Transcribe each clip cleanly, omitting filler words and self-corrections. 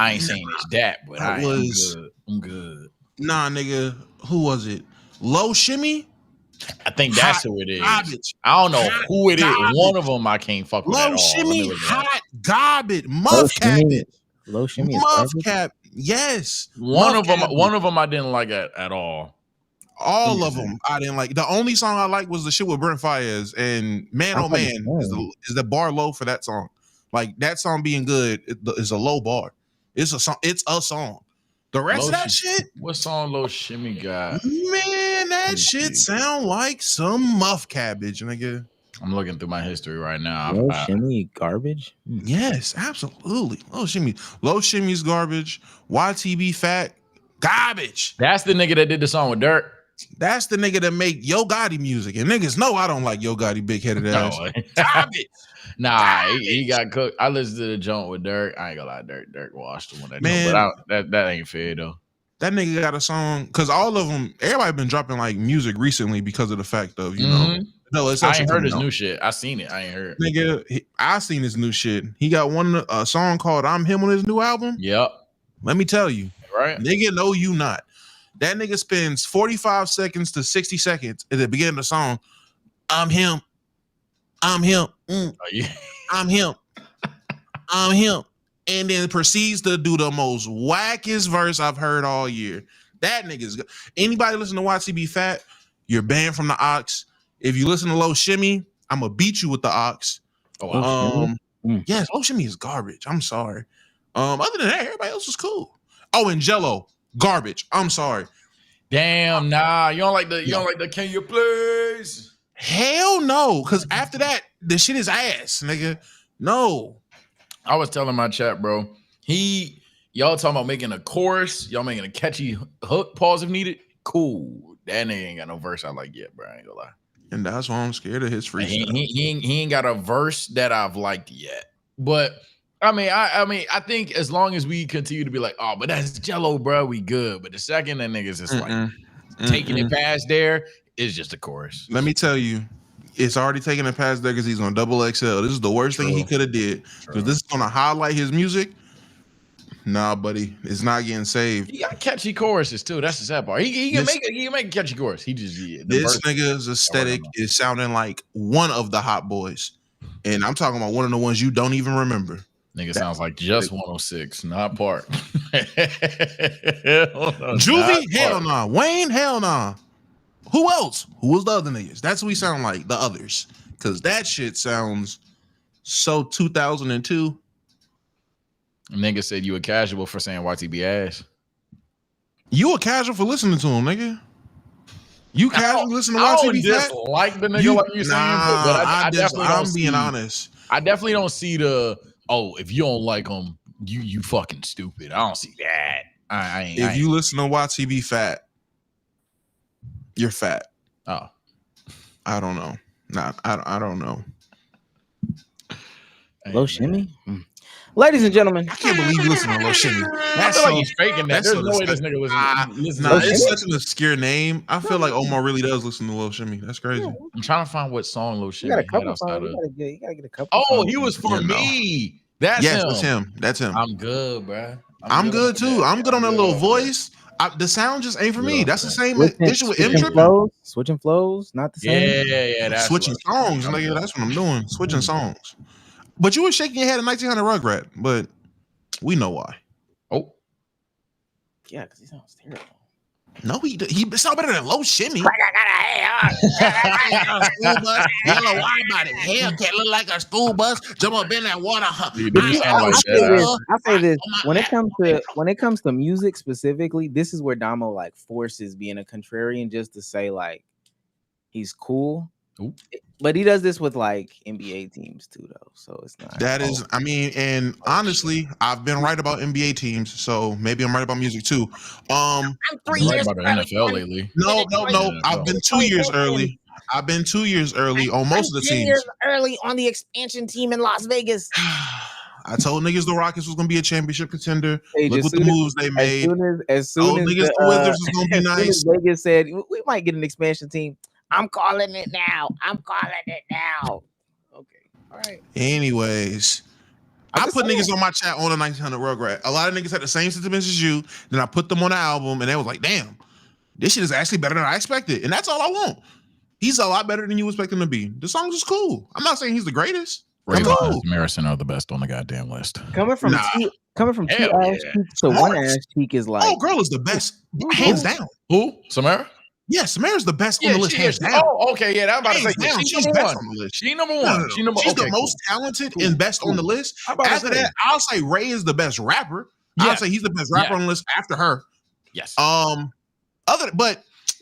I ain't saying it's that, but I'm good. I'm good. Nah, nigga. Who was it? Low Shimmy? I think that's who it is. Garbage. I don't know who it is. One of them I can't fuck with at Low all. Shimmy, hot garbage. Muff cabbage. Low Shimmy. Muff cap. Yes. One of them I didn't like at all. All of them I didn't like. The only song I liked was the shit with Brent Faiyaz, and Man Oh Man is the bar low for that song. Like that song being good is a low bar. It's a song. It's a song. The rest of that shit. What song Low Shimmy got? Man, that shit sound like some muff cabbage, nigga. I'm looking through my history right now. Low Shimmy garbage? Yes, absolutely. Low Shimmy. Low Shimmy's garbage. YTB Fat garbage. That's the nigga that did the song with Dirk. That's the nigga that make Yo Gotti music. And niggas know I don't like Yo Gotti big-headed ass. Garbage. Nah, he got cooked. I listened to the joint with Dirk. I ain't gonna lie, Dirk washed him with that. Man, but that ain't fair though. That nigga got a song because all of them, everybody been dropping like music recently because of the fact of know. No, it's I ain't heard his new shit. I seen it. I ain't heard. Nigga, I seen his new shit. He got a song called "I'm Him" on his new album. Yep. Let me tell you, right, nigga, no, you not. That nigga spends 45 seconds to 60 seconds at the beginning of the song. I'm him. I'm him. Oh, yeah. I'm him. I'm him. And then proceeds to do the most wackest verse I've heard all year. That nigga's good. Anybody listen to YTB Fat, you're banned from the Ox. If you listen to Low Shimmy, I'm gonna beat you with the Ox. Yes, Low Shimmy is garbage. I'm sorry. Other than that, everybody else is cool. Oh, and Jello. Garbage. I'm sorry. Damn, nah. You don't like the Can You Please? Hell no. Cause after that, the shit is ass, nigga. No. I was telling my chat, bro. Y'all talking about making a chorus, y'all making a catchy hook, pause if needed. Cool. That nigga ain't got no verse I like yet, bro. I ain't gonna lie. And that's why I'm scared of his freestyle. He ain't got a verse that I've liked yet. But I mean, I think as long as we continue to be like, oh, but that's Jello, bro, we good. But the second that niggas is like taking it past there, it's just a chorus. Let me tell you, it's already taking it past there because he's on double XL. This is the worst thing he could have did. Because this is gonna highlight his music. Nah, buddy, it's not getting saved. He got catchy choruses too. That's the sad part. He can make a catchy chorus. He just this nigga's aesthetic is sounding like one of the Hot Boys, and I'm talking about one of the ones you don't even remember. Nigga sounds like just 106, not Park. Juvie, hell nah. Wayne, hell nah. Who else? Who was the other niggas? That's what we sound like, the others. Because that shit sounds so 2002. Nigga said you a casual for saying YTB ass. You a casual for listening to him, nigga. You casual listening to YTB just like the nigga like you saying, but I definitely I'm being honest. I definitely don't see the if you don't like him, you fucking stupid. I don't see that. I ain't. If you listen to YTB Fat, you're fat. Oh, I don't know. I don't know. Low Shimmy. Ladies and gentlemen, I can't believe you listen to Low Shimmy. I feel like he's faking that. There's no way this nigga listens. Nah, it's such an obscure name. I feel like Omar really does listen to Low Shimmy. That's crazy. I'm trying to find what song Low Shimmy had outside of. You gotta get a couple. Oh, he was for me. That's him. That's him. I'm good, bro. I'm good too. I'm good on that little voice. The sound just ain't for me. That's the same issue with switching flows, not the same. Yeah. That's switching songs, nigga. That's what I'm doing. Switching songs. But you were shaking your head at 1900 Rugrat, but we know why. Oh, yeah, because he sounds terrible. No, he sound better than Low Shimmy. I got a school bus. Yellow why about it? Hellcat look like a school bus. Jump up in that water. I say this when it comes to music specifically, this is where Damo like forces being a contrarian just to say like he's cool. Ooh. But he does this with like NBA teams too, though. So it's not. That is, I mean, and honestly, I've been right about NBA teams, so maybe I'm right about music too. I'm 3 years about the NFL lately. No. I've been 2 years early. I've been 2 years early on most of the teams. 2 years early on the expansion team in Las Vegas. I told niggas the Rockets was gonna be a championship contender. Look what the moves they made. As soon as niggas the Wizards was gonna be nice. Vegas said we might get an expansion team. I'm calling it now. Okay. All right. Anyways, I put niggas on my chat on the 1900 Rugrat. A lot of niggas had the same sentiments as you. Then I put them on the album, and they was like, "Damn, this shit is actually better than I expected." And that's all I want. He's a lot better than you expect him to be. The songs is cool. I'm not saying he's the greatest. Rayvon and Marison are the best on the goddamn list. Coming from two ass cheeks to one ass cheek is like. Oh, girl is the best, hands down. Who? Samara? Yeah, Samara's the best on the list. Hands down. Oh, okay, yeah. I'm about to say she's best on the list. She's number one. She's the most talented and best on the list. After that, I'll say Ray is the best rapper. I'll say he's the best rapper on the list after her. Yes. But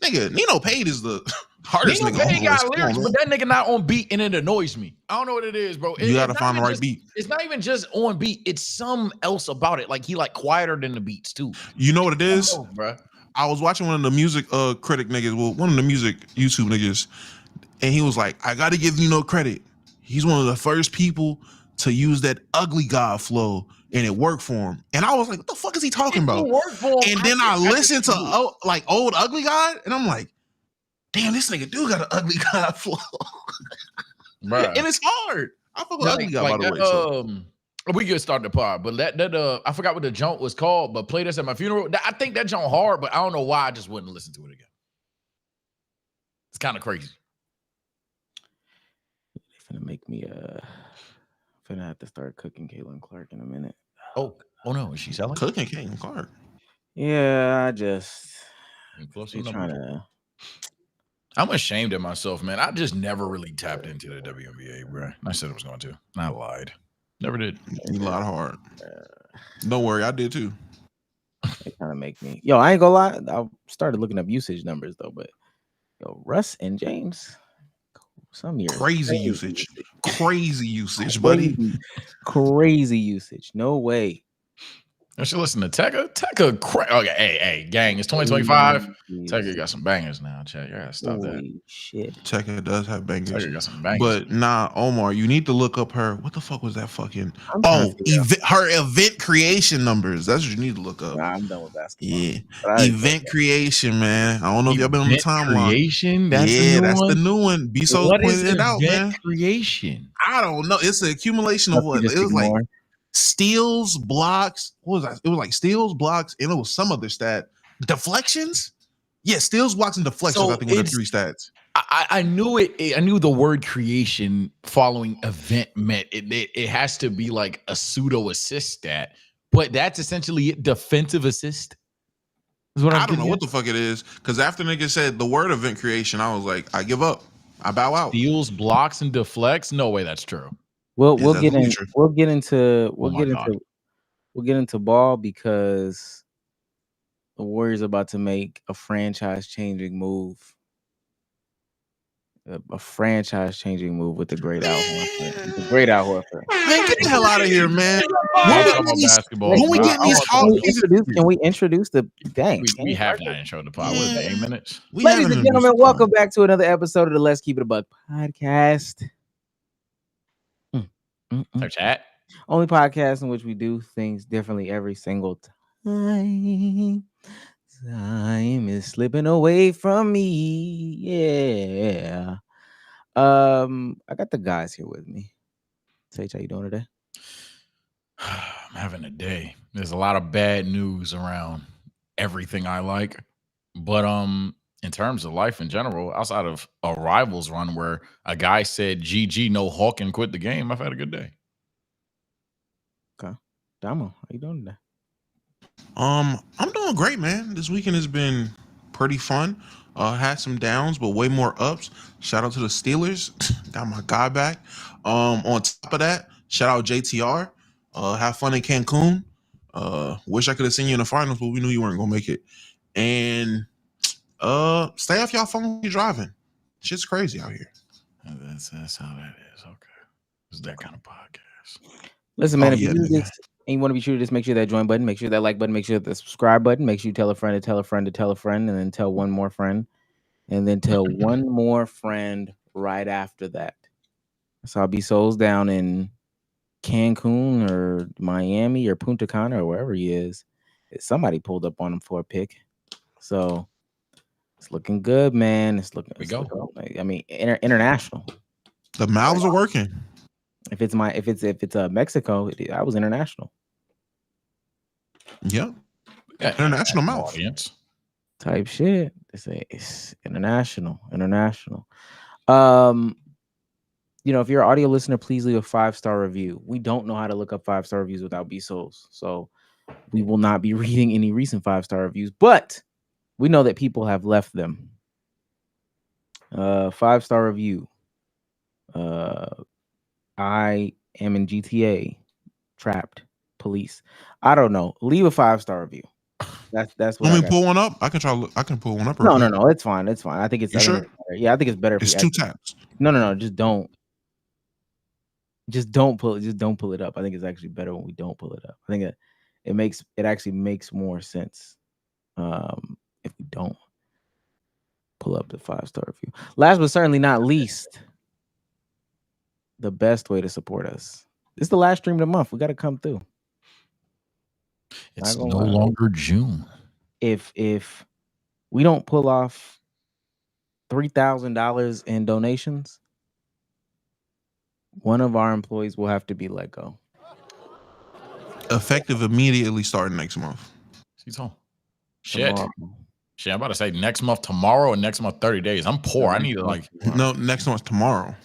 nigga, Nino Pate is the hardest nigga on the list. Lyrics, but that nigga not on beat, and it annoys me. I don't know what it is, bro. You gotta find the right beat. It's not even just on beat. It's some else about it. Like he quieter than the beats too. You know what it is, bro? I was watching one of the music critic niggas, one of the music YouTube niggas, and he was like, I gotta give Nino credit. He's one of the first people to use that ugly God flow, and it worked for him. And I was like, what the fuck is he talking about? And then I listened to old Ugly God, and I'm like, damn, this nigga do got an ugly God flow. And it's hard. I fuck with Ugly God, by the way. We could start the pod, but that I forgot what the joint was called, but play this at my funeral. I think that joint hard, but I don't know why I just wouldn't listen to it again. It's kind of crazy. They're gonna make me gonna have to start cooking Caitlin Clark in a minute. Oh no, is she selling? Cooking Caitlin Clark. Yeah, I just I'm ashamed of myself, man. I just never really tapped into the WNBA, bro. I said I was going to. I lied. Never did. You lied hard. Don't worry, I did too. They kind of make me. Yo, I ain't gonna lie. I started looking up usage numbers though, but Russ and James, some years crazy usage, buddy. Crazy usage. No way. I should listen to Tekka. Okay, hey, gang, it's 2025. Tekka got some bangers now, chat. You gotta stop that. Shit. Tekka does have bangers. Tekka got some bangers. But nah, Omar, you need to look up her. What the fuck was that fucking? Her event creation numbers. That's what you need to look up. Nah, I'm done with basketball. Yeah, event creation, man. I don't know if y'all been on the timeline. Creation. That's the new one. Be-So pointed it out, man. Creation. I don't know. It's an accumulation of what it was like. Steals, blocks. What was that? It was like steals, blocks, and it was some other stat. Deflections? Yeah, steals, blocks, and deflections. I think were the three stats. I knew it. I knew the word creation following event meant it has to be like a pseudo assist stat, but that's essentially it. Defensive assist. Is what I don't know what the fuck it is, because after nigga said the word event creation, I was like, I give up. I bow out. Steals, blocks, and deflects. No way, that's true. We'll get into ball because the Warriors are about to make a franchise-changing move. A franchise-changing move with the great Al Horford. The great Al Horford. Man, get the hell out of here, man. When we get these can we introduce the gang? We have that intro to pod. What is it, 8 minutes? Ladies and gentlemen, welcome back to another episode of the Let's Keep It a Buck podcast. Chat. Only podcast in which we do things differently every single time. Time is slipping away from me. Yeah. I got the guys here with me. Sage, how you doing today? I'm having a day. There's a lot of bad news around everything I like, but in terms of life in general, outside of a Rivals run where a guy said GG, no Hawk, and quit the game, I've had a good day. Okay. Damo, how you doing today? I'm doing great, man. This weekend has been pretty fun. Had some downs, but way more ups. Shout out to the Steelers. Got my guy back. On top of that, shout out JTR. Have fun in Cancun. Wish I could have seen you in the finals, but we knew you weren't gonna make it. And stay off y'all phone when you're driving. Shit's crazy out here. That's how that is. Okay. It's that kind of podcast. Listen, man, if you do this and you want to be sure to just make sure that join button, make sure that like button, make sure that the subscribe button, make sure you tell a friend to tell a friend to tell a friend, and then tell one more friend, and then tell one more friend right after that. So I'll be souls down in Cancun or Miami or Punta Cana or wherever he is. Somebody pulled up on him for a pick. So it's looking good, man. It's looking. I mean, international. The mouths are working. If it's Mexico, I was international. Yeah. International mouth. Audience. Type shit. It's international. If you're an audio listener, please leave a 5-star review. We don't know how to look up 5-star reviews without B-Souls. So we will not be reading any recent 5-star reviews, but we know that people have left them. 5-star review. I am in GTA. Trapped. Police. I don't know. Leave a 5-star review. That's what. Let me pull one up. I can pull one up. No. It's fine. I think it's. Sure? Yeah, I think it's better. It's 2 taps. No. Just don't pull it. Just don't pull it up. I think it's actually better when we don't pull it up. I think it actually makes more sense if we don't pull up the 5-star review. Last but certainly not least, the best way to support us. This is the last stream of the month. We got to come through. It's no longer June. If we don't pull off $3,000 in donations, one of our employees will have to be let go. Effective immediately starting next month. Shit. I'm about to say next month tomorrow and next month 30 days. I'm poor. I need to next month tomorrow.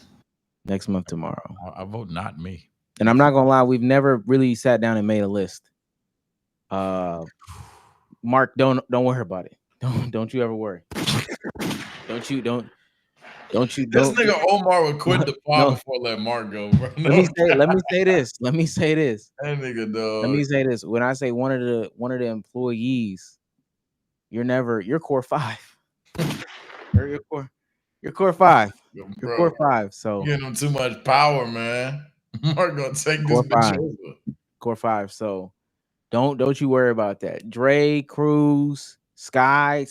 Next month tomorrow. I vote not me. And I'm not gonna lie, we've never really sat down and made a list. Mark, don't worry about it. Don't you ever worry. Don't you. This nigga Omar would quit the pod before let Mark go, bro. No. Let me say this. That nigga, dog. Let me say this. When I say one of the employees, you're core 5. You're core 5. You're core 5. So you're giving him too much power, man. Mark gonna take this bitch over. Core 5. So don't you worry about that. Dre, Cruz, Sky,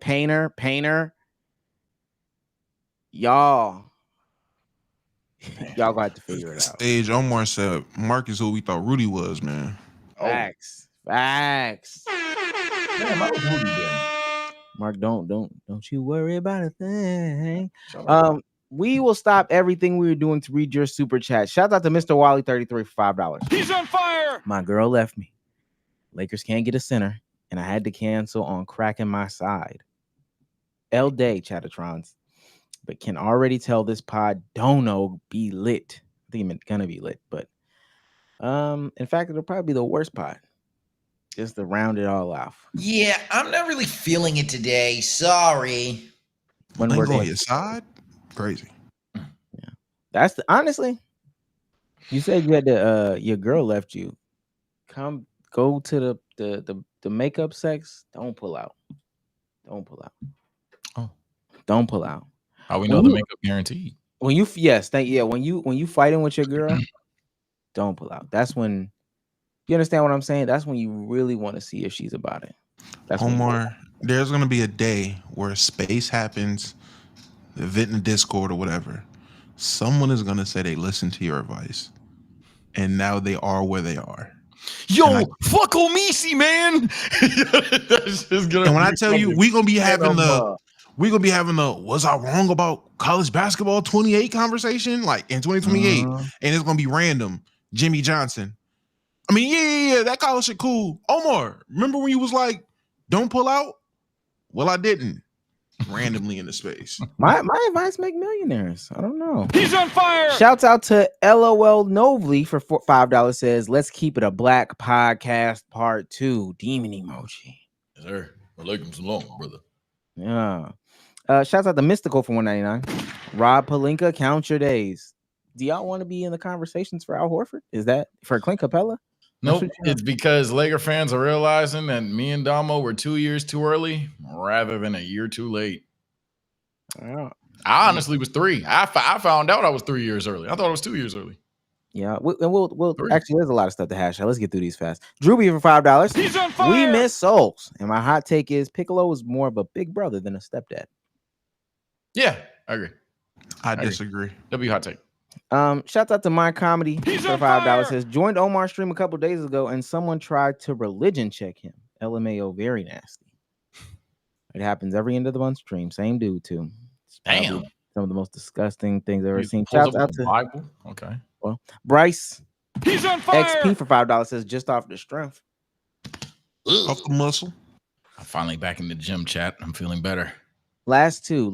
Painter. Y'all got to figure it out. Stage Omar said Mark is who we thought Rudy was, man. Facts. Man, Mark, don't you worry about a thing. We will stop everything we were doing to read your super chat. Shout out to Mr. Wally 33 for $5. He's on fire. My girl left me. Lakers can't get a center, and I had to cancel on cracking my side. L Day, Chatatrons. But can already tell this pod don't be lit. I think it's gonna be lit, but in fact, it'll probably be the worst pod. Just to round it all off. Yeah, I'm not really feeling it today. Sorry. When we're going your side, crazy. Yeah, that's honestly. You said you had to. Your girl left you. Go to the makeup sex. Don't pull out. Oh, don't pull out. How we know the makeup guaranteed? When you when you fighting with your girl, don't pull out. That's when you understand what I'm saying. That's when you really want to see if she's about it. That's Omar. There's gonna be a day where space happens, the event in the Discord or whatever. Someone is gonna say they listened to your advice, and now they are where they are. Yo, fuck Omisi, man. And when I tell you, we're gonna be having the was I wrong about college basketball 28 conversation like in 2028, and it's gonna be random. Jimmy Johnson. I mean, yeah, that college shit cool. Omar, remember when you was like, don't pull out? Well, I didn't. Randomly in the space. My advice make millionaires. I don't know. He's on fire. Shouts out to LOL Novely for $5. Says, let's keep it a black podcast part 2. Demon emoji. Yes, sir. Alaikum salam, brother. Yeah. Shouts out to Mystical for $1.99. Rob Palinka, count your days. Do y'all want to be in the conversations for Al Horford? Is that for Clint Capella? Nope. It's because Laker fans are realizing that me and Damo were 2 years too early rather than a year too late. Yeah. I honestly was 3. I found out I was 3 years early. I thought I was 2 years early. Yeah, we'll actually, there's a lot of stuff to hash out. Let's get through these fast. Drewby for $5. He's on fire. We miss souls. And my hot take is Piccolo is more of a big brother than a stepdad. Yeah, I agree. I disagree. That'd be a hot take. Shout out to My Comedy He's for $5. Says joined Omar's stream a couple days ago and someone tried to religion check him. LMAO, very nasty. It happens every end of the month stream. Same dude too. Damn. Some of the most disgusting things I've ever seen. Shout out to Bible. Okay. Well, Bryce He's on fire. XP for $5 says just off the strength. Off the muscle. I'm finally back in the gym, chat. I'm feeling better. Last two.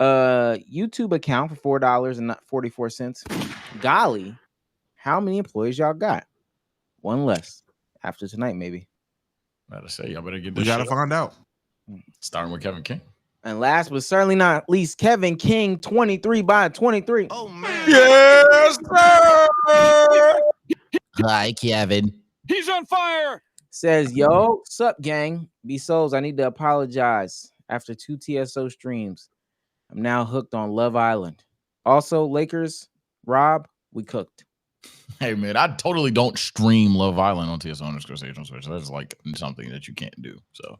YouTube account for $4.44. Golly, how many employees y'all got? One less after tonight, maybe. Gotta say, y'all better get this. We gotta find out. Starting with Kevin King. And last but certainly not least, Kevin King, 23 by 23. Oh man. Yes, sir. Hi, Kevin. He's on fire. Says, yo, sup, gang? B Souls, I need to apologize. After 2 TSO streams, I'm now hooked on Love Island. Also, Lakers, Rob, we cooked. Hey man, I totally don't stream Love Island on TSO_station Switch. That's like something that you can't do. So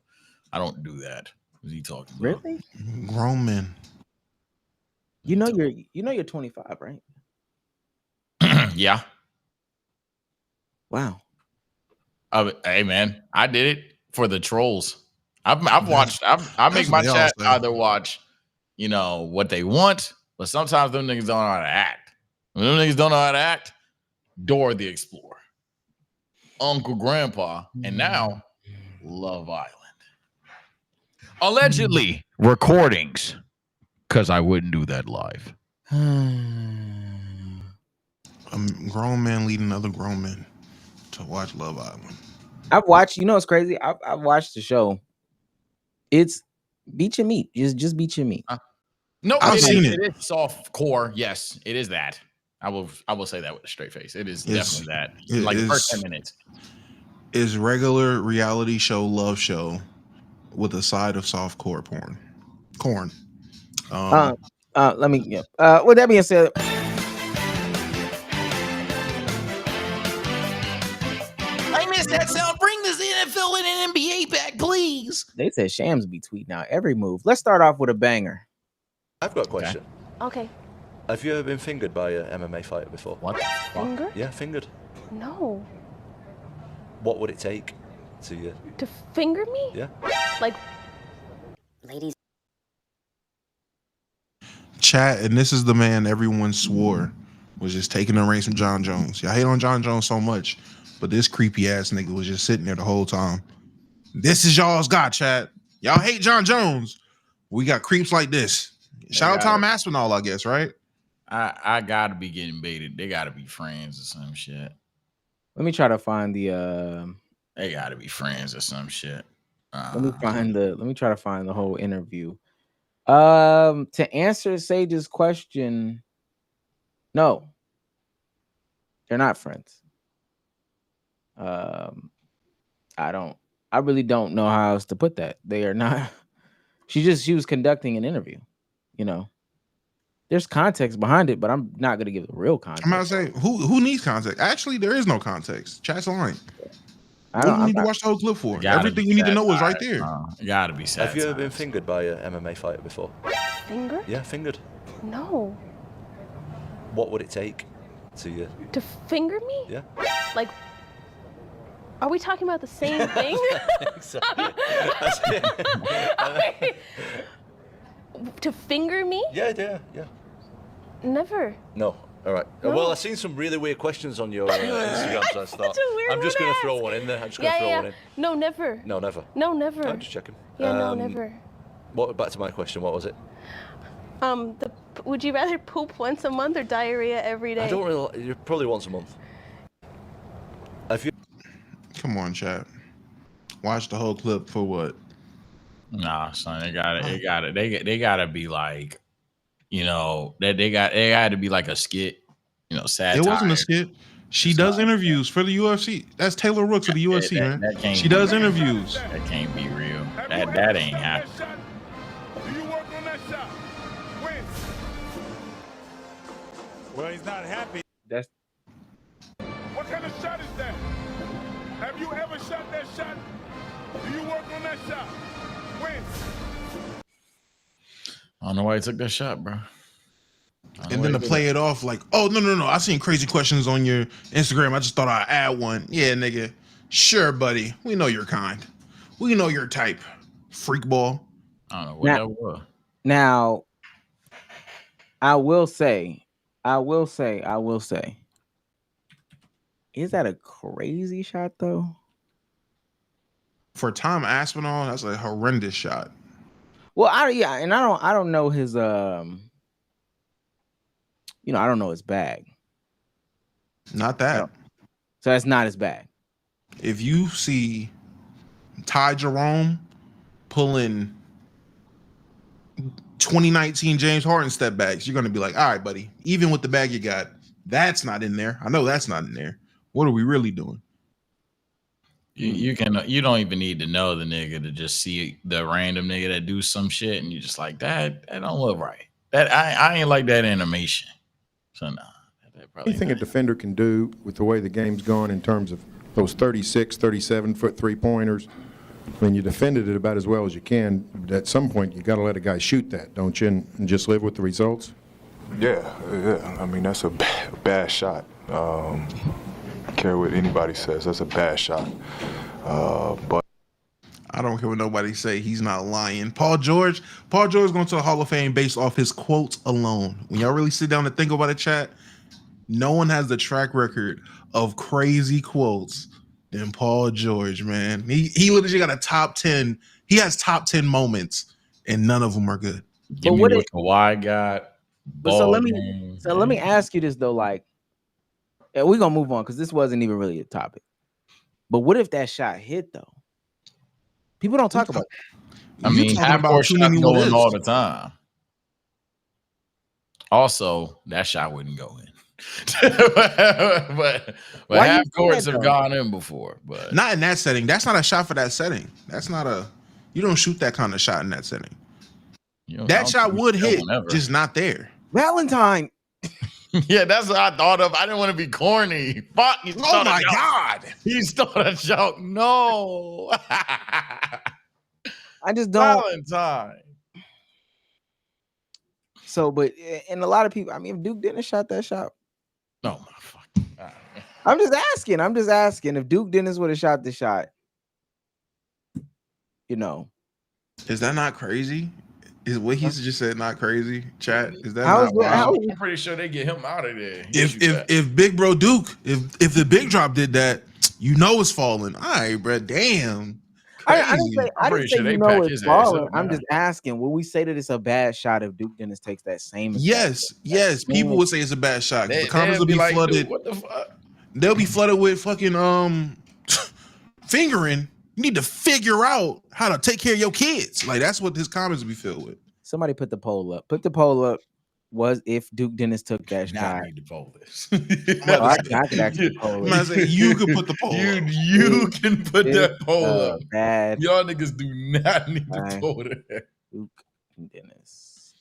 I don't do that. Who's he talking about? Really? Grown men. You know you're 25, right? Yeah. Wow. Hey man, I did it for the trolls. I've watched. I make my what they all chat say. either watch, what they want, but sometimes them niggas don't know how to act. When them niggas don't know how to act, Dora the Explorer, Uncle Grandpa, and now Love Island. Allegedly recordings, because I wouldn't do that live. A grown man leading other grown men to watch Love Island. I've watched, it's crazy. I've watched the show. It's beat your meat. Just beat your meat. No, I've seen it. It is soft core. Yes, it is that. I will say that with a straight face. It is definitely that. Like the first 10 minutes. Is regular reality show love show with a side of soft core porn. Corn. With that being said, I missed that sound. Bring this NFL and NBA back, please. they said Shams be tweeting out every move. Let's start off with a banger. I've got a question. Okay. Have you ever been fingered by a MMA fighter before? What? Finger? Yeah, fingered. No. What would it take to To finger me? Yeah. Like, Ladies. Chat, and this is the man everyone swore was just taking the reins from John Jones. Y'all hate on John Jones so much, but this creepy ass nigga was just sitting there the whole time. This is y'all's guy, chat. Y'all hate John Jones. We got creeps like this. Shout out Tom Aspinall, I guess, right? I gotta be getting baited. They gotta be friends or some shit. Let me try to find the They gotta be friends or some shit. let me try to find the whole interview. To answer Sage's question, no, they're not friends. I really don't know how else to put that. They are not. She was conducting an interview. There's context behind it, but I'm not gonna give the real context. I'm about to say, who needs context? Actually, there is no context. Chat's lying. I What do don't you need to watch the whole clip for? Everything you need to know is right there. You gotta be sad. Have you ever been fingered by a MMA fighter before? finger? Yeah, fingered. No. What would it take to To finger me? Yeah. Like, are we talking about the same thing? To finger me? Yeah. Never. No. All right. No. Well, I've seen some really weird questions on your Instagram, so I thought Such a weird I'm just one going to to throw ask. one in there. I'm just going to throw one in. No, never. No, never. No, never. I'm just checking. Yeah, no, never. Back to my question. What was it? Would you rather poop once a month or diarrhea every day? I don't really. Probably once a month. Have you? Come on, chat. Watch the whole clip for what? Nah, son, they gotta be like, they got to be like a skit, satire. It wasn't a skit. She does interviews for the UFC. That's Taylor Rooks for the UFC, man. She does interviews. That can't be real. That ain't happening. Do you work on that shot? When? Well, he's not happy. That's What kind of shot is that? Have you ever shot that shot? Do you work on that shot? When? I don't know why he took that shot, bro. And then to play it off like, oh, no. I seen crazy questions on your Instagram. I just thought I'd add one. Yeah, nigga. Sure, buddy. We know your kind. We know your type. Freak ball. I don't know what that was. Now, I will say, I will say, is that a crazy shot though? For Tom Aspinall, that's a horrendous shot. Well, I don't know his I don't know his bag. Not that. So that's not his bag. If you see Ty Jerome pulling 2019 James Harden step backs, you're gonna be like, all right, buddy, even with the bag you got, that's not in there. I know that's not in there. What are we really doing? You don't even need to know the nigga to just see the random nigga that do some shit and you just like that don't look right. That I ain't like that animation. So nah. Anything a defender can do with the way the game's gone in terms of those 36, 37-foot three-pointers, when you defended it about as well as you can, at some point you got to let a guy shoot that, don't you, and just live with the results? Yeah. I mean, that's a bad shot. I don't care what anybody says. That's a bad shot. But I don't care what nobody say. He's not lying. Paul George going to the Hall of Fame based off his quotes alone. When y'all really sit down and think about it, chat, no one has the track record of crazy quotes than Paul George, man. He literally got a top 10. He has top 10 moments, and none of them are good. Give me what Kawhi got. So let me ask you this though, like, and we're gonna move on because this wasn't even really a topic. But what if that shot hit though? People don't talk about it. I mean, half-court shots going all the time. Also, that shot wouldn't go in. but half courts have gone in before, but not in that setting. That's not a shot for that setting. That's not you don't shoot that kind of shot in that setting. That shot would hit, just not there. Valentine. Yeah, that's what I thought of. I didn't want to be corny. Fuck. Oh my God. He stole a joke. No. I just don't. Valentine. So, but and a lot of people, I mean, if Duke didn't shot that shot. No, my fuck. I'm just asking if Duke Dennis would have shot the shot. Is that not crazy? Is what he just said not crazy? Chat, is that not wild? I'm pretty sure they get him out of there. If Big Bro Duke, if the big drop did that, it's falling. All right, bro. Damn. I didn't say it's falling. I'm just asking, will we say that it's a bad shot if Duke Dennis takes that same? Yes. People would say it's a bad shot. The comments will be like, flooded. What the fuck? They'll be flooded with fucking fingering. You need to figure out how to take care of your kids. Like, that's what his comments will be filled with. Somebody put the poll up. Put the poll up. Was if Duke Dennis took that shot. I need to poll this. I could actually poll it. You can put the poll up. You can put that poll up. Bad. Y'all niggas do not need to poll that. Duke Dennis.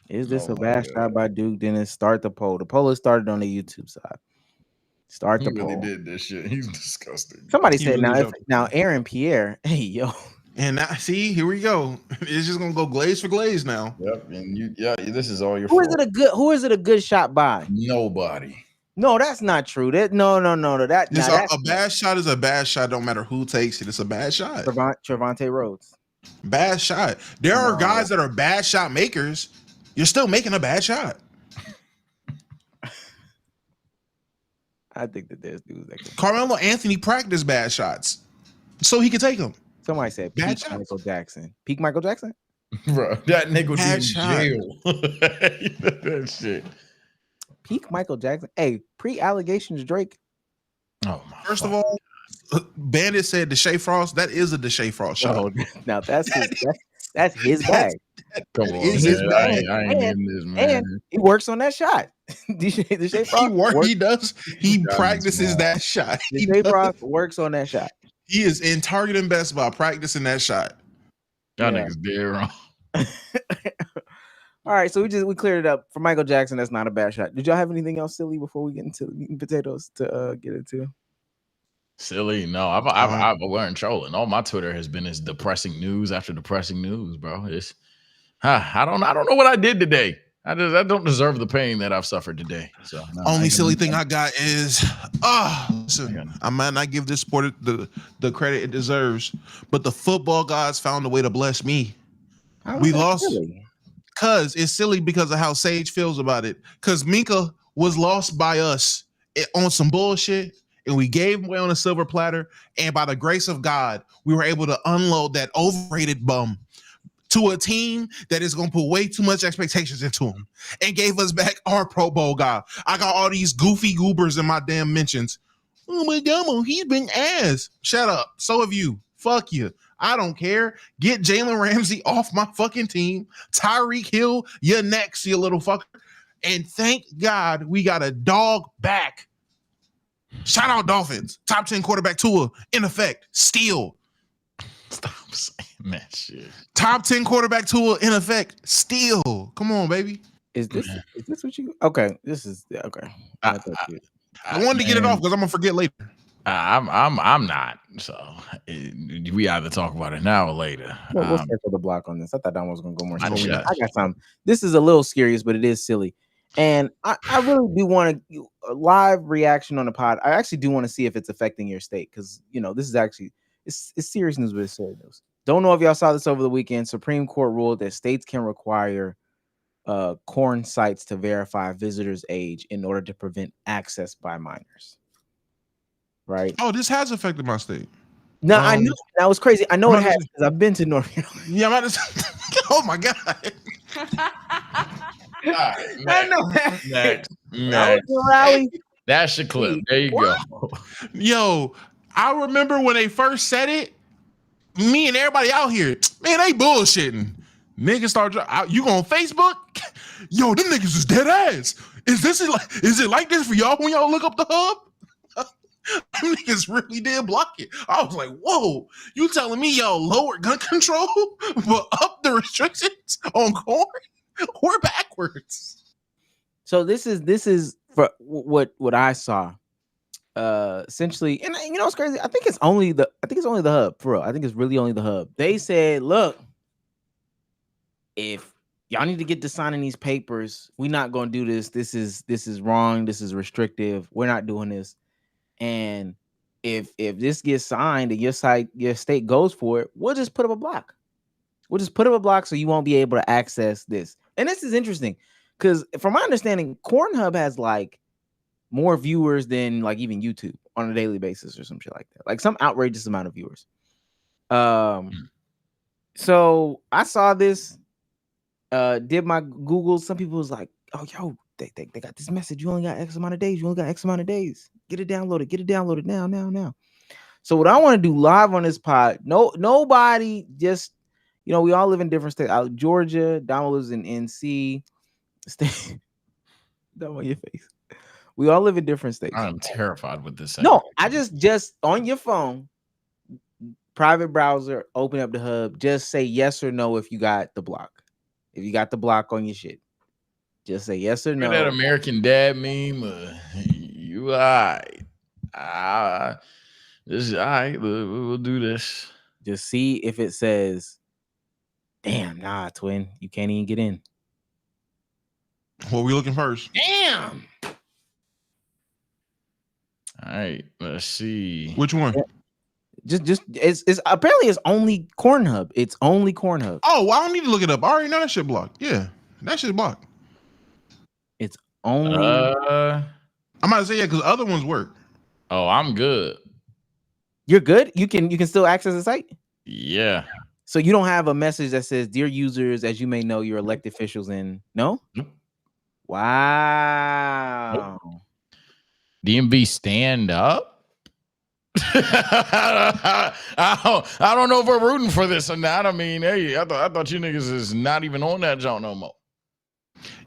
Is this a bad shot by Duke Dennis? Start the poll. The poll is started on the YouTube side. Start the poll. He really did this shit. He's disgusting. Somebody said now Aaron Pierre. Hey yo. And see, here we go. It's just gonna go glaze for glaze now. Yep. And this is all your fault. Who is it a good shot by? Nobody. No, that's not true. No. A bad shot is a bad shot. Don't matter who takes it. It's a bad shot. Trevante Rhodes. Bad shot. There are guys that are bad shot makers. You're still making a bad shot. I think that there's dudes that can. Carmelo Anthony practiced bad shots so he could take them. Somebody said peak Michael Jackson. Peak Michael Jackson? Bro, that nigga would be in jail. That shit. Peak Michael Jackson. Hey, pre-allegations Drake. Oh my. First of all, Bandit said Deshae Frost. That is a Deshae Frost shot. Oh, now that's his bag. Come on, his bag. I ain't getting this, man. And he works on that shot. Deshae Frost he does. He practices that shot. Deshae Frost works on that shot. He is in Target and Best Buy practicing that shot. Y'all niggas dead wrong. All right, so we cleared it up. For Michael Jackson, that's not a bad shot. Did y'all have anything else silly before we get into meat and potatoes to get into? Silly? No, I've learned trolling. All my Twitter has been is depressing news after depressing news, bro. It's I don't know what I did today. I don't deserve the pain that I've suffered today. So only silly thing I got is listen, I might not give this sport the credit it deserves, but the football gods found a way to bless me. We lost Cause it's silly because of how Sage feels about it. Cause Minka was lost by us on some bullshit, and we gave him away on a silver platter. And by the grace of God, we were able to unload that overrated bum to a team that is going to put way too much expectations into him, and gave us back our Pro Bowl guy. I got all these goofy goobers in my damn mentions. Oh my God, he's been ass. Shut up. So have you. Fuck you. I don't care. Get Jalen Ramsey off my fucking team. Tyreek Hill, you're next, you little fucker. And thank God we got a dog back. Shout out Dolphins. Top 10 quarterback Tua, in effect, still. Stop saying that shit. Top 10 quarterback Tua, in effect, still. Come on, baby. Is this what you? Okay, this is okay. I wanted to get it off because I'm gonna forget later. I'm not. So we either talk about it now or later. We'll circle the block on this. I thought that one was gonna go more. I got something. This is a little serious, but it is silly. And I really do want a live reaction on the pod. I actually do want to see if it's affecting your state, because this is actually it's serious news, but it's serious news. Don't know if y'all saw this over the weekend. Supreme Court ruled that states can require corn sites to verify visitors' age in order to prevent access by minors. Right? Oh, this has affected my state. No, I know that was crazy. I know it has because I've been to North Carolina. Yeah, I'm about to. Oh my God. I know. Next. That's your clip. There you go. Yo, I remember when they first said it, me and everybody out here, man, they bullshitting. Niggas start, you go on Facebook? Yo, them niggas is dead ass. Is it like this for y'all when y'all look up the hub? Them niggas really did block it. I was like, whoa, you telling me y'all lowered gun control but up the restrictions on corn? We're backwards. So this is for what I saw. Essentially, and it's crazy. I think it's only the hub, for real. I think it's really only the hub. They said, look, if y'all need to get to signing these papers, we're not gonna do this. This is wrong. This is restrictive. We're not doing this. And if this gets signed and your state goes for it, we'll just put up a block. We'll just put up a block so you won't be able to access this. And this is interesting because from my understanding, Cornhub has like more viewers than like even YouTube on a daily basis or some shit like that. Like some outrageous amount of viewers. So I saw this, did my Google. Some people was like, oh, yo, they got this message. You only got X amount of days. You only got X amount of days. Get it downloaded. Get it downloaded now. So what I want to do live on this pod, nobody just, we all live in different states. Out Georgia, Dama lives in NC. Don't on your face. We all live in different states. I'm terrified with this. No, I just on your phone, private browser, open up the hub. Just say yes or no if you got the block. If you got the block on your shit, just say yes or no. That American Dad meme. You all right? This is all right. We'll do this. Just see if it says, "Damn, nah, twin, you can't even get in." What we looking first? Damn. All right, let's see. Which one? Just it's apparently it's only Cornhub. It's only Cornhub. Oh, well, I don't need to look it up. I already know that shit blocked. Yeah, that shit's blocked. It's only. I'm about to say because other ones work. Oh, I'm good. You're good. You can still access the site. Yeah. So you don't have a message that says, "Dear users, as you may know, your elected officials in." No. Nope. Wow. Nope. DMV stand up. I don't know if we're rooting for this or not. I mean, hey, I thought you niggas is not even on that joint no more.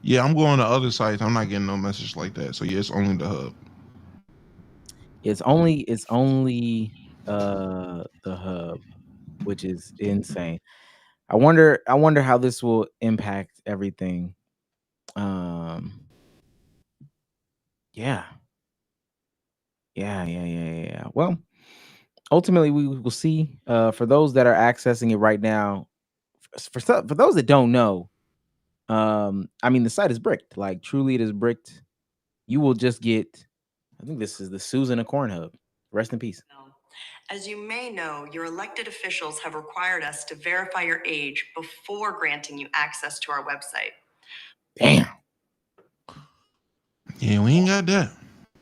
Yeah, I'm going to other sites. I'm not getting no message like that. So yeah, it's only the hub. It's only the hub, which is insane. I wonder how this will impact everything. Yeah. Well, ultimately, we will see. For those that are accessing it right now, for those that don't know, I mean, the site is bricked. Like, truly, it is bricked. You will just get. I think this is the Susan of Cornhub. Rest in peace. As you may know, your elected officials have required us to verify your age before granting you access to our website. Damn. Yeah, we ain't got that.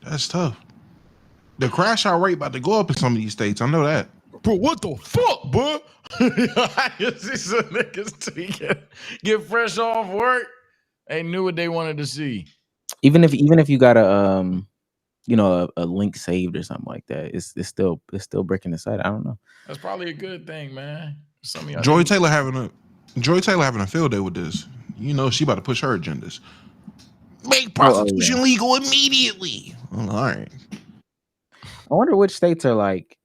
That's tough. The crash out rate about to go up in some of these states. I know that. Bro, what the fuck, bro? I just see some niggas tweaking, get fresh off work. They knew what they wanted to see. Even if you got a a link saved or something like that, it's still breaking the site. I don't know. That's probably a good thing, man. Some of y'all Joy Taylor having a field day with this. You know she about to push her agendas. Make prostitution legal immediately. All right. I wonder which states are like.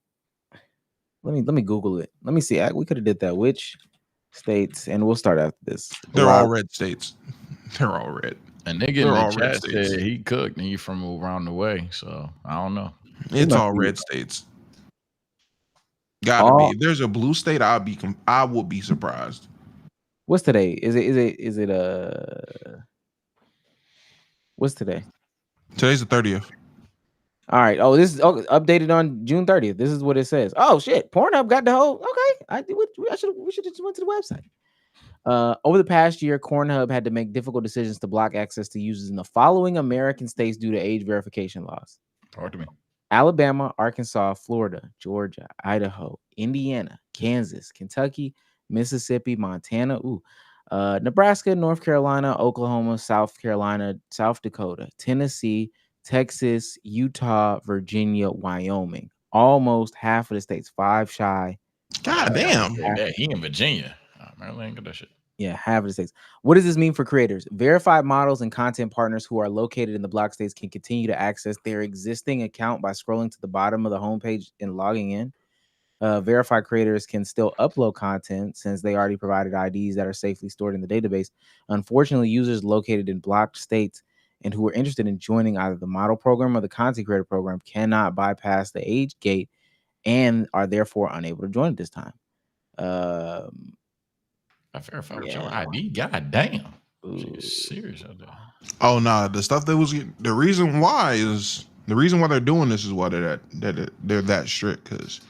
Let me Google it. Let me see. We could have did that. Which states? And we'll start after this. They're all red states. They're all red. A nigga in the chat said he cooked and he from around the way. So I don't know. It's all red states. Gotta be. If there's a blue state, I would be surprised. What's today? Is it what's today? Today's the 30th. All right. Oh, this is updated on June 30th. This is what it says. Oh shit! Pornhub got the whole. Okay, we should just went to the website. Over the past year, Pornhub had to make difficult decisions to block access to users in the following American states due to age verification laws. Talk to me. Alabama, Arkansas, Florida, Georgia, Idaho, Indiana, Kansas, Kentucky, Mississippi, Montana, Nebraska, North Carolina, Oklahoma, South Carolina, South Dakota, Tennessee, Texas, Utah, Virginia, Wyoming. Almost half of the states, 5 shy. God damn. Yeah, he in Virginia. Maryland got that shit. Yeah, half of the states. What does this mean for creators? Verified models and content partners who are located in the block states can continue to access their existing account by scrolling to the bottom of the homepage and logging in. Verified creators can still upload content since they already provided IDs that are safely stored in the database. Unfortunately, users located in blocked states and who are interested in joining either the model program or the content creator program cannot bypass the age gate and are therefore unable to join at this time. I verified with your ID. God damn. Serious out there. Oh no, the stuff that was the reason why they're doing this is why they're that strict, because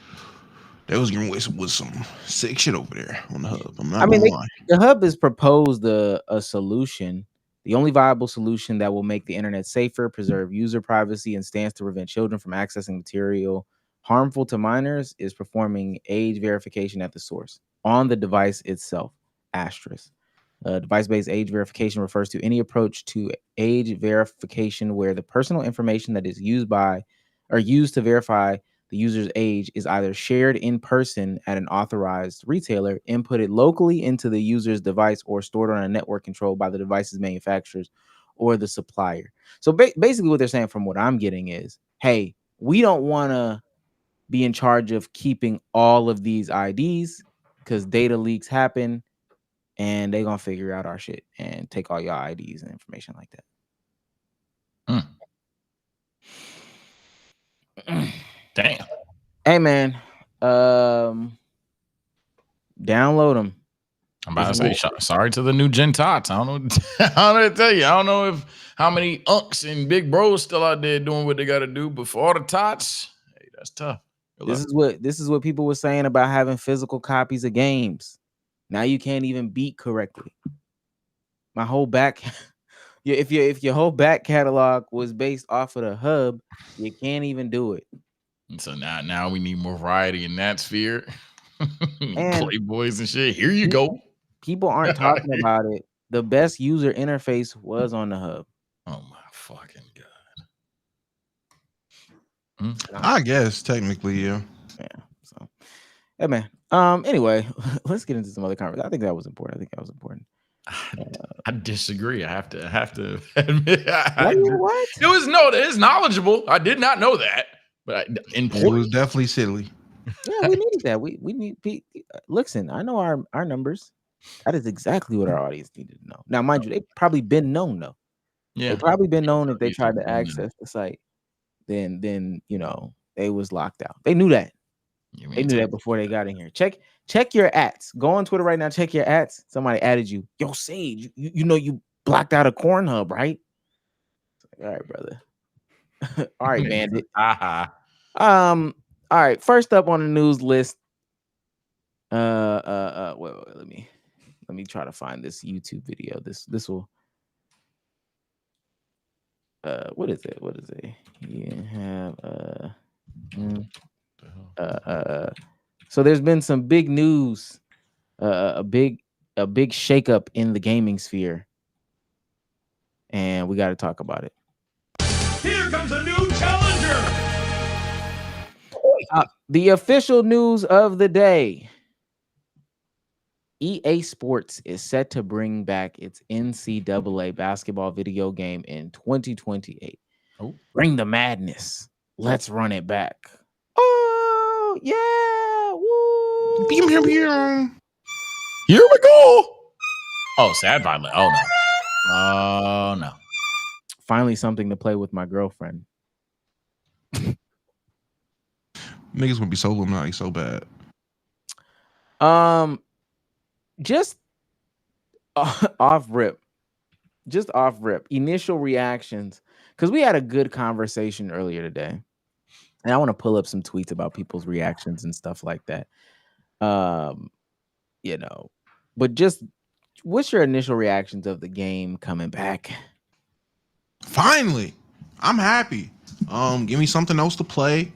they was getting away with some sick shit over there on the hub. The hub has proposed a solution, the only viable solution that will make the internet safer, preserve user privacy, and stands to prevent children from accessing material harmful to minors is performing age verification at the source on the device itself. Asterisk. Device-based age verification refers to any approach to age verification where the personal information that is used to verify the user's age is either shared in person at an authorized retailer, inputted locally into the user's device, or stored on a network controlled by the device's manufacturers or the supplier. So basically what they're saying from what I'm getting is, hey, we don't want to be in charge of keeping all of these IDs because data leaks happen and they're going to figure out our shit and take all your IDs and information like that. Damn. Hey, man. Download them. I'm about to say, sorry to the new Gen Tots. I don't know. I don't know what to tell you. I don't know how many unks and big bros still out there doing what they got to do, but for all the tots, hey, that's tough. This is what people were saying about having physical copies of games. Now you can't even beat correctly. My whole back, if your whole back catalog was based off of the hub, you can't even do it. And so now we need more variety in that sphere. Playboys and shit. Here you go. People aren't talking about it. The best user interface was on the hub. Oh my fucking god. I guess technically, yeah. Yeah. So, hey man. Anyway, let's get into some other conversation. I think that was important. I disagree. I have to admit. What? It is knowledgeable. I did not know that, but it was definitely silly. Yeah, we needed that. We need. Listen, I know our numbers. That is exactly what our audience needed to know. Now, mind you, they've probably been known though. Yeah, they've probably been known if they tried to access the site, then they was locked out. They knew that. They knew that before they got in here. Check your ats. Go on Twitter right now. Check your ats. Somebody added you. Yo, Sage, you know you blocked out a corn hub, right? All right, brother. All right, Bandit. All right, first up on the news list. Wait, let me try to find this YouTube video. This will. What is it? You have So there's been some big news, a big shakeup in the gaming sphere, and we got to talk about it. Here comes a new challenger. The official news of the day: EA Sports is set to bring back its NCAA basketball video game in 2028. Oh. Bring the madness. Let's run it back. Oh, yeah. Woo. Here we go. Oh, sad violent. Oh, no. Oh, no. Finally, something to play with my girlfriend. Niggas gonna be so Illuminati so bad. Just off rip. Initial reactions, because we had a good conversation earlier today, and I want to pull up some tweets about people's reactions and stuff like that. But just what's your initial reactions of the game coming back? Finally, I'm happy. Give me something else to play.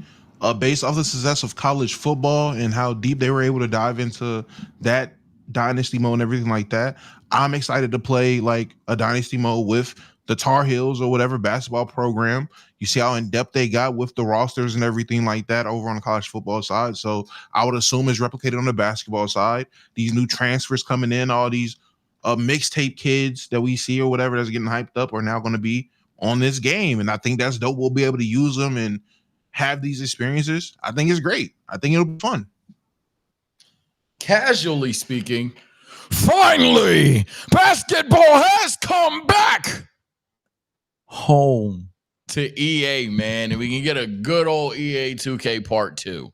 Based off the success of college football and how deep they were able to dive into that dynasty mode and everything like that, I'm excited to play like a dynasty mode with the Tar Heels or whatever basketball program. You see how in depth they got with the rosters and everything like that over on the college football side. So I would assume it's replicated on the basketball side. These new transfers coming in, all these mixtape kids that we see or whatever that's getting hyped up are now going to be on this game. And I think that's dope. We'll be able to use them and have these experiences. I think it's great. I think it'll be fun. Casually speaking, finally, basketball has come back home to EA, man, and we can get a good old EA 2K Part 2.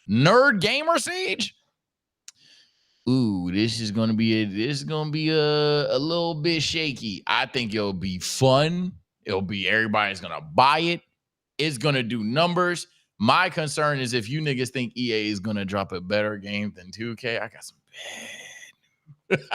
Nerd Gamer Siege? Ooh, this is gonna be a little bit shaky. I think it'll be fun. Everybody's gonna buy it. It's going to do numbers. My concern is if you niggas think EA is going to drop a better game than 2K, I got some bad news.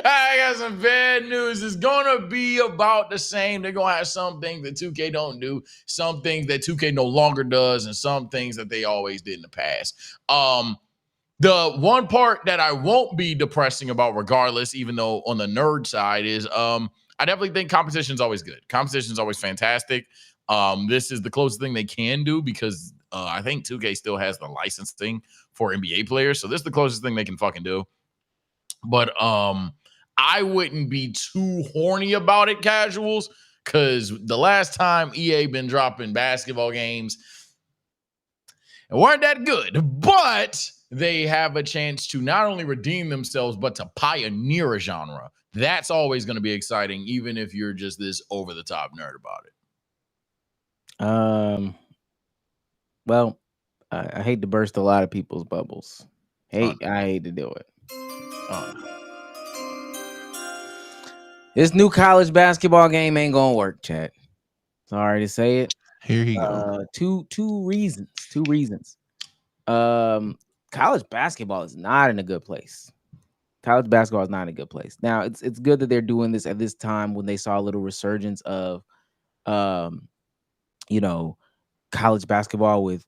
I got some bad news. It's going to be about the same. They're going to have some things that 2K don't do, some things that 2K no longer does, and some things that they always did in the past. The one part that I won't be depressing about regardless, even though on the nerd side, is I definitely think competition is always good. Competition is always fantastic. This is the closest thing they can do because I think 2K still has the licensing for NBA players. So this is the closest thing they can fucking do. But I wouldn't be too horny about it, casuals, because the last time EA been dropping basketball games, it weren't that good. But they have a chance to not only redeem themselves, but to pioneer a genre. That's always going to be exciting, even if you're just this over-the-top nerd about it. Well, I hate to burst a lot of people's bubbles. I hate to do it. This new college basketball game ain't gonna work, chat. Sorry to say it. Here he goes. Two reasons. College basketball is not in a good place. Now, it's good that they're doing this at this time when they saw a little resurgence of college basketball with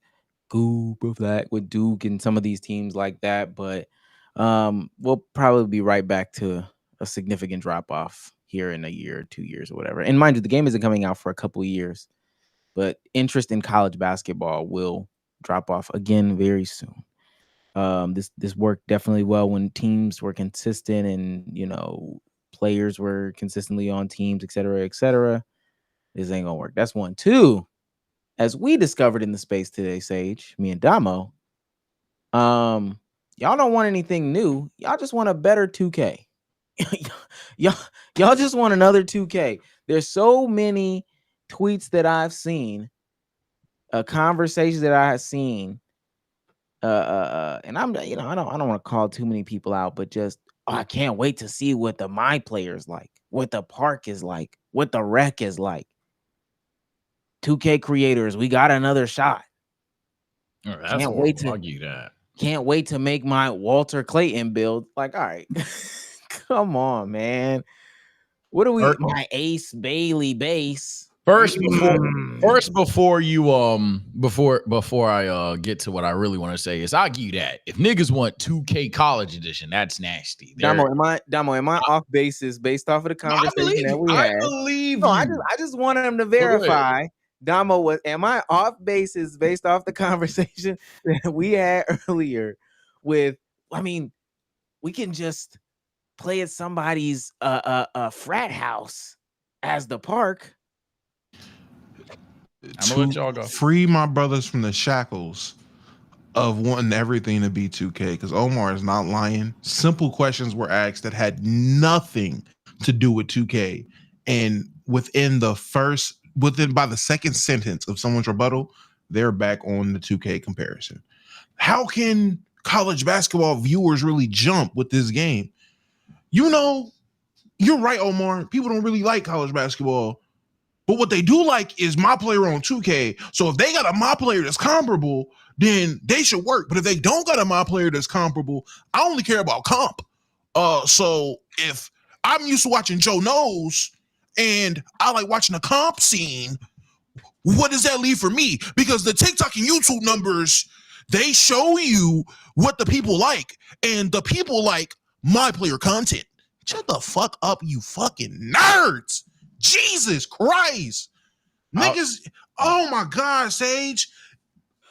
with Duke and some of these teams like that. But we'll probably be right back to a significant drop off here in a year or 2 years or whatever. And mind you, the game isn't coming out for a couple of years, but interest in college basketball will drop off again very soon. This worked definitely well when teams were consistent and players were consistently on teams, et cetera, et cetera. This ain't gonna work. That's one. Two, as we discovered in the space today, Sage, me and Damo, y'all don't want anything new. Y'all just want a better 2K. y'all just want another 2K. There's so many tweets that I've seen, conversations that I have seen, and I'm I don't want to call too many people out, but just I can't wait to see what the my players like, what the park is like, what the rec is like. 2K creators, we got another shot. Oh, that's Can't horrible. wait to I'll give you that. Can't wait to make my Walter Clayton build. Like, all right, come on, man. What are we? My Ace Bailey base. First, before you before I get to what I really want to say is I'll give you that. If niggas want 2K College Edition, that's nasty. Damo, am I off basis based off of the conversation that we had? I believe no, you. I just want him to verify. Damo, am I off basis based off the conversation that we had earlier with, I mean, we can just play at somebody's frat house as the park. I'm gonna let y'all go. Free my brothers from the shackles of wanting everything to be 2K, because Omar is not lying. Simple questions were asked that had nothing to do with 2K, and by the second sentence of someone's rebuttal, they're back on the 2K comparison. How can college basketball viewers really jump with this game? You know, you're right, Omar. People don't really like college basketball. But what they do like is my player on 2K. So if they got a my player that's comparable, then they should work. But if they don't got a my player that's comparable, I only care about comp. So if I'm used to watching Joe Knows and I like watching a comp scene, what does that leave for me? Because the TikTok and YouTube numbers, they show you what the people like. And the people like my player content. Shut the fuck up, you fucking nerds. Jesus Christ. Niggas, oh my God, Sage.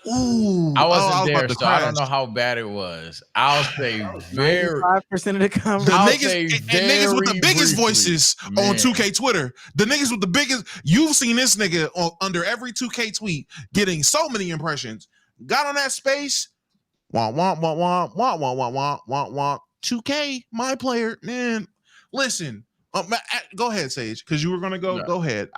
Ooh. I wasn't there, so I don't know how bad it was. I'll say very 5% of the conversation. The niggas with the biggest voices on 2K Twitter. The niggas with the biggest, you've seen this nigga under every 2K tweet getting so many impressions. Got on that space. Wah, wah, wah, wah, wah, wah, wah, wah, wah, wah. 2K, my player, man. Listen. Go ahead, Sage, because you were gonna go. No. Go ahead.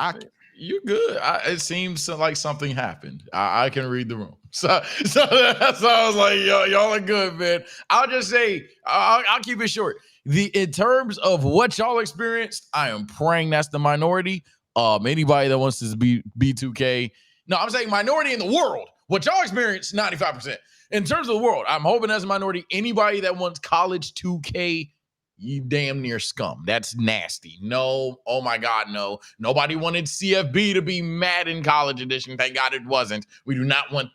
You're good. It seems like something happened. I can read the room, so that's why I was like, y'all are good, man. I'll just say, I'll keep it short. In terms of what y'all experienced, I am praying that's the minority. Anybody that wants to be 2K, no, I'm saying minority in the world. What y'all experienced, 95%. In terms of the world, I'm hoping as a minority, anybody that wants college 2K. You damn near scum. That's nasty. No, oh my God, no. Nobody wanted CFB to be Madden College Edition. Thank God it wasn't. We do not want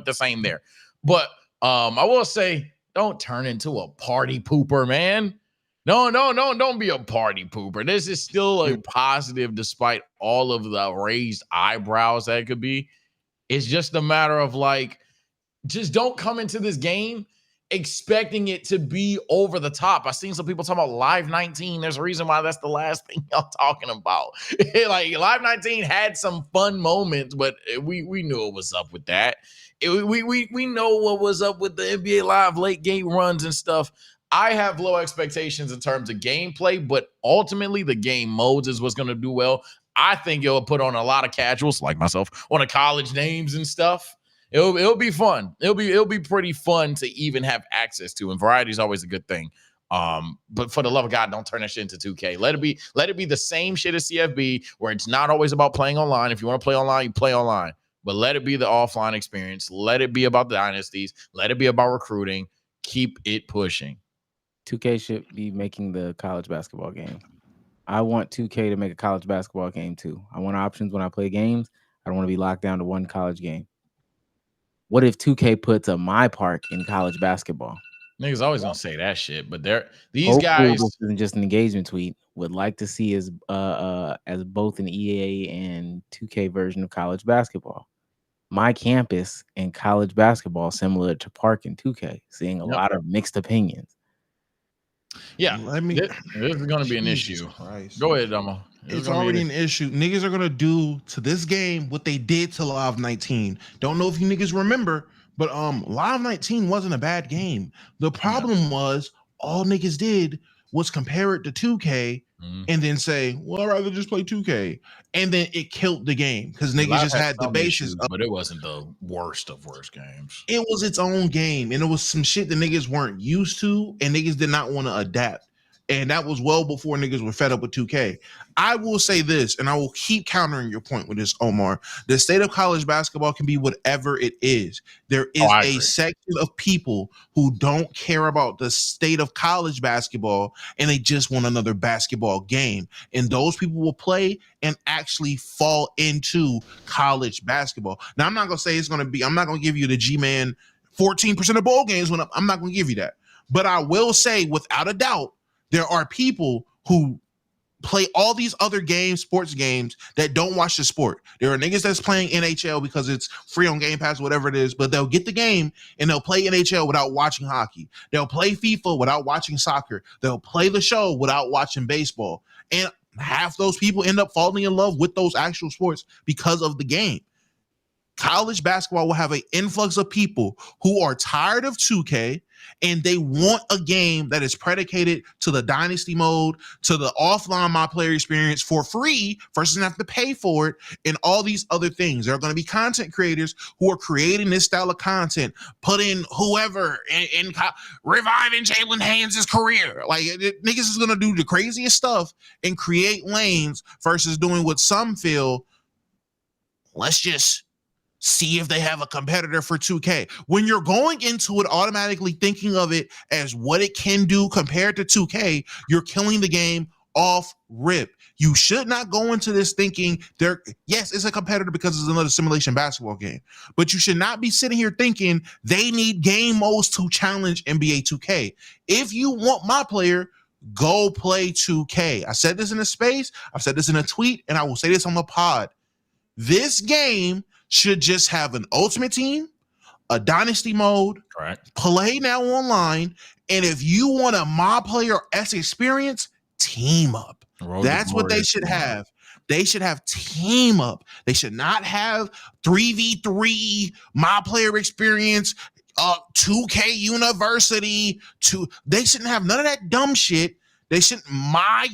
the same there. But I will say, don't turn into a party pooper, man. No, don't be a party pooper. This is still a positive despite all of the raised eyebrows that it could be. It's just a matter of like, just don't come into this game expecting it to be over the top. I've seen some people talking about Live 19. There's a reason why that's the last thing y'all talking about. Like Live 19 had some fun moments, but we knew what was up with that. We know what was up with the NBA Live late game runs and stuff. I have low expectations in terms of gameplay, but ultimately the game modes is what's going to do well. I think it'll put on a lot of casuals like myself on the college names and stuff. It'll be fun. It'll be pretty fun to even have access to, and variety is always a good thing. But for the love of God, don't turn that shit into 2K. Let it be the same shit as CFB, where it's not always about playing online. If you want to play online, you play online. But let it be the offline experience. Let it be about the dynasties. Let it be about recruiting. Keep it pushing. 2K should be making the college basketball game. I want 2K to make a college basketball game too. I want options when I play games. I don't want to be locked down to one college game. What if 2K puts a my park in college basketball? Niggas always gonna say that shit, but these guys. This isn't just an engagement tweet. Would like to see as both an EA and 2K version of college basketball. My campus and college basketball similar to Park and 2K. Seeing a lot of mixed opinions. Yeah, this is gonna be an issue. Christ. Go ahead, Damo. It's already an issue. Niggas are gonna do to this game what they did to Live 19. Don't know if you niggas remember, but Live 19 wasn't a bad game. The problem was all niggas did was compare it to 2K and then say, well, I'd rather just play 2K. And then it killed the game because niggas just had the basis. But it wasn't the worst of worst games. It was its own game. And it was some shit that niggas weren't used to and niggas did not want to adapt. And that was well before niggas were fed up with 2K. I will say this, and I will keep countering your point with this, Omar. The state of college basketball can be whatever it is. There is a section of people who don't care about the state of college basketball and they just want another basketball game. And those people will play and actually fall into college basketball. Now, I'm not going to say I'm not going to give you the G-Man 14% of bowl games when I'm not going to give you that. But I will say without a doubt, there are people who play all these other games, sports games, that don't watch the sport. There are niggas that's playing NHL because it's free on Game Pass, whatever it is, but they'll get the game and they'll play NHL without watching hockey. They'll play FIFA without watching soccer. They'll play the show without watching baseball. And half those people end up falling in love with those actual sports because of the game. College basketball will have an influx of people who are tired of 2K and they want a game that is predicated to the dynasty mode, to the offline my player experience for free versus have to pay for it, and all these other things. There are going to be content creators who are creating this style of content, put in whoever in reviving Jalen Haynes' career. Like niggas is going to do the craziest stuff and create lanes versus doing what some feel, let's just see if they have a competitor for 2K. When you're going into it automatically thinking of it as what it can do compared to 2K, you're killing the game off rip. You should not go into this thinking yes, it's a competitor because it's another simulation basketball game, but you should not be sitting here thinking they need game modes to challenge NBA 2K. If you want my player, go play 2K. I said this in a space, I've said this in a tweet, and I will say this on the pod. This game should just have an ultimate team, a dynasty mode, play now online, and if you want a my player-esque experience, team up. That's what they should have. They should have team up. They should not have 3v3 my player experience, 2K University. They shouldn't have none of that dumb shit. They shouldn't my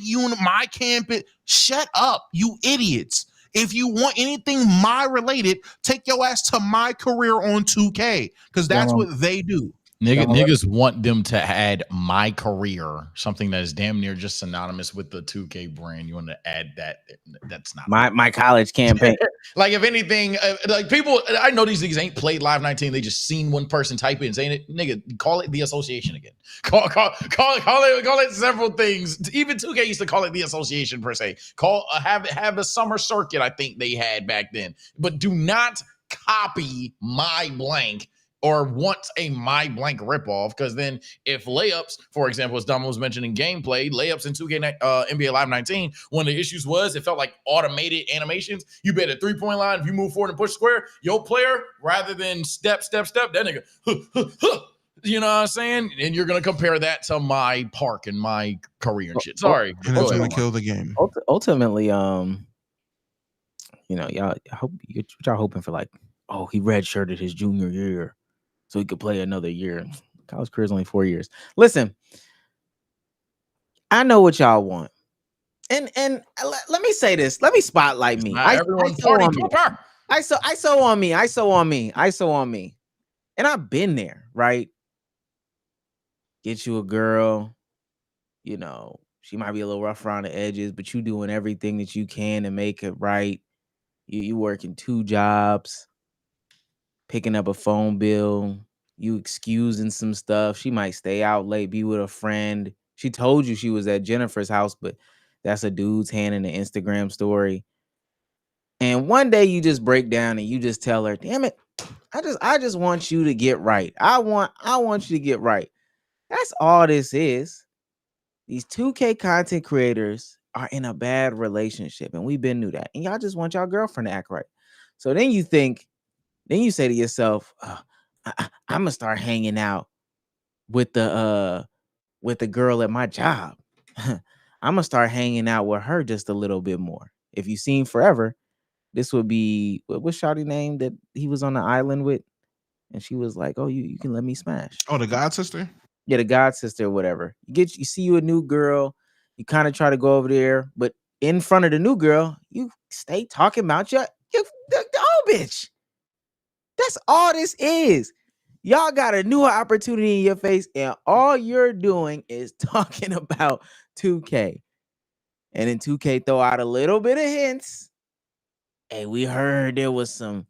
campus. Shut up, you idiots. If you want anything my related, take your ass to my career on 2K because that's what they do. Niggas want them to add my career, something that is damn near just synonymous with the 2K brand. You want to add that? That's not my college campaign. Like if anything, like people, I know these niggas ain't played Live 19. They just seen one person type in saying it. Nigga, call it the association again. Call it several things. Even 2K used to call it the association per se. Have a summer circuit. I think they had back then, but do not copy my blank or want a my blank ripoff, because then if layups, for example, as Dom was mentioning gameplay, layups in 2K NBA Live 19, one of the issues was it felt like automated animations. You bet a three-point line, if you move forward and push square, your player, rather than step, that nigga, you know what I'm saying? And you're going to compare that to my park and my career and shit. Sorry. And it's going to kill the game. Ultimately, y'all hoping for like, oh, he redshirted his junior year so he could play another year. College career is only 4 years. Listen, I know what y'all want. And let me say this. Let me spotlight me. ISO on me. And I've been there, right? Get you a girl, she might be a little rough around the edges, but you doing everything that you can to make it right. You working 2 jobs, picking up a phone bill, you excusing some stuff. She might stay out late, be with a friend. She told you she was at Jennifer's house, but that's a dude's hand in the Instagram story. And one day you just break down and you just tell her, damn it, I just want you to get right. I want you to get right. That's all this is. These 2K content creators are in a bad relationship, and we've been through that. And y'all just want y'all girlfriend to act right. So then you say to yourself, I'm gonna start hanging out with the girl at my job. I'm gonna start hanging out with her just a little bit more. If you've seen Forever, this would be what's Shawty name that he was on the island with, and she was like, "Oh, you can let me smash." Oh, the God sister. Yeah, the God sister or whatever. You see you a new girl, you kind of try to go over there, but in front of the new girl, you stay talking about the old bitch. That's all this is. Y'all got a new opportunity in your face, and all you're doing is talking about 2K. And then 2K throw out a little bit of hints. Hey, we heard there was some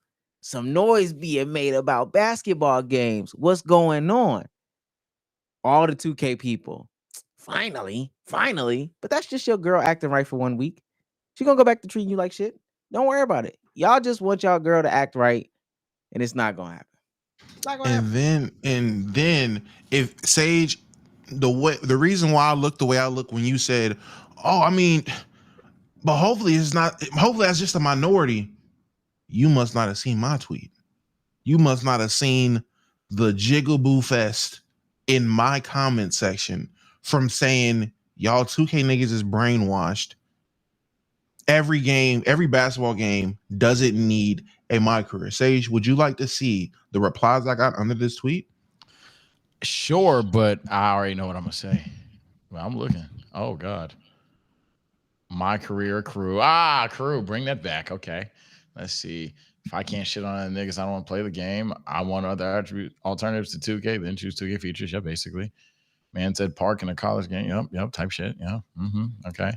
noise being made about basketball games. What's going on? All the 2K people. Finally. But that's just your girl acting right for 1 week. She gonna go back to treating you like shit. Don't worry about it. Y'all just want y'all girl to act right, and it's not gonna happen. And then if Sage, the reason why I look the way I look when you said, oh, I mean, but hopefully that's just a minority. You must not have seen my tweet. You must not have seen the jigaboo fest in my comment section from saying y'all 2K niggas is brainwashed. Every game, every basketball game doesn't need a my career. Sage, would you like to see the replies I got under this tweet? Sure, but I already know what I'm gonna say. Well, I'm looking. Oh God. My career crew. Crew, bring that back. Okay. Let's see. If I can't shit on niggas, I don't want to play the game. I want other alternatives to 2K, then choose 2K features. Yeah, basically. Man said park in a college game. Yep, type shit. Yeah. Okay.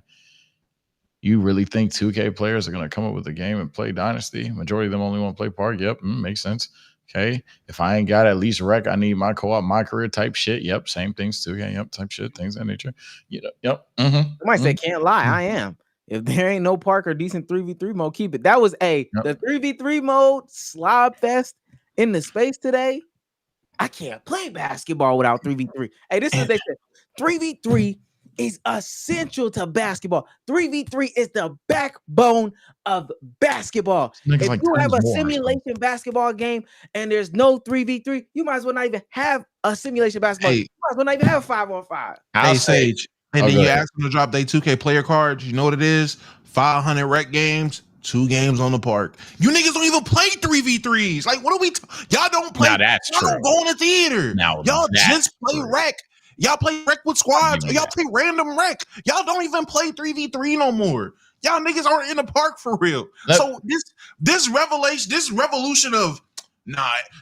You really think 2K players are going to come up with a game and play Dynasty? Majority of them only want to play Park. Yep, makes sense. Okay. If I ain't got at least rec, I need my co-op, my career type shit. Yep, same things 2K. Yep, type shit, things of that nature. Yep. Somebody say can't lie. I am. If there ain't no Park or decent 3v3 mode, keep it. That was the 3v3 mode slob fest in the space today. I can't play basketball without 3v3. Hey, this is they said 3v3 is essential to basketball. 3v3 is the backbone of basketball. If you have a simulation basketball game and there's no 3v3, you might as well not even have a simulation basketball. You might as well not even have 5-on-5. Hey, Sage. And then you ask them to drop their 2K player cards. You know what it is? 500 rec games, 2 games on the park. You niggas don't even play 3v3s. Like, what are we? Y'all don't play. Now that's y'all true. Don't go in the theater. Now y'all just play true. rec. Y'all play rec with squads. Or y'all play random rec. Y'all don't even play 3v3 no more. Y'all niggas aren't in the park for real. So this revolution of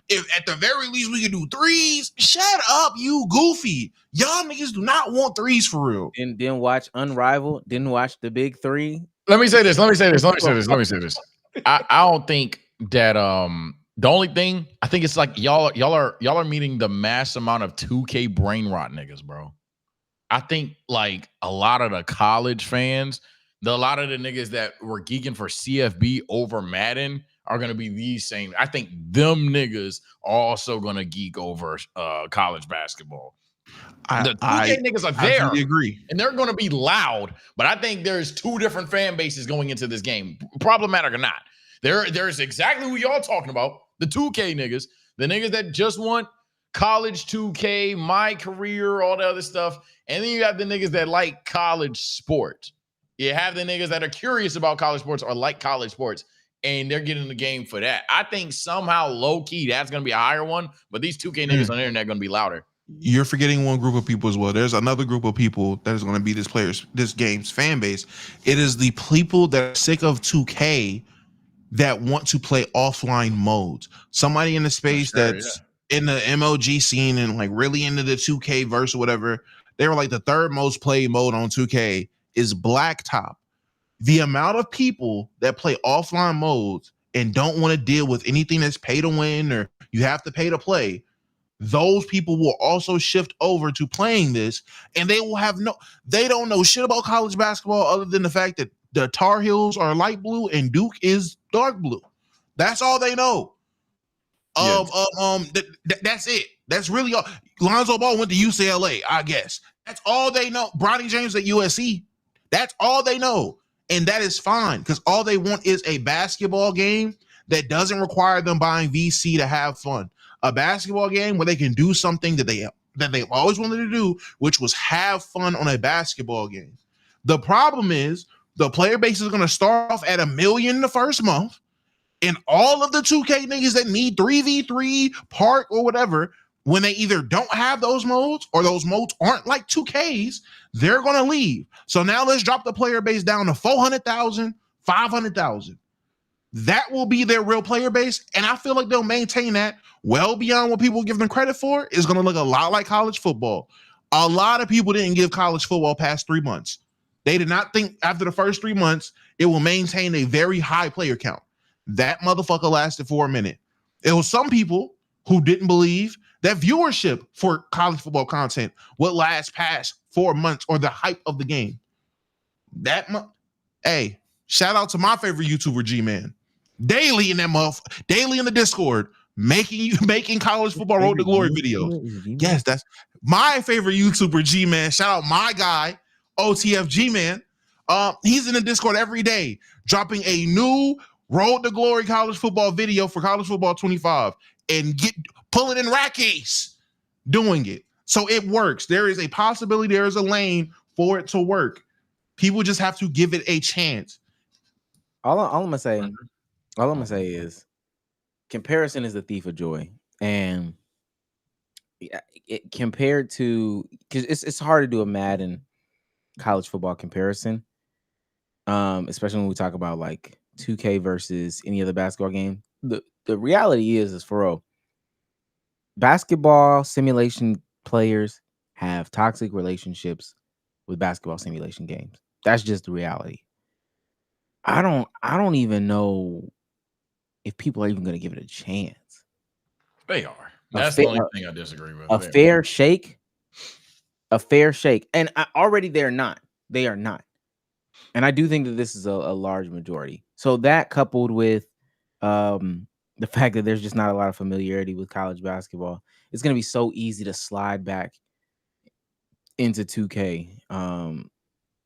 if at the very least we can do 3s, shut up, you goofy. Y'all niggas do not want 3s for real. And didn't watch Unrivaled, didn't watch the Big 3. Let me say this. I don't think that the only thing I think it's like y'all are meeting the mass amount of 2K brain rot niggas, bro. I think like a lot of the college fans, a lot of the niggas that were geeking for CFB over Madden are gonna be these same. I think them niggas are also gonna geek over college basketball. The 2K niggas are there. I agree. And they're going to be loud, but I think there's 2 different fan bases going into this game, problematic or not. There's exactly who y'all talking about, the 2K niggas, the niggas that just want college 2K, my career, all the other stuff. And then you have the niggas that like college sports. You have the niggas that are curious about college sports or like college sports, and they're getting the game for that. I think somehow low-key that's going to be a higher one, but these 2K niggas on the internet are going to be louder. You're forgetting one group of people as well. There's another group of people that is going to be this game's fan base. It is the people that are sick of 2K that want to play offline modes. Somebody in the space that's in the MLG scene and like really into the 2K verse or whatever, they were like the 3rd most played mode on 2K is Blacktop. The amount of people that play offline modes and don't want to deal with anything that's pay to win or you have to pay to play, those people will also shift over to playing this, and they will have they don't know shit about college basketball other than the fact that the Tar Heels are light blue and Duke is dark blue. That's all they know. That's it. That's really all. Lonzo Ball went to UCLA, I guess. That's all they know. Bronny James at USC. That's all they know. And that is fine, because all they want is a basketball game that doesn't require them buying VC to have fun. A basketball game where they can do something that they've always wanted to do, which was have fun on a basketball game. The problem is the player base is going to start off at $1 million the first month, and all of the 2K niggas that need 3v3, park, or whatever, when they either don't have those modes or those modes aren't like 2Ks, they're going to leave. So now let's drop the player base down to 400,000, 500,000. That will be their real player base, and I feel like they'll maintain that well beyond what people give them credit for. Is going to look a lot like college football. A lot of people didn't give college football past 3 months. They did not think after the first 3 months it will maintain a very high player count. That motherfucker lasted for a minute. It was some people who didn't believe that viewership for college football content would last past 4 months or the hype of the game. Hey, shout out to my favorite YouTuber, G-Man. Daily in that daily in the Discord, making college football Road to Glory videos. Yes, that's my favorite YouTuber, G-Man. Shout out my guy, OTF G-Man. He's in the Discord every day, dropping a new Road to Glory college football video for college football 25 and pulling in rackets, doing it. So it works. There is a possibility, there is a lane for it to work. People just have to give it a chance. All I'm gonna say is comparison is the thief of joy. And compared to, because it's hard to do a Madden college football comparison, especially when we talk about like 2K versus any other basketball game. The reality is for real, basketball simulation players have toxic relationships with basketball simulation games. That's just the reality. I don't even know if people are even going to give it a chance. They are. That's the only thing I disagree with. A fair shake. And already they're not. They are not. And I do think that this is a large majority. So that coupled with the fact that there's just not a lot of familiarity with college basketball, it's going to be so easy to slide back into 2K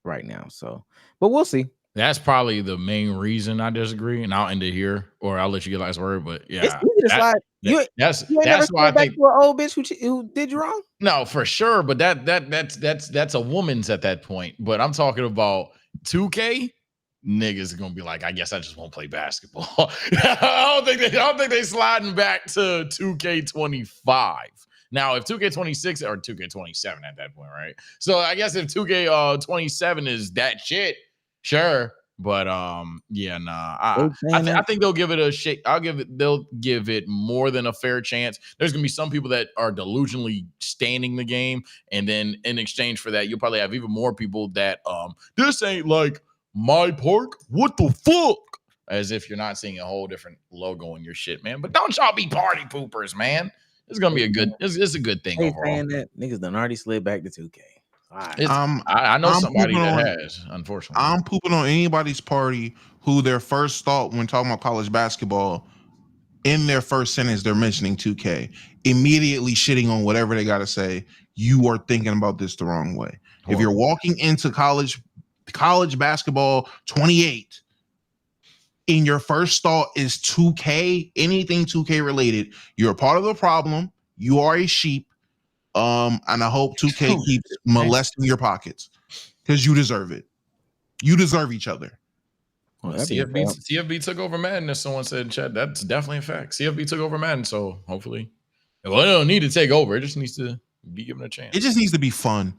right now. So, but we'll see. That's probably the main reason I disagree, and I'll end it here, or I'll let you get last word. But yeah, it's easy to slide. That's why I think to an old bitch who did you wrong. No, for sure. But that's a woman's at that point. But I'm talking about 2K. Niggas are gonna be like, I guess I just won't play basketball. I don't think they sliding back to 2K25. Now, if 2K26 or 2K27 at that point, right? So I guess if 2K27 is that shit, sure. But yeah, nah. I think they'll give it a shake. They'll give it more than a fair chance. There's gonna be some people that are delusionally standing the game, and then in exchange for that, you'll probably have even more people that this ain't like my park. What the fuck? As if you're not seeing a whole different logo in your shit, man. But don't y'all be party poopers, man. It's gonna be it's a good thing overall. Saying that niggas done already slid back to 2K. I know somebody that has, unfortunately. I'm pooping on anybody's party who their first thought when talking about college basketball, in their first sentence, they're mentioning 2K, immediately shitting on whatever they got to say. You are thinking about this the wrong way. If you're walking into college basketball 28 and your first thought is 2K, anything 2K related, you're a part of the problem. You are a sheep. And I hope 2K keeps molesting your pockets because you deserve it. You deserve each other. Well, CFB took over Madden, as someone said in chat. That's definitely a fact. CFB took over Madden, so hopefully, well, it don't need to take over. It just needs to be given a chance. It just needs to be fun.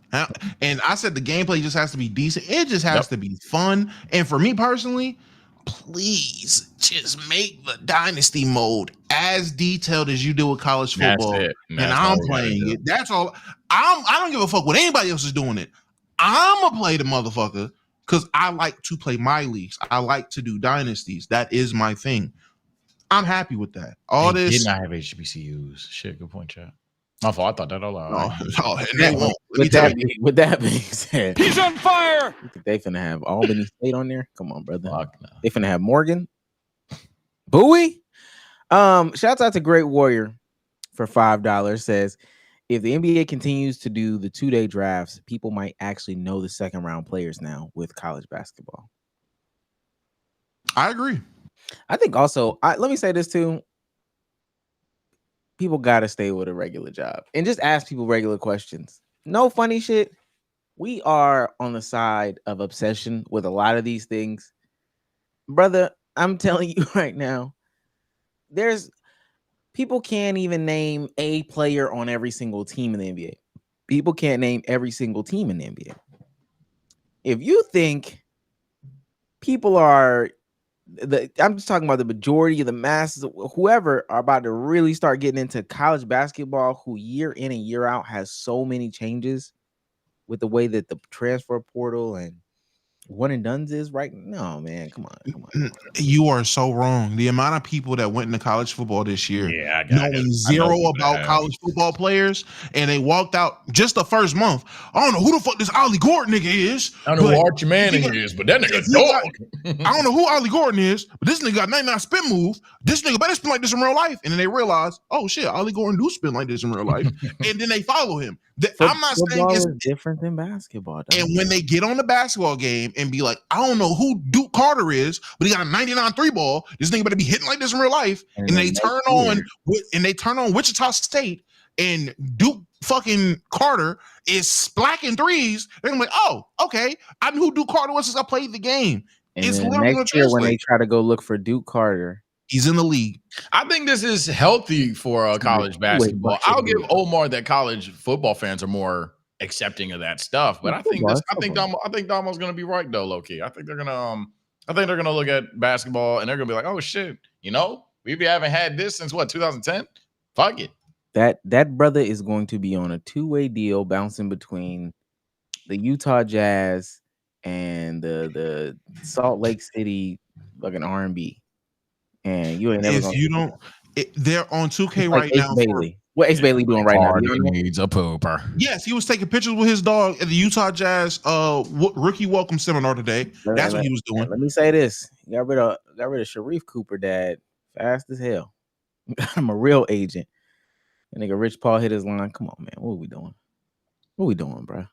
And I said the gameplay just has to be decent. It just has to be fun. And for me personally, please just make the dynasty mode as detailed as you do with college football. And I'm playing it. That's all. I don't give a fuck what anybody else is doing it. I'm gonna play the motherfucker because I like to play my leagues. I like to do dynasties. That is my thing. I'm happy with that. All this did not have HBCUs. Shit, good point, chat. My fault. I thought that all out. With that being said, he's on fire. You think they finna have Albany State on there? Come on, brother. They finna have Morgan. Bowie. Shouts out to Great Warrior for $5. Says, if the NBA continues to do the 2-day drafts, people might actually know the second round players now with college basketball. I agree. I think also, let me say this too. People got to stay with a regular job and just ask people regular questions. No funny shit. We are on the side of obsession with a lot of these things. Brother, I'm telling you right now, people can't even name a player on every single team in the NBA. People can't name every single team in the NBA. If you think people are I'm just talking about the majority of the masses, whoever are about to really start getting into college basketball, who year in and year out has so many changes with the way that the transfer portal and one and dones is right. No, man, come on. You are so wrong. The amount of people that went into college football this year, knowing I know zero about college football players, and they walked out just the first month. I don't know who the fuck this Ollie Gordon nigga is. I don't know who Archie Manning is, but that nigga dog. I don't know who Ollie Gordon is, but this nigga got 99 spin move. This nigga better spin like this in real life. And then they realize, oh shit, Ollie Gordon do spin like this in real life. And then they follow him. I'm not saying it's different than basketball. And when they get on the basketball game and be like, I don't know who Duke Carter is, but he got a 99 3 ball. This nigga better be hitting like this in real life. And they turn on Wichita State, and Duke fucking Carter is splacking threes. They're gonna be like, oh, okay. I knew who Duke Carter was since I played the game. And it's literally next year when they try to go look for Duke Carter, he's in the league. I think this is healthy for college basketball. I'll give Omar that college football fans are more accepting of that stuff, but I think Damo's gonna be right though, low key. I think they're gonna look at basketball and they're gonna be like, oh shit, we haven't had this since what, 2010? Fuck it. That brother is going to be on a two-way deal, bouncing between the Utah Jazz and the Salt Lake City fucking R&B. And you ain't never they're on 2K like right now. Bailey. What Ace Bailey doing right now? He needs a pooper. Yes, he was taking pictures with his dog at the Utah Jazz rookie welcome seminar today. That's what he was doing. Let me say this: he got rid of Sharif Cooper, dad, fast as hell. I'm a real agent. And nigga Rich Paul hit his line. Come on, man. What are we doing? What are we doing, bro?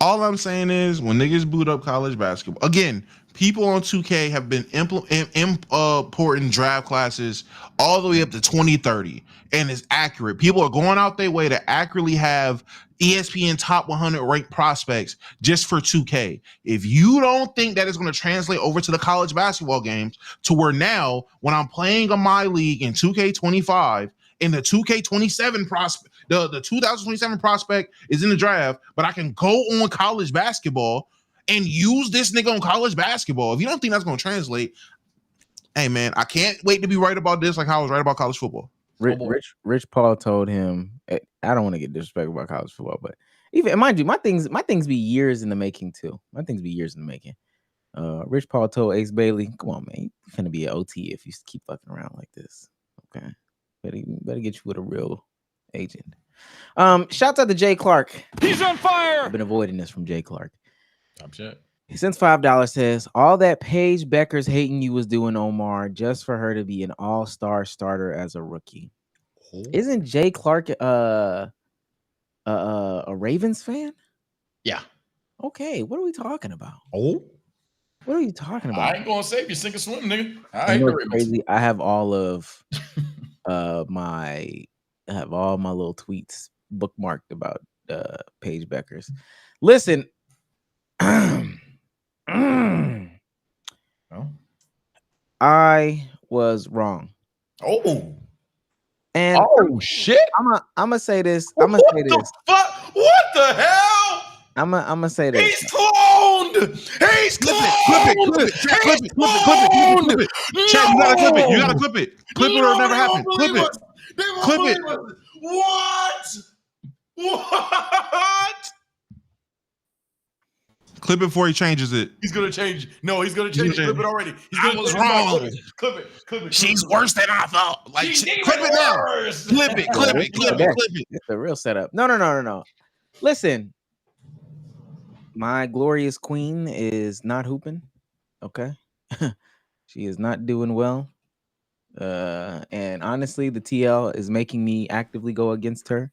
All I'm saying is when niggas boot up college basketball, again, people on 2K have been importing draft classes all the way up to 2030, and it's accurate. People are going out their way to accurately have ESPN top 100 ranked prospects just for 2K. If you don't think that is going to translate over to the college basketball games, to where now when I'm playing on my league in 2K25 in the 2K27 prospect, the 2027 prospect is in the draft, but I can go on college basketball and use this nigga on college basketball. If you don't think that's going to translate, hey man, I can't wait to be right about this like how I was right about college football. Rich Paul told him, I don't want to get disrespectful about college football, but even mind you, my things be years in the making too. My things be years in the making. Rich Paul told Ace Bailey, come on, man, you're gonna be an OT if you keep fucking around like this. Okay. Better get you with a real agent. Shouts out to Jay Clark. He's on fire. I've been avoiding this from Jay Clark. Top shit. He sends $5, says, all that Paige Beckers hating you was doing, Omar, just for her to be an all-star starter as a rookie. Isn't Jay Clark a Ravens fan? Yeah. Okay, what are we talking about? Oh. What are you talking about? I ain't gonna save you, sink or swim, nigga. I know it's crazy. I have all of my little tweets bookmarked about Paige Beckers. Listen, I was wrong. Oh. And shit. I'm gonna say this. I'm gonna say this. What the hell? I'm gonna say this. He's cloned. He's cloned. Clip it. Chad, you gotta clip it. You gotta clip it. Clip it or it never happened. Clip it. Clip it. What? Clip it before he changes it. He's gonna change. No, he's gonna change. Clip it already. I was wrong. Clip it. She's worse than I thought. Like, clip it now. Clip it. It's a real setup. No. Listen, my glorious queen is not hooping. Okay, she is not doing well. And honestly, the TL is making me actively go against her.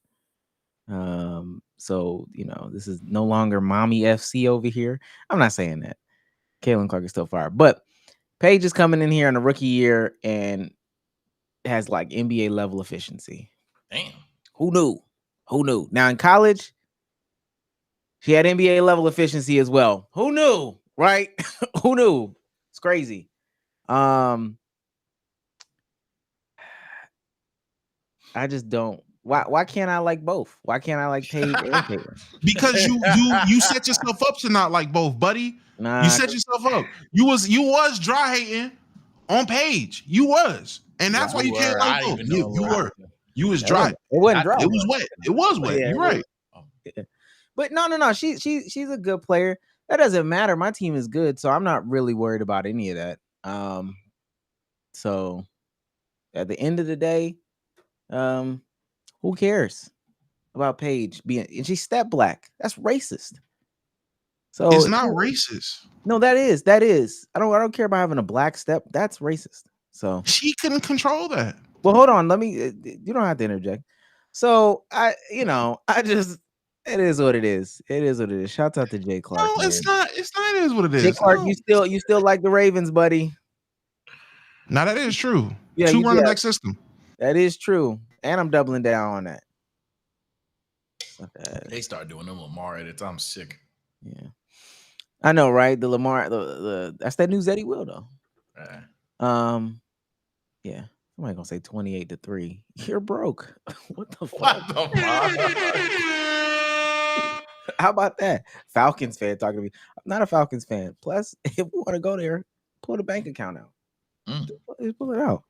So, this is no longer mommy FC over here. I'm not saying that. Caitlin Clark is still fire. But Paige is coming in here in a rookie year and has like NBA level efficiency. Damn. Who knew? Now in college, she had NBA level efficiency as well. Who knew? Right? Who knew? It's crazy. I just don't Why can't I like both? Why can't I like Paige and Caitlyn? Because you set yourself up to not like both, buddy. Nah, You set yourself up. You was dry hating on Paige. You was, and that's why you can't like both. You were. You was dry. It wasn't dry. It was wet. It was wet. Yeah, You're right. But no. She's a good player. That doesn't matter. My team is good, so I'm not really worried about any of that. So at the end of the day, who cares about Paige being? And she's step black. That's racist. So it's not racist. No, that is. I don't care about having a black step. That's racist. So she couldn't control that. Well, hold on. Let me. You don't have to interject. So it is what it is. It is what it is. Shouts out to Jay Clark. No, it's not. It's not. It is what it is. Jay Clark, you still like the Ravens, buddy? Now that is true. Yeah, 2 running back system. That is true, and I'm doubling down on that. They start doing them Lamar edits. I'm sick. Yeah, I know, right? The Lamar, the that's that new Zeddy Will though. Yeah. Somebody gonna say 28-3. You're broke. What the fuck? How about that? Falcons fan talking to me. I'm not a Falcons fan. Plus, if we want to go there, pull the bank account out. Pull it out.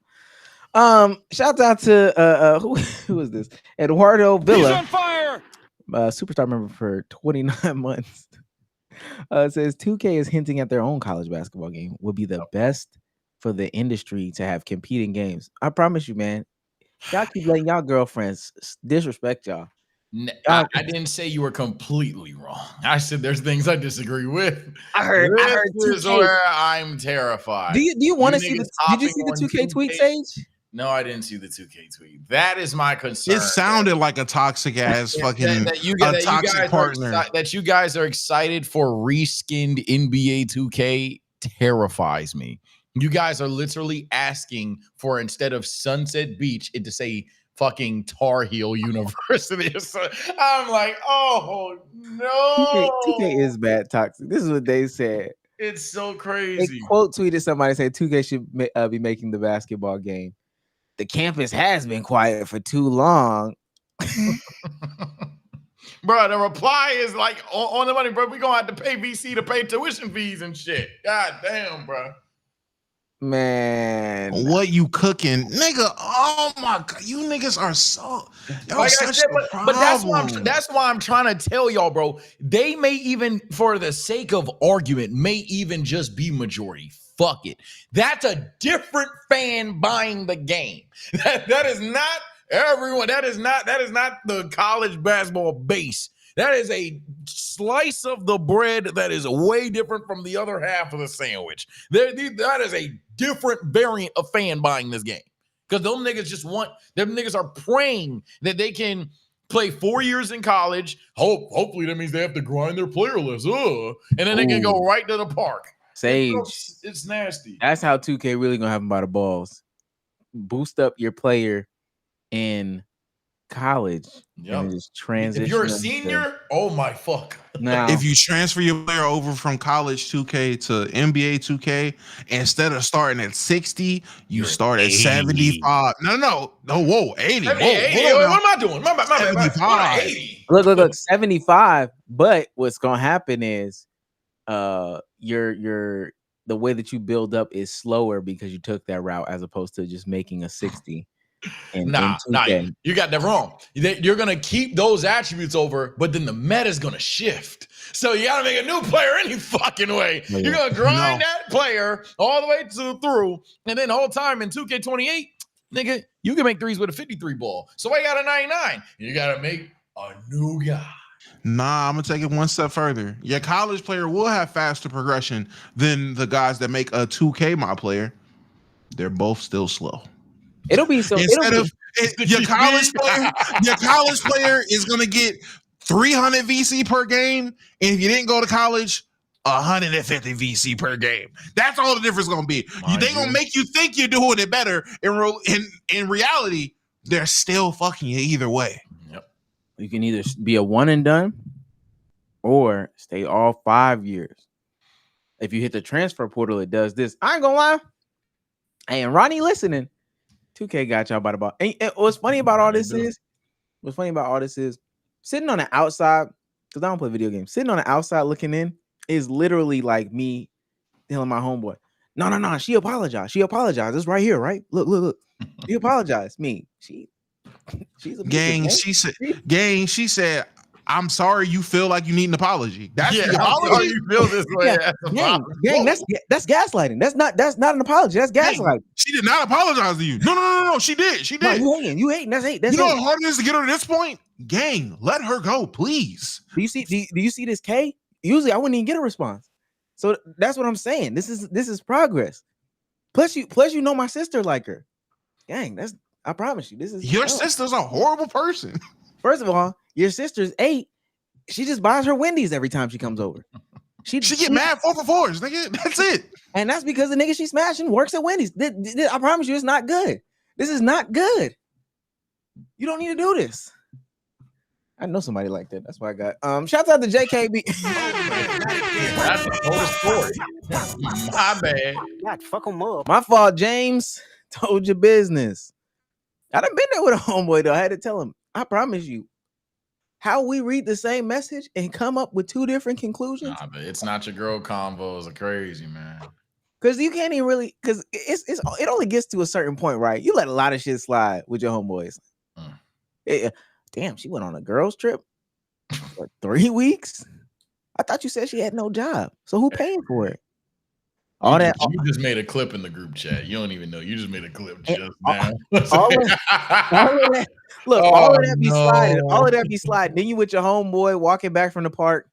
Shout out to who is this? Eduardo Villa. He's on fire. Superstar member for 29 months. It says 2K is hinting at their own college basketball game would be the best for the industry to have competing games. I promise you, man. Y'all keep letting y'all girlfriends disrespect y'all. I didn't say you were completely wrong. I said there's things I disagree with. I heard this is where I'm terrified. Do you want to see the? Did you see the 2K tweet, Sage? No, I didn't see the 2K tweet. That is my concern. It sounded like a toxic ass fucking toxic partner. That you guys are excited for reskinned NBA 2K terrifies me. You guys are literally asking for, instead of Sunset Beach, it to say fucking Tar Heel University. So I'm like, oh no. 2K is bad toxic. This is what they said. It's so crazy. They quote tweeted somebody said 2K should be making the basketball game. The campus has been quiet for too long. Bro, the reply is like on the money, bro. We're gonna have to pay VC to pay tuition fees and shit. God damn, bro. Man, what you cooking, nigga? Oh my god, you niggas are so. Like I said, but that's why I'm trying to tell y'all, bro. They may even, for the sake of argument, may even just be majority. Fuck it. That's a different fan buying the game. That is not everyone. That is not the college basketball base. That is a slice of the bread that is way different from the other half of the sandwich. That is a different variant of fan buying this game. Because them niggas are praying that they can play 4 years in college. Hopefully that means they have to grind their player list. And then they can go right to the park. Sage. It's nasty. That's how 2K really gonna have them by the balls. Boost up your player in college. And just transition. If you're a senior, oh my fuck. Now, if you transfer your player over from college 2K to NBA 2K, instead of starting at 60, you start at 75. No, whoa, 80. Whoa, 80. What am I doing? My 75. 80. Look, 75. But what's gonna happen is your the way that you build up is slower because you took that route as opposed to just making a 60. Nah, you got that wrong. You're gonna keep those attributes over, but then the meta's gonna shift. So you gotta make a new player any fucking way. Yeah. You're gonna grind that player all the way through, and then the whole time in 2K28, nigga, you can make threes with a 53 ball. So why you got a 99? You gotta make a new guy. Nah, I'm gonna take it one step further. Your college player will have faster progression than the guys that make a 2K mod player. They're both still slow. It'll be so. Your college player is gonna get 300 VC per game, and if you didn't go to college, 150 VC per game. That's all the difference gonna be. They gonna make you think you're doing it better. In reality, they're still fucking you either way. Yep. You can either be a one and done, or stay all 5 years. If you hit the transfer portal, it does this. I ain't gonna lie. Hey, and Ronnie listening. 2K got y'all by the ball. And what's funny about all this is What's funny about all this is sitting on the outside, because I don't play video games. Sitting on the outside looking in is literally like me telling my homeboy, no, she apologized. She apologized. It's right here, right? Look. She apologized. She's a Gang, she said, I'm sorry you feel like you need an apology. That's the apology. You feel this way. Gang, that's gaslighting. That's not an apology. That's gaslighting. She did not apologize to you. No. She did. No, you hating. That's hate. That's you know how hard it is to get her to this point? Gang, let her go, please. Do you see this K? Usually I wouldn't even get a response. So that's what I'm saying. This is progress. Plus you know my sister like her. Gang, I promise you. This is your sister's a horrible person. First of all, your sister's 8. She just buys her Wendy's every time she comes over. She get mad 4 for 4s, nigga. That's it. And that's because the nigga she smashing works at Wendy's. I promise you, it's not good. This is not good. You don't need to do this. I know somebody like that. That's why I got. Shouts out to JKB. That's the whole story. My bad. God, fuck them up. My fault, James. Told your business. I done been there with a homeboy though. I had to tell him. I promise you, how we read the same message and come up with 2 different conclusions. Nah, but it's not your girl convos are crazy, man. Because you can't even really, because it only gets to a certain point, right? You let a lot of shit slide with your homeboys. Damn, she went on a girls trip for 3 weeks. I thought you said she had no job. So who paying for it? You just made a clip in the group chat. You don't even know. You just made a clip just now. All of that be sliding. All of that be sliding. Then you with your homeboy walking back from the park.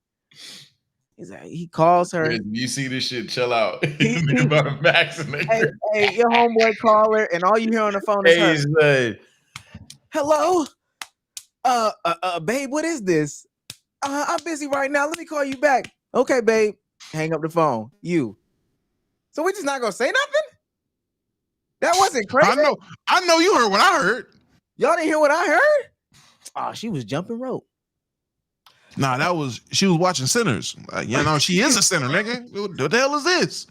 He's like, he calls her. You see this shit? Chill out. Max hey, your homeboy call her, and all you hear on the phone is her. Hello, babe. What is this? I'm busy right now. Let me call you back. Okay, babe. Hang up the phone. So we just not gonna say nothing? That wasn't crazy. I know you heard what I heard. Y'all didn't hear what I heard? Oh, she was jumping rope. Nah, she was watching Sinners. She is a sinner, nigga. What the hell is this?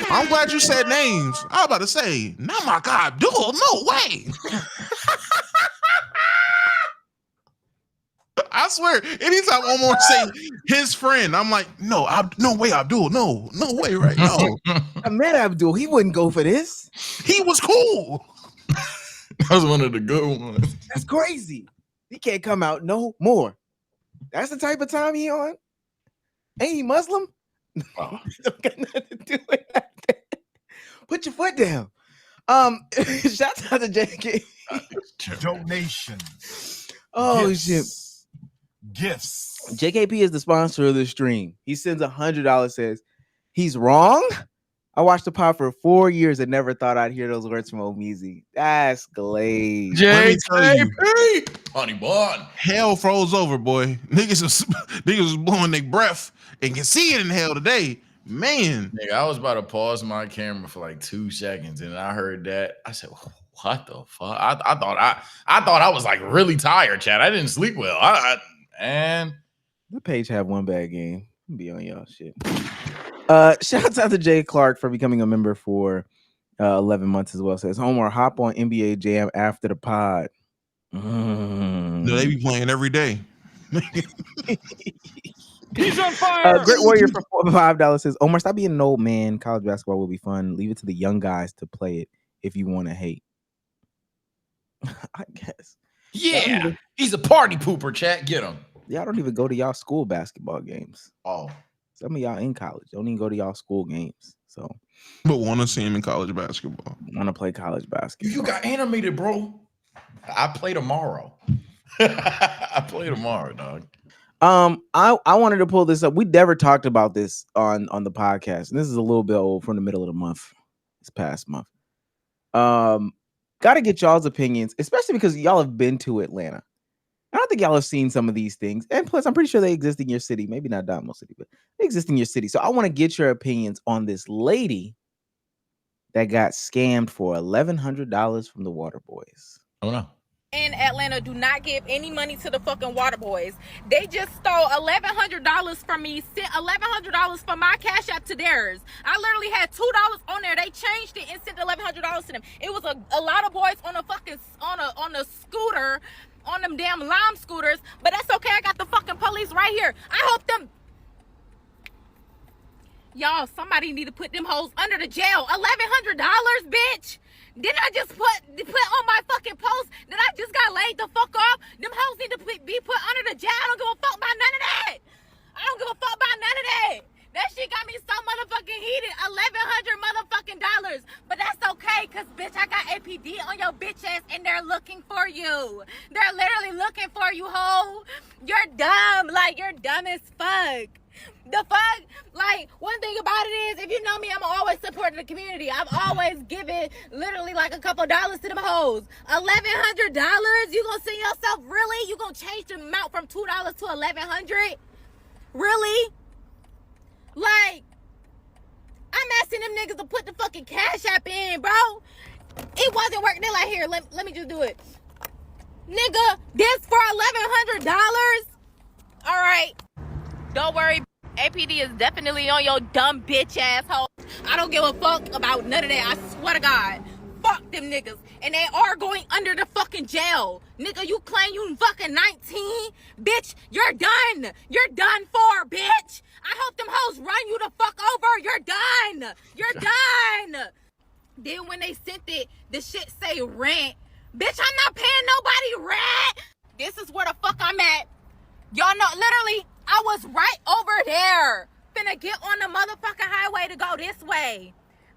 I'm glad you said names. I was about to say, no, my God, Abdul, no way. I swear, anytime Omar say his friend, I'm like, no way, Abdul, no way, right? No. I met Abdul. He wouldn't go for this. He was cool. That was one of the good ones. That's crazy. He can't come out no more. That's the type of time he on. Ain't he Muslim? Oh. Don't got nothing to do with that. Put your foot down. Shout out to JK. Donations. Oh, gifts. Gifts. JKP is the sponsor of the stream. He sends $100, says, he's wrong. I watched the pod for 4 years and never thought I'd hear those words from Omeezy. That's glaze. JKP. Honey bun. Hell froze over, boy. Niggas was blowing their breath and can see it in hell today. Man. Nigga, I was about to pause my camera for like 2 seconds and I heard that. I said, what the fuck? I thought I was like really tired, Chad. I didn't sleep well. And the page have one bad game. Be on y'all shit. Shouts out to Jay Clark for becoming a member for 11 months as well. Says Homer, hop on NBA Jam after the pod. No, they be playing every day. He's on fire. Great Warrior for $5 says Omar, stop being an old man. College basketball will be fun. Leave it to the young guys to play it if you want to hate. I guess. Yeah, he's a party pooper, chat. Get him. Y'all don't even go to y'all school basketball games. Oh. Some of y'all in college don't even go to y'all school games. So, but want to see him in college basketball. Want to play college basketball. You got animated, bro. I play tomorrow. I play tomorrow, dog. I wanted to pull this up. We never talked about this on the podcast, and this is a little bit old from the middle of the month. This past month. Got to get y'all's opinions, especially because y'all have been to Atlanta. I don't think y'all have seen some of these things. And plus, I'm pretty sure they exist in your city. Maybe not Dynamo City, but they exist in your city. So I want to get your opinions on this lady that got scammed for $1,100 from the Water Boys. Oh, no. in Atlanta do not give any money to the fucking water boys. They just stole $1,100 from me, sent $1,100 from my Cash App to theirs. I literally had $2 on there. They changed it and sent $1,100 to them. It was a lot of boys on a fucking on a scooter, on them damn lime scooters, but that's okay. I got the fucking police right here. I hope them. Y'all, somebody need to put them hoes under the jail. $1,100, bitch. Didn't I just put on my fucking post that I just got laid the fuck off? Them hoes need to be put under the jail. I don't give a fuck about none of that. I don't give a fuck about none of that. That shit got me so motherfucking heated. $1,100 motherfucking dollars. But that's okay, cause bitch, I got APD on your bitch ass and they're looking for you. They're literally looking for you, hoe. You're dumb. Like, you're dumb as fuck. The fuck? Like, one thing about it is, if you know me, I'm always supporting the community. I've always given literally like a couple dollars to them hoes. $1,100? You gonna send yourself, really? You gonna change the amount from $2 to $1,100? Really? Like, I'm asking them niggas to put the fucking Cash App in, bro. It wasn't working. They're like, here, let me just do it. Nigga, this for $1,100? All right. Don't worry. APD is definitely on your dumb bitch asshole. I don't give a fuck about none of that. I swear to God. Fuck them niggas. And they are going under the fucking jail. Nigga, you claim you fucking 19? Bitch, you're done. You're done for, bitch. I hope them hoes run you the fuck over. You're done. You're done. Then when they sent it, the shit say rent. Bitch, I'm not paying nobody rent. This is where the fuck I'm at. Y'all know, literally, I was right over there. Finna get on the motherfucking highway to go this way.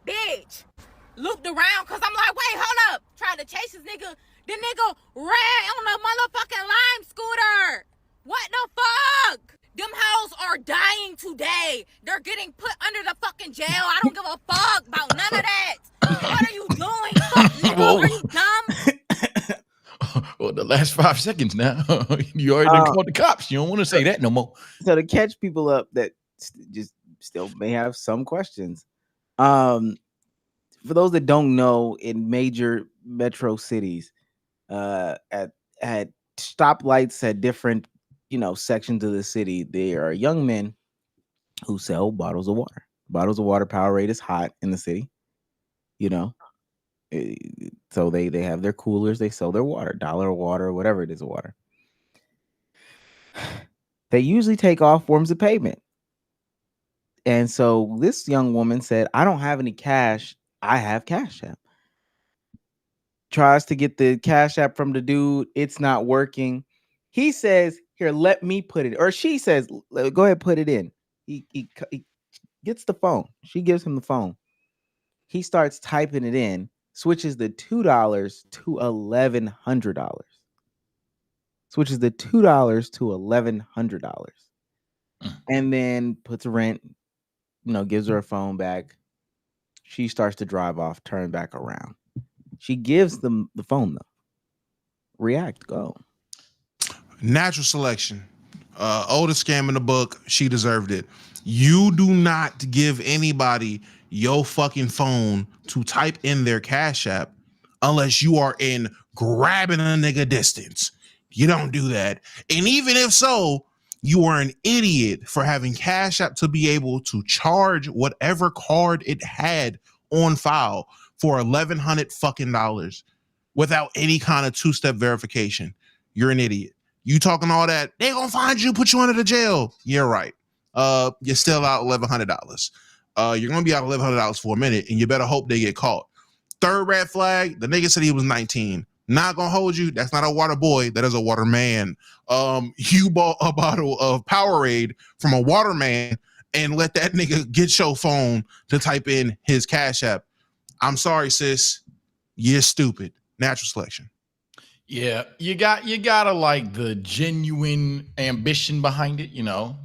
Bitch. Looped around, cause I'm like, wait, hold up. Tried to chase this nigga. The nigga ran on the motherfucking lime scooter. What the fuck? Them hoes are dying today. They're getting put under the fucking jail. I don't give a fuck about none of that. What are you doing? Fuck, nigga, are you dumb? Well, the last 5 seconds now. You already done called the cops. You don't want to say that no more. So to catch people up that just still may have some questions. For those that don't know, in major metro cities, at stoplights at different sections of the city, there are young men who sell bottles of water. Bottles of water, Powerade is hot in the city, so they have their coolers, they sell their water, $1 water, whatever it is, water. They usually take all forms of payment. And so this young woman said, I don't have any cash. I have Cash App. Tries to get the Cash App from the dude. It's not working. He says, here, let me put it. Or she says, go ahead, put it in. He gets the phone. She gives him the phone. He starts typing it in, switches the $2 to $1,100. Switches the $2 to $1,100. And then puts rent, gives her a phone back. She starts to drive off, turn back around. She gives them the phone, though. React, go. Natural selection. Oldest scam in the book. She deserved it. You do not give anybody your fucking phone to type in their Cash App unless you are in grabbing a nigga distance. You don't do that. And even if so, you are an idiot for having Cash App to be able to charge whatever card it had on file for $1,100 fucking dollars without any kind of two-step verification. You're an idiot. You talking all that, they gonna find you, put you under the jail. You're right. You're still out $1,100. You're gonna be out $1,100 for a minute, and you better hope they get caught. Third red flag, the nigga said he was 19. Not gonna hold you. That's not a water boy. That is a water man. You bought a bottle of Powerade from a water man and let that nigga get your phone to type in his Cash App. I'm sorry, sis. You're stupid. Natural selection. Yeah, you gotta like the genuine ambition behind it,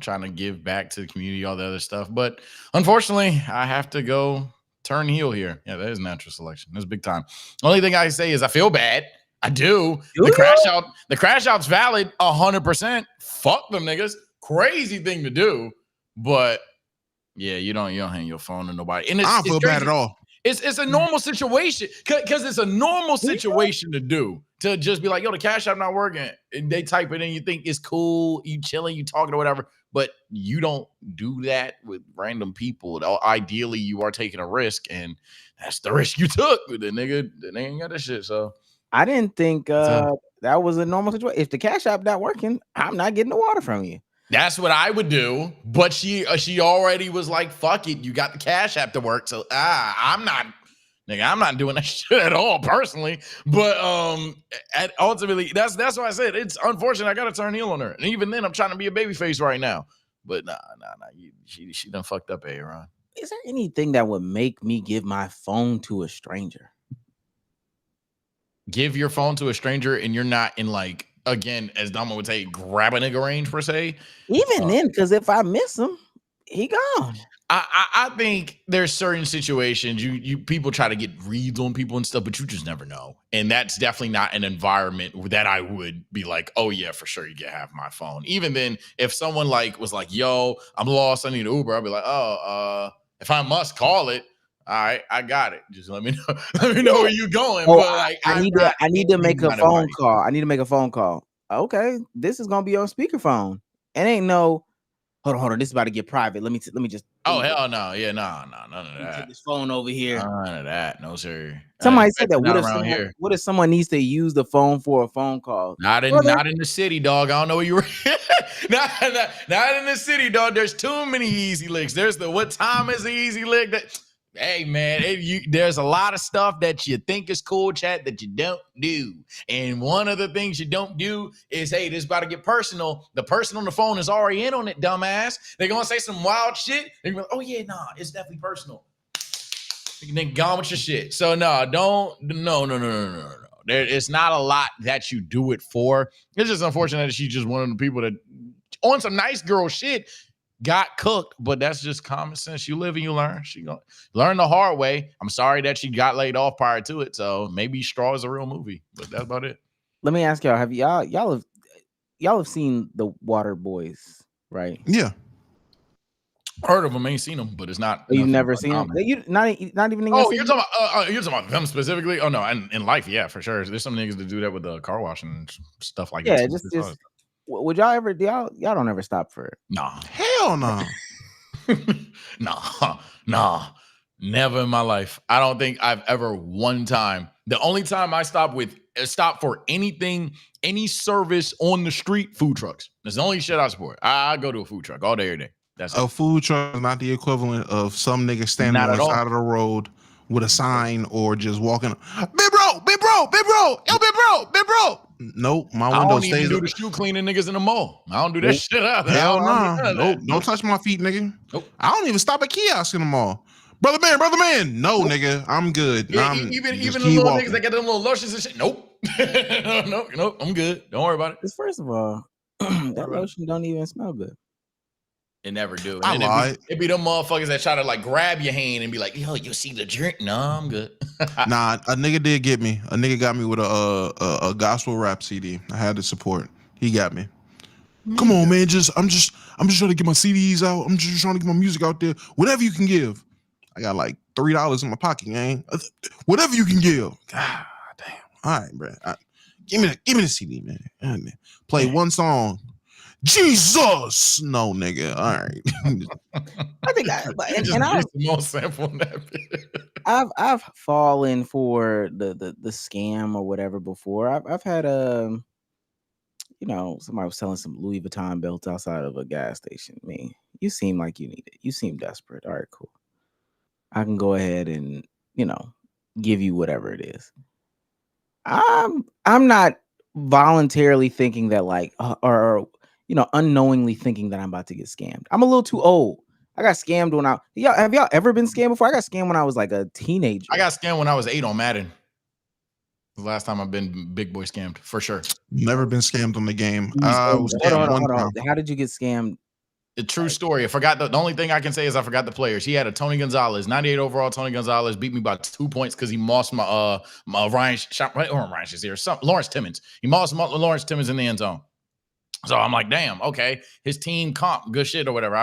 trying to give back to the community, all the other stuff. But unfortunately, I have to go turn heel here. Yeah, that is natural selection. That's big time. Only thing I say is I feel bad. I do. The crash out's valid 100%. Fuck them niggas. Crazy thing to do. But yeah, you don't hang your phone to nobody. And I don't feel bad at all. It's a normal situation because it's a normal situation to do. To just be like, yo, the Cash App not working. And they type it in, you think it's cool, you chilling, you talking or whatever. But you don't do that with random people. Ideally, you are taking a risk, and that's the risk you took. The nigga ain't got that shit. So I didn't think that was a normal situation. If the Cash App not working, I'm not getting the water from you. That's what I would do. But she already was like, fuck it, you got the Cash App to work. So I'm not doing that shit at all personally. But ultimately, that's why I said it's unfortunate. I gotta turn heel on her. And even then, I'm trying to be a babyface right now. But nah. She done fucked up, Aaron. Is there anything that would make me give my phone to a stranger? Give your phone to a stranger and you're not in, like, again, as Dama would say, grab a nigga range per se. Even then, because if I miss him, he gone. I think there's certain situations you people try to get reads on people and stuff, but you just never know. And that's definitely not an environment that I would be like, oh yeah, for sure you can have my phone. Even then, if someone like was like, yo, I'm lost, I need an Uber, I'll be like, oh, if I must call it, all right, I got it. Just let me know. Let me know where you going. Oh, but like, I need to make a phone call. I need to make a phone call. Okay, this is gonna be on speakerphone. It ain't no. Hold on. This is about to get private. Let me just. Oh hell no! Yeah, no, none of that. Take this phone over here. None of that. No sir. Somebody said that. What if someone needs to use the phone for a phone call? Not in the city, dog. I don't know where you were. not in the city, dog. There's too many easy licks. There's what time is the easy lick? That. Hey man, there's a lot of stuff that you think is cool, chat, that you don't do. And one of the things you don't do is, hey, this is about to get personal. The person on the phone is already in on it, dumbass. They're gonna say some wild shit. They're gonna be like, oh yeah, nah, it's definitely personal. And then gone with your shit. So no. It's not a lot that you do it for. It's just unfortunate that she's just one of the people that on some nice girl shit got cooked, but that's just common sense. You live and you learn. She gonna learn the hard way. I'm sorry that she got laid off prior to it, so maybe Straw is a real movie, but that's about it. Let me ask y'all: have y'all have seen the Water Boys, right? Yeah, heard of them, ain't seen them, but it's not. You've never seen them? You not even. Oh, you're talking about them specifically? Oh no, and in life, yeah, for sure. There's some niggas that do that with the car wash and stuff like that. Yeah, just. Would y'all ever? Y'all don't ever stop for it? Nah, hell no. Nah, never in my life. I don't think I've ever one time. The only time I stop for anything, any service on the street, food trucks. That's the only shit I support. I go to a food truck all day, every day. That's a food truck is not the equivalent of some nigga standing on the side of the road with a sign or just walking. Big bro. Yo, big bro. Nope, my window stays. I don't even do the shoe cleaning niggas in the mall. I don't do that shit either. Hell no. Nope, don't touch my feet, nigga. Nope. I don't even stop at kiosks in the mall. Brother man. No, nigga, I'm good. Yeah, even the little niggas that got them little lotions and shit. Nope. Nope, I'm good. Don't worry about it. Because first of all, that lotion don't even smell good. It never do. I lied. It be them motherfuckers that try to like grab your hand and be like, yo, you see the drink? No, I'm good. Nah, a nigga did get me. A nigga got me with a gospel rap CD. I had to support. He got me. Come on, man. I'm just trying to get my CDs out. I'm just trying to get my music out there. Whatever you can give. I got like $3 in my pocket, gang. Whatever you can give. God damn. All right, bro. Give me the CD, man. Play one song. Jesus, no, nigga. All right. I think I've fallen for the scam or whatever before. I've had somebody was selling some Louis Vuitton belts outside of a gas station. You seem like you need it. You seem desperate. All right, cool. I can go ahead and give you whatever it is. I'm not voluntarily thinking that unknowingly thinking that I'm about to get scammed. I'm a little too old. I got scammed when have y'all ever been scammed before? I got scammed when I was like a teenager. I got scammed when I was 8 on Madden. The last time I've been big boy scammed, for sure. Never been scammed on the game. Hold on. How did you get scammed? The true story. I forgot the only thing I can say is I forgot the players. He had a Tony Gonzalez, 98 overall. Tony Gonzalez beat me by 2 points because he mossed my Lawrence Timmons. He mossed Lawrence Timmons in the end zone. So I'm like, damn, okay. His team comp, good shit or whatever.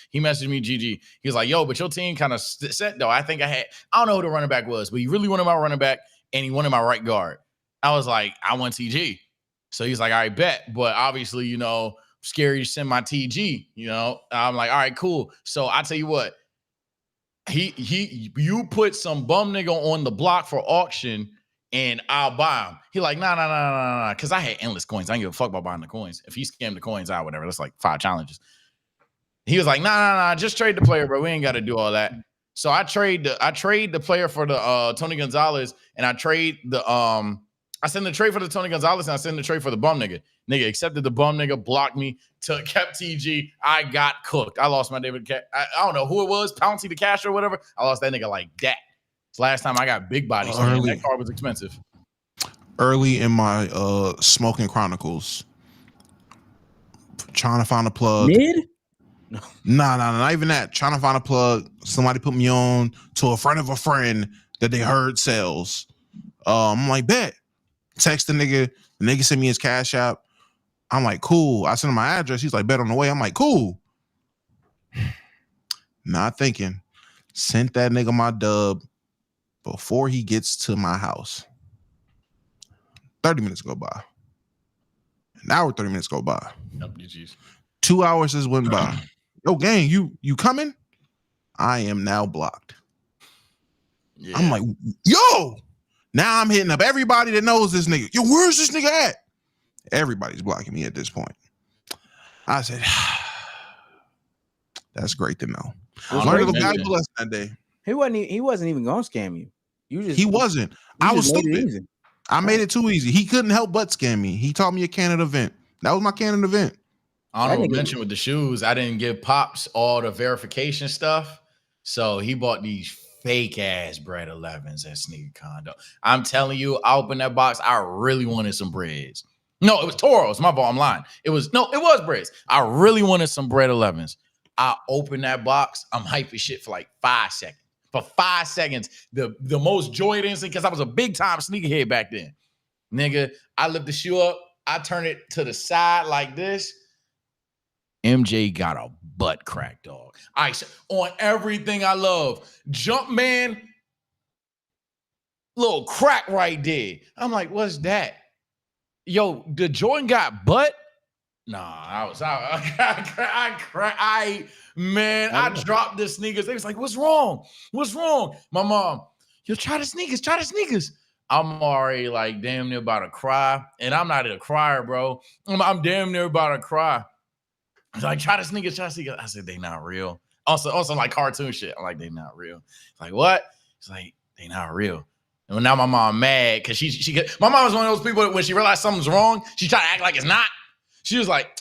He messaged me, GG. He was like, yo, but your team kind of set though. I don't know who the running back was, but he really wanted my running back and he wanted my right guard. I was like, I want TG. So he's like, all right, bet. But obviously, scary to send my TG, I'm like, all right, cool. So I tell you what, you put some bum nigga on the block for auction and I'll buy him. He like, nah. Because I had endless coins. I didn't give a fuck about buying the coins. If he scammed the coins out, whatever, that's like 5 challenges. He was like, nah, just trade the player, bro. We ain't got to do all that. So I trade the player for the Tony Gonzalez, and I send the trade for the Tony Gonzalez, and I send the trade for the bum nigga. Nigga accepted the bum nigga, blocked me, kept TG. I got cooked. I lost my David. I don't know who it was, Pouncey the Cash or whatever. I lost that nigga like that. Last time I got big body, that card was expensive. Early in my smoking chronicles, trying to find a plug. Mid? Nah, not even that. Trying to find a plug. Somebody put me on to a friend of a friend that they heard sells. I'm like, bet. Text the nigga. The nigga sent me his cash app. I'm like, cool. I sent him my address. He's like, bet on the way. I'm like, cool. Not thinking. Sent that nigga my dub before he gets to my house. 30 minutes go by. An hour, 30 minutes go by. 2 hours has went by. Yo, gang, you coming? I am now blocked. Yeah. I'm like, yo! Now I'm hitting up everybody that knows this nigga. Yo, where's this nigga at? Everybody's blocking me at this point. I said, that's great to know. Learned a valuable lesson that day. He wasn't even gonna scam you. He wasn't. I was stupid. I made it too easy. He couldn't help but scam me. He taught me a Canada event. That was my Canada event. Honorable mention with the shoes. I didn't give Pops all the verification stuff. So he bought these fake ass bread 11s at Sneaker Condo. I'm telling you, I opened that box. I really wanted some breads. No, it was Toros. My fault. I'm lying. It was breads. I really wanted some bread 11s. I opened that box. I'm hyping shit for like 5 seconds. For 5 seconds, the most joy it instant, because I was a big time sneakerhead back then. Nigga, I lift the shoe up. I turn it to the side like this. MJ got a butt crack, dog. On everything I love. Jumpman, little crack right there. I'm like, what's that? Yo, the Jordan got butt? Nah, I dropped the sneakers. They was like, what's wrong? What's wrong? My mom, yo, try the sneakers. I'm already like damn near about to cry. And I'm not a crier, bro. I'm damn near about to cry. I was like, try the sneakers. I said, they not real. Also like cartoon shit. I'm like, they not real. It's like, what? It's like, they not real. And now my mom mad because my mom was one of those people that when she realized something's wrong, she tried to act like it's not. She was like,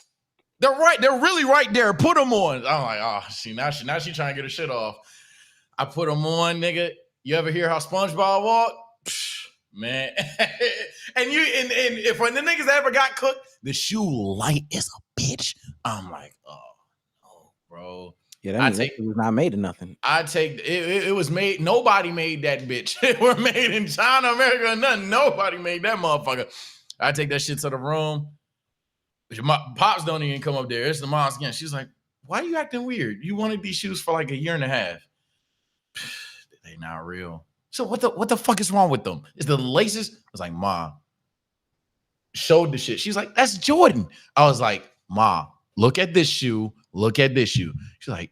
they're right. They're really right there. Put them on. I'm like, oh, now she trying to get her shit off. I put them on, nigga. You ever hear how SpongeBob walk? Psh, man. and if when the niggas ever got cooked, the shoe light is a bitch. I'm like, oh, no, bro. Yeah, that was not made of nothing. It was made. Nobody made that bitch. It were made in China, America, or nothing. Nobody made that motherfucker. I take that shit to the room. My pops don't even come up there. It's the mom's again. She's like, why are you acting weird? You wanted these shoes for like a year and a half. They not real. So what the fuck is wrong with them? Is the laces? I was like, Ma, showed the shit. She's like, that's Jordan. I was like, Ma, look at this shoe. Look at this shoe. She's like,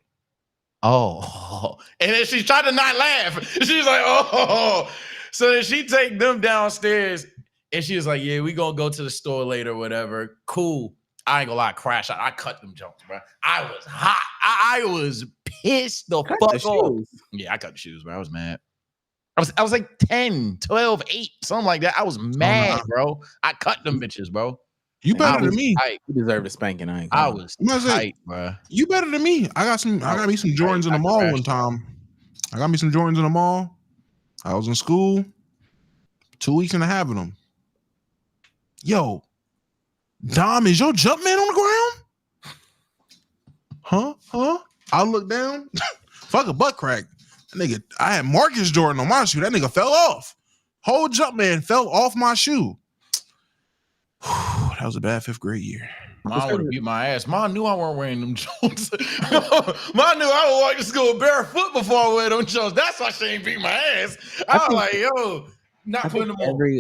oh. And then she tried to not laugh. She's like, oh. So then she take them downstairs and she was like, yeah, we gonna go to the store later, whatever. Cool. I ain't gonna lie, crash out. I cut them jumps, bro. I was hot. I was pissed the fuck off. Yeah, I cut the shoes, bro. I was mad. I was like 10, 12, 8, something like that. I was mad, bro. I cut them bitches, bro. You better than me. You deserve a spanking. I was tight, bro. You better than me. I got me some Jordans in the mall one time. I got me some Jordans in the mall. I was in school. 2 weeks and a half of them. Yo, Dom, is your Jumpman on the ground? Huh? I look down. Fuck a butt crack. That nigga, I had Marcus Jordan on my shoe. That nigga fell off. Whole Jumpman fell off my shoe. That was a bad 5th grade year. Mom would have beat my ass. Mom knew I weren't wearing them Jones. Mom knew I would walk to school barefoot before I wear them Jones. That's why she ain't beat my ass. I was like, yo, not putting them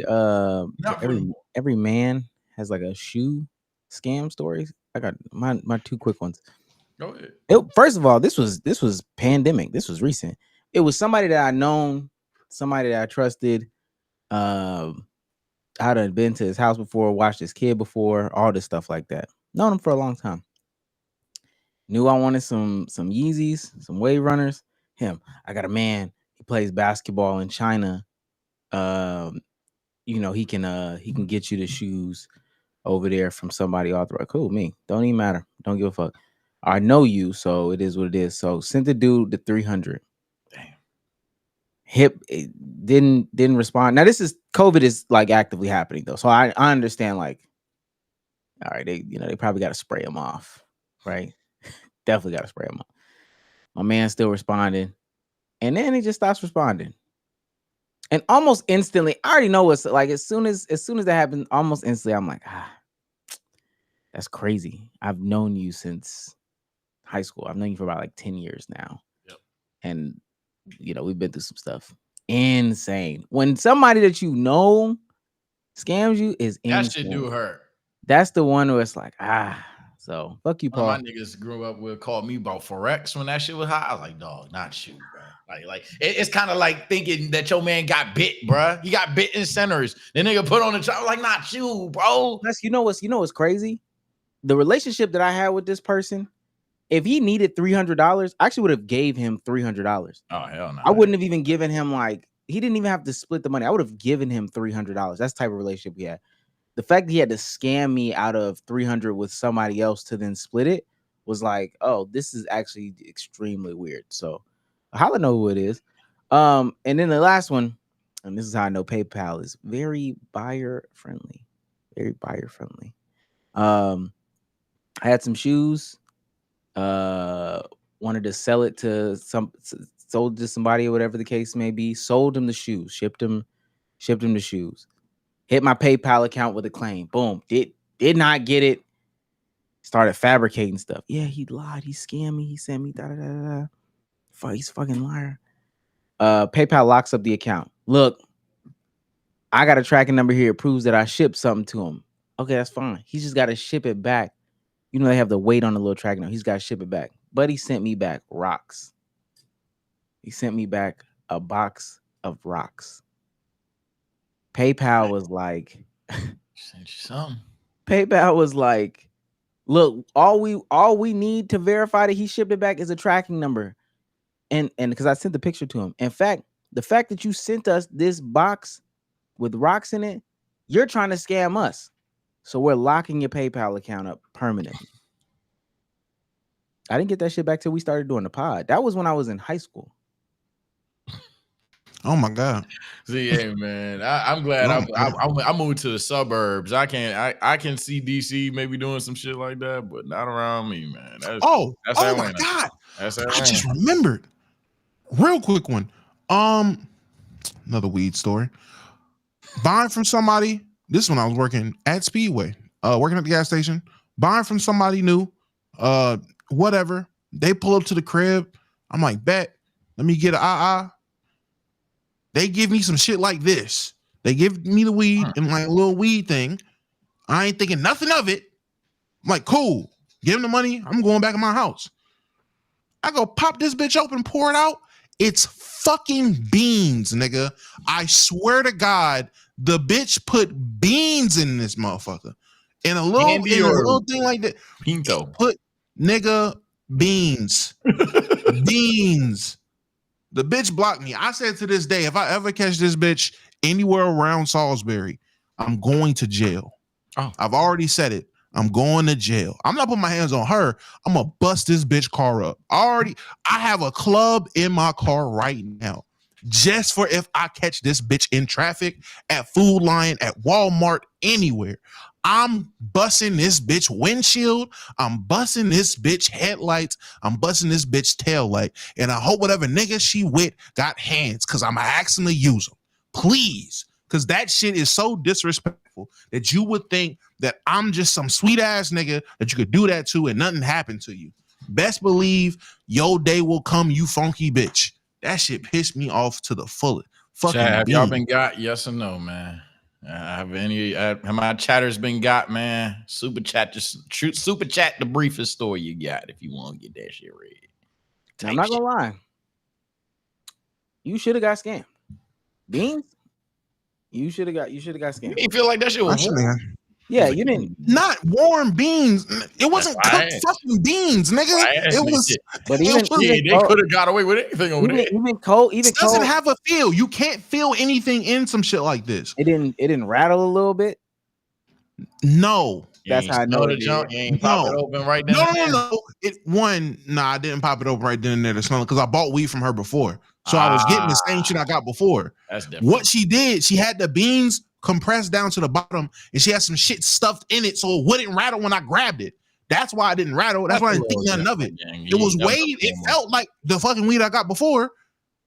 on. Every man has like a shoe scam story. I got my two quick ones. Go ahead. First of all, this was pandemic. This was recent. It was somebody that I known, somebody that I trusted. I'd have been to his house before, watched his kid before, all this stuff like that. Known him for a long time. Knew I wanted some Yeezys, some Wave Runners. I got a man. He plays basketball in China. He can get you the shoes over there from somebody authorized. Cool, me. Don't even matter. Don't give a fuck. I know you, so it is what it is. So sent the dude the 300. Hip didn't respond. Now this is COVID is like actively happening though, so I understand. Like, all right, they probably got to spray him off, right? Definitely got to spray him off. My man still responding, and then he just stops responding, and almost instantly, I already know what's like. As soon as that happened, almost instantly, I'm like, that's crazy. I've known you since high school. I've known you for about like 10 years now, and we've been through some stuff. Insane. When somebody that you know scams you is insane. That shit do hurt. That's the one where it's like, so fuck you, Paul. My niggas grew up with called me about Forex when that shit was hot. I was like, dog, not you, bro. Like it's kind of like thinking that your man got bit, bro. He got bit in centers. The nigga put on the child like, not you, bro. You know what's crazy? The relationship that I had with this person, if he needed $300, I actually would have gave him $300. Oh, hell no. I wouldn't have even given him he didn't even have to split the money. I would have given him $300. That's the type of relationship we had. The fact that he had to scam me out of $300 with somebody else to then split it was like, oh, this is actually extremely weird. So holla know who it is. And then the last one, and this is how I know PayPal is very buyer friendly. Very buyer friendly. I had some shoes. Wanted to sell it to sold to somebody or whatever the case may be. Sold him the shoes, shipped him the shoes. Hit my PayPal account with a claim. Boom. Did not get it. Started fabricating stuff. Yeah, he lied. He scammed me. He sent me He's a fucking liar. PayPal locks up the account. Look, I got a tracking number here. It proves that I shipped something to him. Okay, that's fine. He's just got to ship it back. They have the weight on the little tracking number. He's got to ship it back. But he sent me back rocks. He sent me back a box of rocks. PayPal was like, PayPal was like, look, all we need to verify that he shipped it back is a tracking number. And because I sent the picture to him. In fact, the fact that you sent us this box with rocks in it, you're trying to scam us. So we're locking your PayPal account up permanently. I didn't get that shit back till we started doing the pod. That was when I was in high school. Oh my God. See, hey man, I'm glad I moved to the suburbs. I can see DC maybe doing some shit like that, but not around me, man. That's my Atlanta. God. That's I just remembered. Real quick one. Another weed story. Buying from somebody. This one I was working at Speedway, working at the gas station, buying from somebody new, whatever. They pull up to the crib. I'm like, bet, let me get a They give me some shit like this. They give me the weed and like a little weed thing. I ain't thinking nothing of it. I'm like, cool. Give them the money. I'm going back in my house. I go pop this bitch open, pour it out. It's fucking beans, nigga. I swear to God, the bitch put beans in this motherfucker. And a little thing like that. Pinto. Put nigga beans. Beans. The bitch blocked me. I said to this day, if I ever catch this bitch anywhere around Salisbury, I'm going to jail. Oh. I've already said it. I'm going to jail. I'm not putting my hands on her. I'm gonna bust this bitch car up. I have a club in my car right now, just for if I catch this bitch in traffic, at Food Lion, at Walmart, anywhere. I'm busting this bitch windshield. I'm busting this bitch headlights. I'm busting this bitch tail light. And I hope whatever nigga she with got hands, because I'm going to ask them to use them. Please. because that shit is so disrespectful that you would think that I'm just some sweet ass nigga that you could do that to and nothing happened to you. Best believe your day will come, you funky bitch. That shit pissed me off to the fullest. Fucking Chad, have y'all been got? Yes or no, man? Have my chatters been got, man? Super chat the briefest story you got if you want to get that shit read. I'm not gonna lie. You should have got scammed. Beans? You should have got scammed. You feel like that shit was warm? Yeah, you didn't. Not warm beans. It wasn't cooked fucking beans, nigga. It was. But they could have got away with anything over there. Even cold. It doesn't have a feel. You can't feel anything in some shit like this. It didn't rattle a little bit. No. That's how I know the junk. You ain't pop it open right then. No. I didn't pop it open right then and there to smell it because I bought weed from her before. So I was getting the same shit I got before. That's different. What she did, she had the beans compressed down to the bottom and she had some shit stuffed in it so it wouldn't rattle when I grabbed it. That's why I didn't rattle. That's why I didn't think nothing of it. It was weighed. It felt like the fucking weed I got before.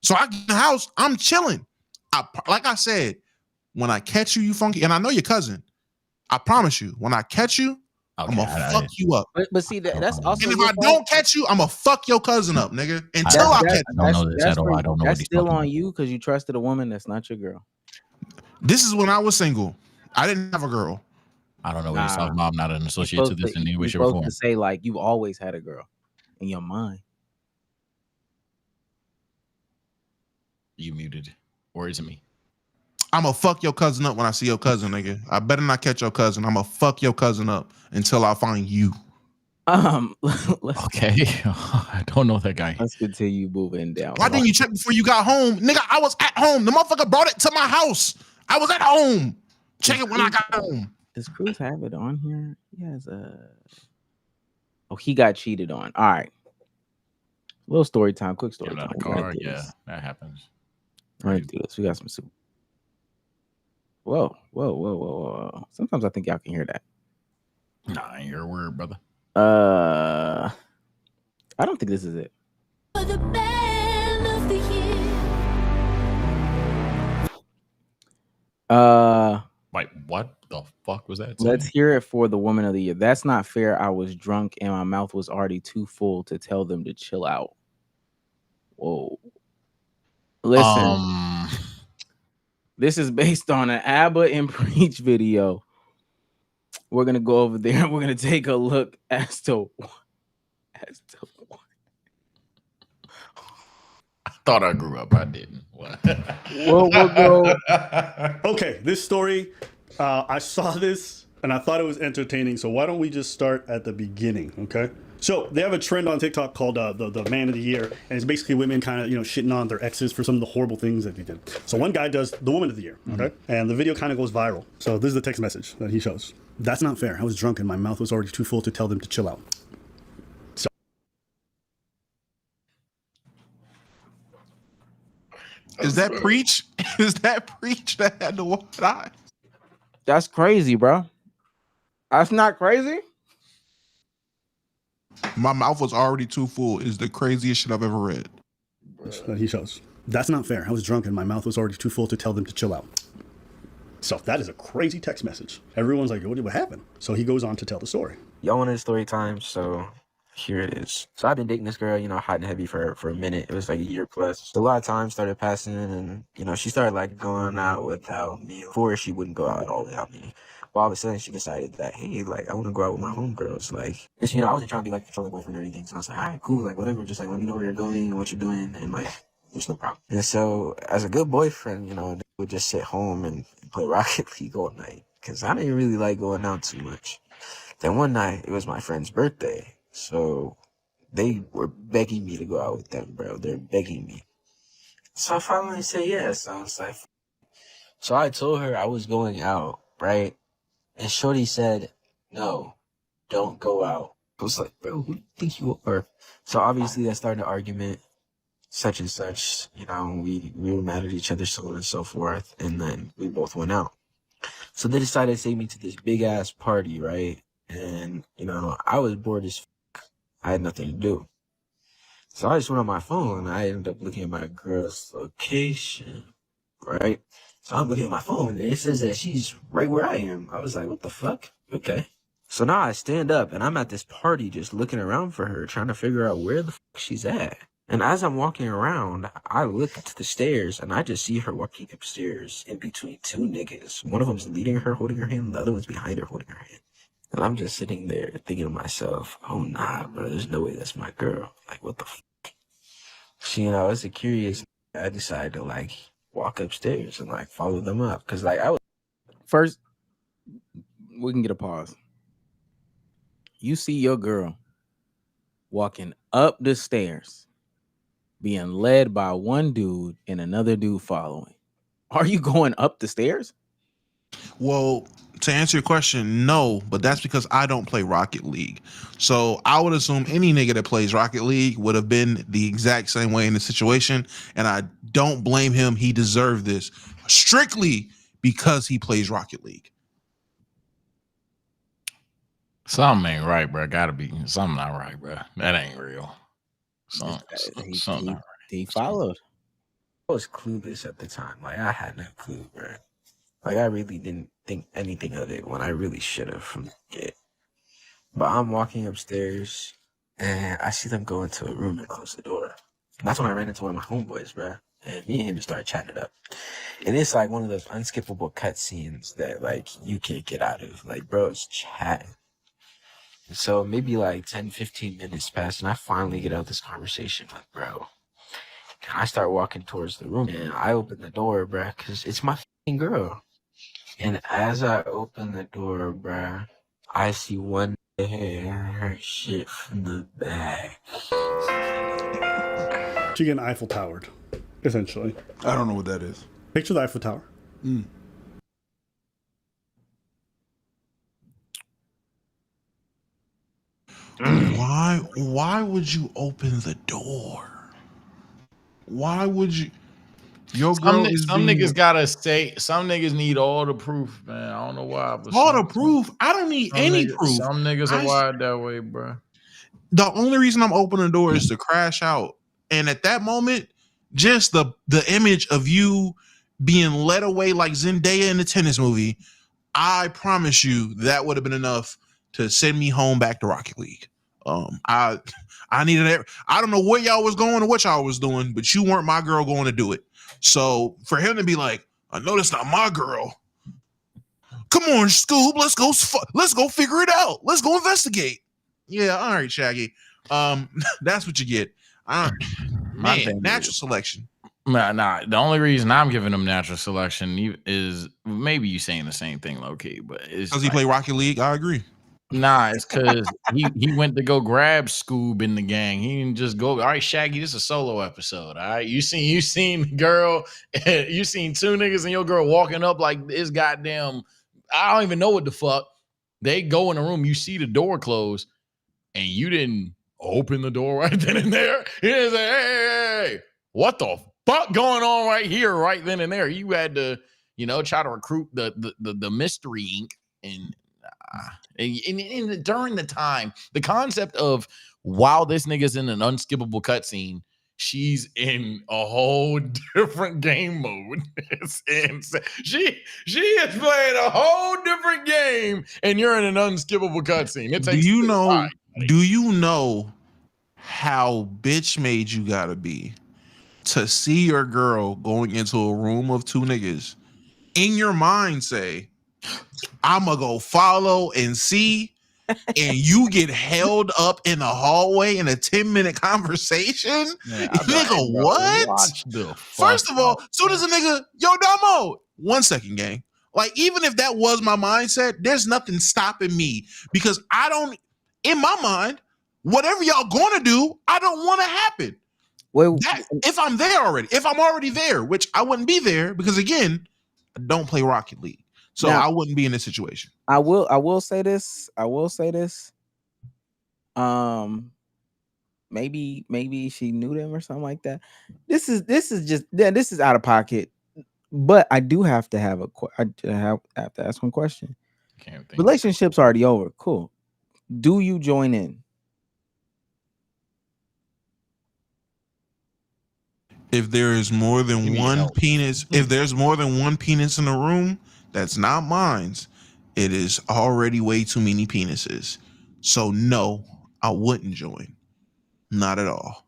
So I get in the house, I'm chilling. Like I said, when I catch you, you funky, and I know your cousin. I promise you, when I catch you, I'm gonna fuck you up. But see, that's also. And if I don't catch you, I'm gonna fuck your cousin up, nigga. Until I catch you. I don't know this at all. I don't know That's what he's still talking on you because you trusted a woman that's not your girl. This is when I was single. I didn't have a girl. I don't know what he's talking about. I'm not an associate to this in any way, shape, or form. To say like you've always had a girl in your mind. You muted, or is it me? I'm gonna fuck your cousin up when I see your cousin, nigga. I better not catch your cousin. I'm gonna fuck your cousin up until I find you. Okay. I don't know that guy. Let's continue moving down. Why didn't you check before you got home? Nigga, I was at home. The motherfucker brought it to my house. I was at home. Check it when I got home. Does Cruz have it on here? He has he got cheated on. All right. Little story time, quick story time. Yeah, that happens. All right, do this. We got some super. Whoa. Sometimes I think y'all can hear that. Nah, I ain't hear a word, brother. I don't think this is it. Wait, what the fuck was that? Let's hear it for the woman of the year. That's not fair. I was drunk and my mouth was already too full to tell them to chill out. Whoa. Listen. This is based on an ABBA and Preach video. We're gonna go over there and we're gonna take a look as to what. I thought I grew up. I didn't. We'll go. Okay, this story, I saw this and I thought it was entertaining. So why don't we just start at the beginning? Okay. So they have a trend on TikTok called the Man of the Year, and it's basically women kind of shitting on their exes for some of the horrible things that they did. So one guy does the Woman of the Year, okay, and the video kind of goes viral. So this is the text message that he shows. That's not fair. I was drunk and my mouth was already too full to tell them to chill out. So is that Preach? Is that Preach that had the one eye? That's crazy, bro. That's not crazy. My mouth was already too full is the craziest shit I've ever read. That he shows. That's not fair. I was drunk and my mouth was already too full to tell them to chill out. So that is a crazy text message. Everyone's like, what happened? So he goes on to tell the story. Y'all wanted a story time, so here it is. So I've been dating this girl, hot and heavy for a minute. It was like a year plus. So a lot of time started passing and, she started like going out without me. Before she wouldn't go out at all without me. Well, all of a sudden she decided that, hey, like I want to go out with my homegirls. Like, I wasn't trying to be like a controlling boyfriend or anything. So I was like, all right, cool, like whatever. Just like let me know where you're going and what you're doing, and like there's no problem. And so as a good boyfriend, they would just sit home and play Rocket League all night because I didn't really like going out too much. Then one night it was my friend's birthday, so they were begging me to go out with them, bro. They're begging me. So I finally said yes. I was like, so I told her I was going out, right? And Shorty said, no, don't go out. I was like, bro, who do you think you are? So obviously that started an argument, such and such. We were mad at each other, so on and so forth. And then we both went out. So they decided to take me to this big ass party, right? And, I was bored as fuck. I had nothing to do. So I just went on my phone and I ended up looking at my girl's location, right? So I'm looking at my phone and it says that she's right where I am. I was like, what the fuck? Okay. So now I stand up and I'm at this party just looking around for her, trying to figure out where the fuck she's at. And as I'm walking around, I look to the stairs and I just see her walking upstairs in between two niggas. One of them's leading her, holding her hand, the other one's behind her, holding her hand. And I'm just sitting there thinking to myself, oh nah, bro, there's no way that's my girl. Like, what the fuck? So, you know, as a curious, I decided to like walk upstairs and like follow them up. Cause like I was First, we can get a pause. You see your girl walking up the stairs, being led by one dude and another dude following. Are you going up the stairs? Well, to answer your question, no, but that's because I don't play Rocket League. So I would assume any nigga that plays Rocket League would have been the exact same way in the situation. And I don't blame him. He deserved this strictly because he plays Rocket League. Something ain't right, bro. Gotta be something not right, bro. That ain't real. Something not right. He followed. I was clueless at the time. Like I had no clue, bro. Like I really didn't think anything of it when I really should have from the get. But I'm walking upstairs and I see them go into a room and close the door. And that's when I ran into one of my homeboys, bro. And me and him just started chatting it up. And it's like one of those unskippable cutscenes that like you can't get out of. Like, bro, it's chatting. So maybe like 10, 15 minutes pass and I finally get out this conversation with bro. And I start walking towards the room and I open the door, bro, because it's my fucking girl. And as I open the door, bro, I see one her shit from the back. She getting Eiffel Towered, essentially. I don't know what that is. Picture the Eiffel Tower. Why would you open the door? Why would you? Your girl some niggas gotta say. Some niggas need all the proof, man. I don't know why. But all the proof. I don't need any proof. Some niggas are wired that way, bro. The only reason I'm opening the door is to crash out, and at that moment, just the image of you being led away like Zendaya in the tennis movie. I promise you that would have been enough to send me home back to Rocket League. I needed it. I don't know where y'all was going or what y'all was doing, but you weren't my girl going to do it. So for him to be like, I know that's not my girl. Come on, Scoob, let's go figure it out. Let's go investigate. Yeah, all right, Shaggy. That's what you get. Man, natural selection. Nah. The only reason I'm giving him natural selection is maybe you saying the same thing, low key, but it's because he play Rocket League. I agree. Nah, it's because he went to go grab Scoob in the gang. He didn't just go. All right, Shaggy, this is a solo episode. All right, you seen the girl. You seen two niggas and your girl walking up like this goddamn. I don't even know what the fuck. They go in the room. You see the door close, and you didn't open the door right then and there. He didn't say, "Hey, what the fuck going on right here, right then and there?" You had to, try to recruit the mystery ink and. And during the time, the concept of while this nigga's in an unskippable cutscene, she's in a whole different game mode. It's insane. She is playing a whole different game, and you're in an unskippable cutscene. Do you know how bitch made you gotta be to see your girl going into a room of two niggas in your mind say, I'ma go follow and see, and you get held up in the hallway in a 10-minute conversation? Man, nigga, what? First of all, soon as a nigga, yo, Damo, 1 second, gang. Like, even if that was my mindset, there's nothing stopping me because in my mind, whatever y'all gonna do, I don't want to happen. Well, if I'm already there, which I wouldn't be there because again, I don't play Rocket League. So now, I wouldn't be in this situation. I will say this. Maybe she knew them or something like that. This is out of pocket. But I do have to have to ask one question. Relationship's already over. Cool. Do you join in? If there is more than one penis, if there's more than one penis in the room, that's not mine. It is already way too many penises. So no, I wouldn't join. Not at all.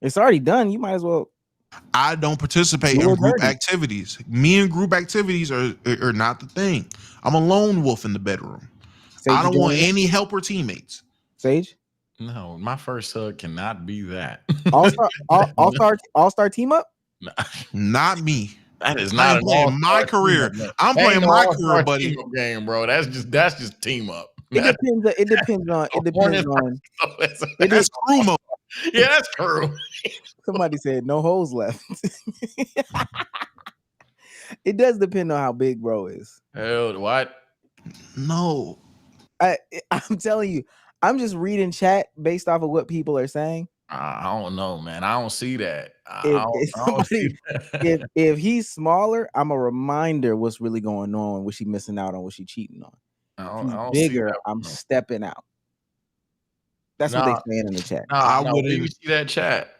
It's already done. You might as well. I don't participate in group activities. Me and group activities are not the thing. I'm a lone wolf in the bedroom. Sage, I don't want any help or teammates. Sage? No, my first hug cannot be that. All-star team up? Not me. That is not I'm playing my career. I'm playing my career, buddy. Game, bro. That's just team up. It depends on. That's crew mode. Yeah, that's crew. Somebody said no holes left. It does depend on how big bro is. Hell, what? No. I'm telling you, I'm just reading chat based off of what people are saying. I don't know, man. I don't see that. If he's smaller, I'm a reminder what's really going on, what she missing out on, what she cheating on. I don't bigger, see that, I'm stepping out. That's what they're saying in the chat. I wouldn't even see that chat.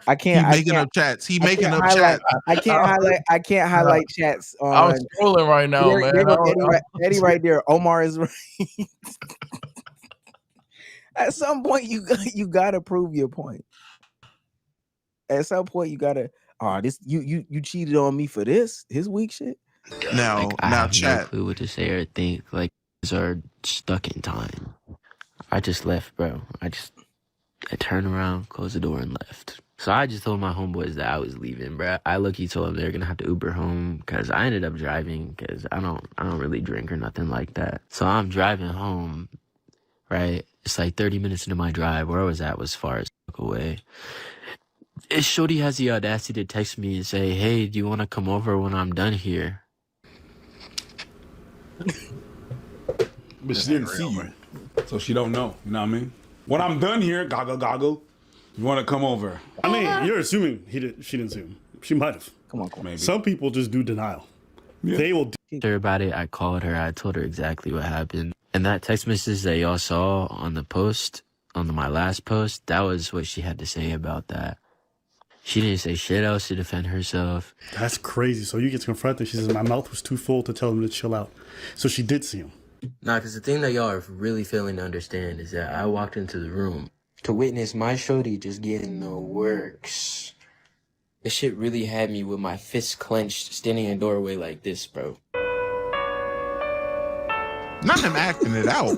I can't. He making up chats. He making up chats. I can't highlight chats. I'm scrolling right now, man. Eddie right there. Omar is right. At some point, you gotta prove your point. At some point, you gotta. Oh, this you cheated on me for this. His weak shit. Now, I have chat. no clue what to say or think. Like, these are stuck in time. I just left, bro. I turned around, closed the door, and left. So I just told my homeboys that I was leaving, bro. I lucky told them they're gonna have to Uber home because I ended up driving because I don't really drink or nothing like that. So I'm driving home, right? It's like 30 minutes into my drive. Where I was at was far as away. Shorty has the audacity to text me and say, "Hey, do you want to come over when I'm done here?" But she didn't see you, so she don't know. You know what I mean? When I'm done here, goggle, you want to come over? I mean, you're assuming she didn't see him. She might have. Come on, maybe. Some people just do denial. Yeah. They will. Her about it. I called her. I told her exactly what happened. And that text message that y'all saw on the post, on my last post, that was what she had to say about that. She didn't say shit else to defend herself. That's crazy. So you get confronted. She says, my mouth was too full to tell him to chill out. So she did see him. Nah, because the thing that y'all are really failing to understand is that I walked into the room to witness my shorty just getting the works. This shit really had me with my fists clenched, standing in a doorway like this, bro. Not him acting it out.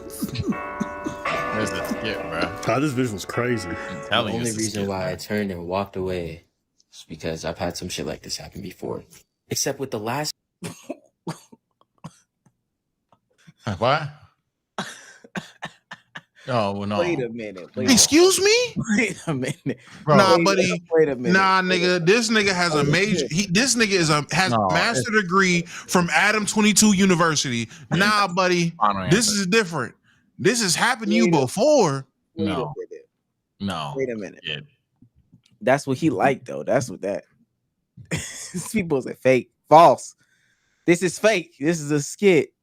Where's the skit, bro? God, this visual's crazy. The only reason why I turned and walked away is because I've had some shit like this happen before. Except with the last... What? Oh, well, no. Wait a minute. Excuse me? Wait a minute. Bro, nah, buddy. Wait a minute. Nah, nigga. This nigga has a major. This nigga has a master degree from Adam 22 University. Nah, buddy. This is different. This has happened to you before. No. Wait a minute. Yeah. That's what he liked, though. That's what that. People say fake, false. This is fake. This is a skit.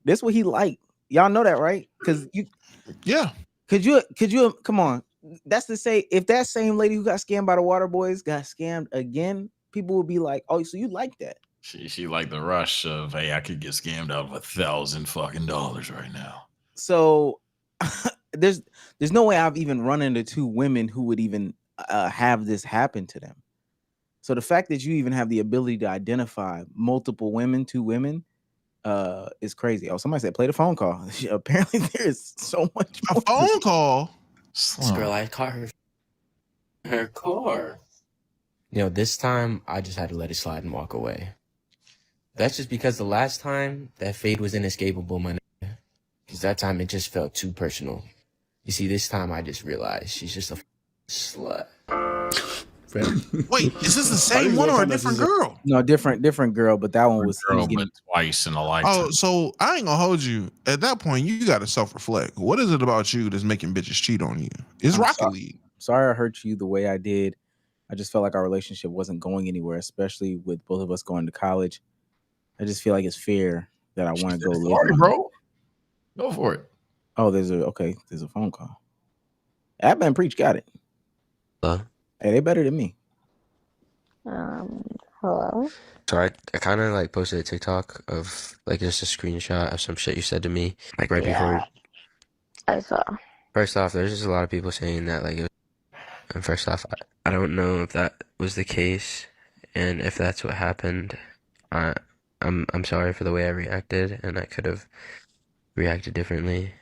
This what he liked. Y'all know that, right? Because you. Yeah. Could you come on? That's to say, if that same lady who got scammed by the water boys got scammed again, people would be like, "Oh, so you like that?" She liked the rush of, "Hey, I could get scammed out of $1,000 fucking right now." So there's no way I've even run into two women who would even have this happen to them. So the fact that you even have the ability to identify multiple women, two women, is crazy. Oh, somebody said play the phone call. Apparently there is so much more. A phone call? This girl, I caught her car. This time I just had to let it slide and walk away. That's just because the last time that fade was inescapable, my nigga. Because that time it just felt too personal. You see, this time I just realized she's just a slut. Wait, is this the same one or a different girl? No, different girl, but that one was getting twice in a lifetime. Oh, so I ain't gonna hold you. At that point, you gotta self-reflect. What is it about you that's making bitches cheat on you? It's Rocket League. Sorry I hurt you the way I did. I just felt like our relationship wasn't going anywhere, especially with both of us going to college. I just feel like it's fair that I want to go live. Bro, go for it. Oh, there's a phone call. Admin Preach got it. Hey, they better than me. Hello? So I kind of like posted a TikTok of like just a screenshot of some shit you said to me like right before. I saw. First off, there's just a lot of people saying that like it was, and first off, I don't know if that was the case, and if that's what happened, I I'm sorry for the way I reacted, and I could have reacted differently.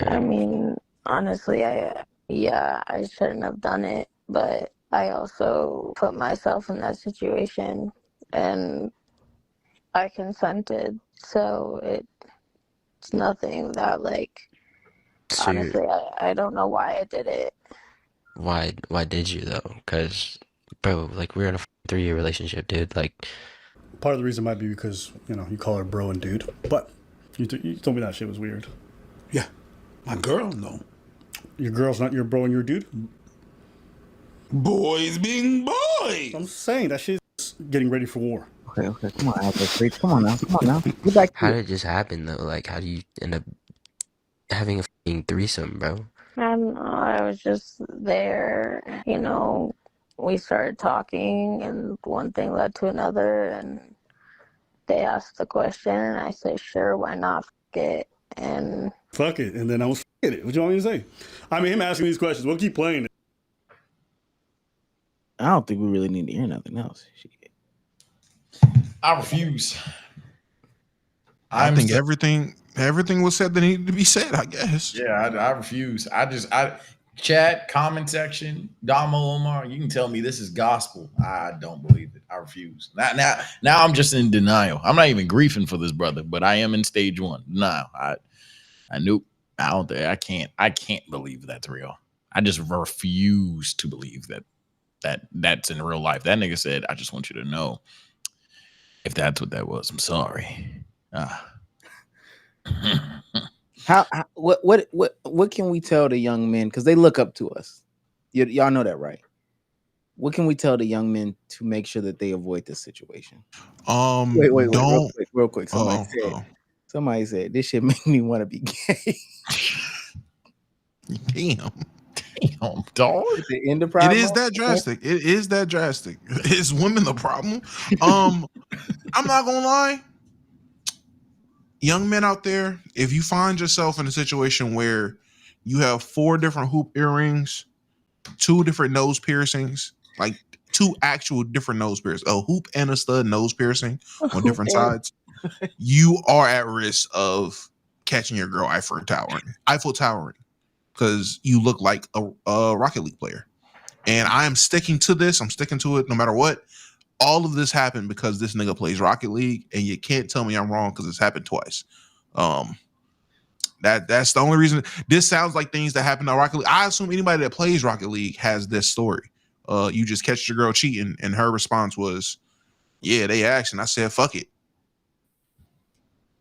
I mean, honestly, I shouldn't have done it, but I also put myself in that situation and I consented. So it's nothing that like So honestly I don't know why I did it. why did you though? Because bro, like we're in a 3-year relationship, dude. Like Part of the reason might be because, you call her bro and dude. But you told me that shit was weird. Yeah. My girl, no. Your girl's not your bro and your dude? Boys being boys. I'm saying that shit's getting ready for war. Okay. Come on, Alpha. Come on now. Get back to how did it just happen though? Like how do you end up having a fucking threesome, bro? I don't know, I was just there, we started talking and one thing led to another and they asked the question and I said, sure, why not? Fuck it. And fuck it. And then I was fuck it. What do you want me to say? I mean, him asking these questions, we'll keep playing it. I don't think we really need to hear nothing else. I refuse. I think everything was said that needed to be said, I guess. Yeah, I refuse. Chat, comment section, Damo Omar, you can tell me this is gospel. I don't believe it. I refuse. Now I'm just in denial. I'm not even grieving for this brother, but I am in stage 1. Denial. I knew. I don't think I can't believe that's real. I just refuse to believe that's in real life. That nigga said, I just want you to know if that's what that was. I'm sorry. What can we tell the young men, because they look up to us? Y'all know that, right? What can we tell the young men to make sure that they avoid this situation? Wait, real quick. Somebody said this shit make me want to be gay. Damn, dog. It is that drastic. It is that drastic. Is women the problem? I'm not gonna lie. Young men out there, if you find yourself in a situation where you have 4 different hoop earrings, 2 different nose piercings, like 2 actual different nose piercings, a hoop and a stud nose piercing on different sides, you are at risk of catching your girl Eiffel towering, because you look like a Rocket League player. And I am sticking to this. I'm sticking to it no matter what. All of this happened because this nigga plays Rocket League, and you can't tell me I'm wrong because it's happened twice. That's the only reason. This sounds like things that happen on Rocket League. I assume anybody that plays Rocket League has this story. You just catch your girl cheating, and her response was, "Yeah, they asked," and I said, "Fuck it,"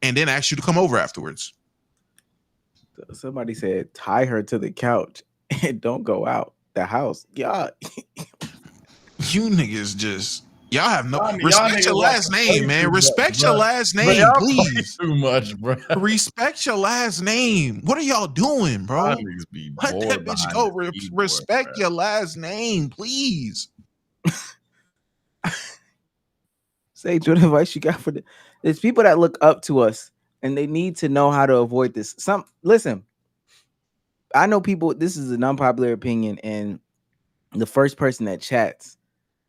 and then asked you to come over afterwards. Somebody said, tie her to the couch and don't go out the house. Yeah, you niggas just. Y'all have no respect your last name, man. Respect your last name, please. Too much, bro. Respect your last name. What are y'all doing, bro? Let that bitch go. Respect your last name, please. Sage, what advice you got for there's people that look up to us and they need to know how to avoid this. Listen, I know people, this is an unpopular opinion, and the first person that chats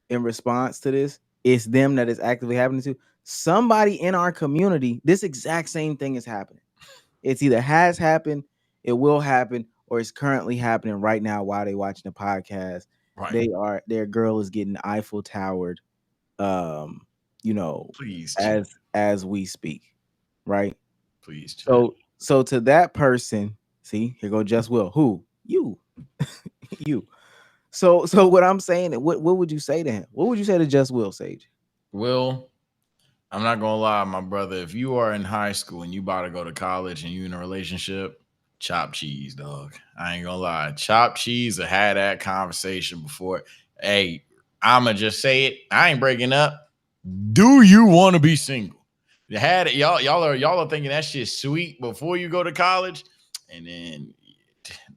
in response to this is them that is actively happening to. Somebody in our community, this exact same thing is happening. It's either has happened, it will happen, or it's currently happening right now while they're watching the podcast. Right. Their girl is getting Eiffel Towered, please, as we speak, right? Please. So to that person, see, here go Just Will. Who? You. You. So what I'm saying, what would you say to him? What would you say to Just Will, Sage? Will, I'm not gonna lie, my brother. If you are in high school and you about to go to college and you in a relationship, chop cheese, dog. I ain't gonna lie. Chop cheese or had that conversation before. Hey, I'ma just say it. I ain't breaking up. Do you want to be single? You had it, y'all are thinking that shit's sweet before you go to college, and then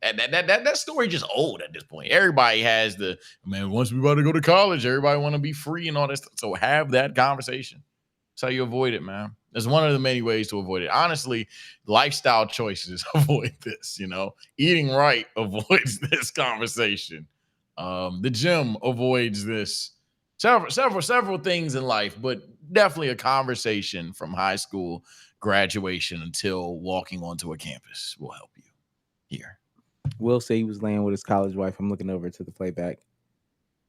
that story just old at this point. Everybody has once we about to go to college, everybody want to be free and all that stuff. So have that conversation. That's how you avoid it, man. There's one of the many ways to avoid it. Honestly, lifestyle choices avoid this, Eating right avoids this conversation. The gym avoids this. Several things in life, but definitely a conversation from high school graduation until walking onto a campus will help you here. Will say he was laying with his college wife. I'm looking over to the playback.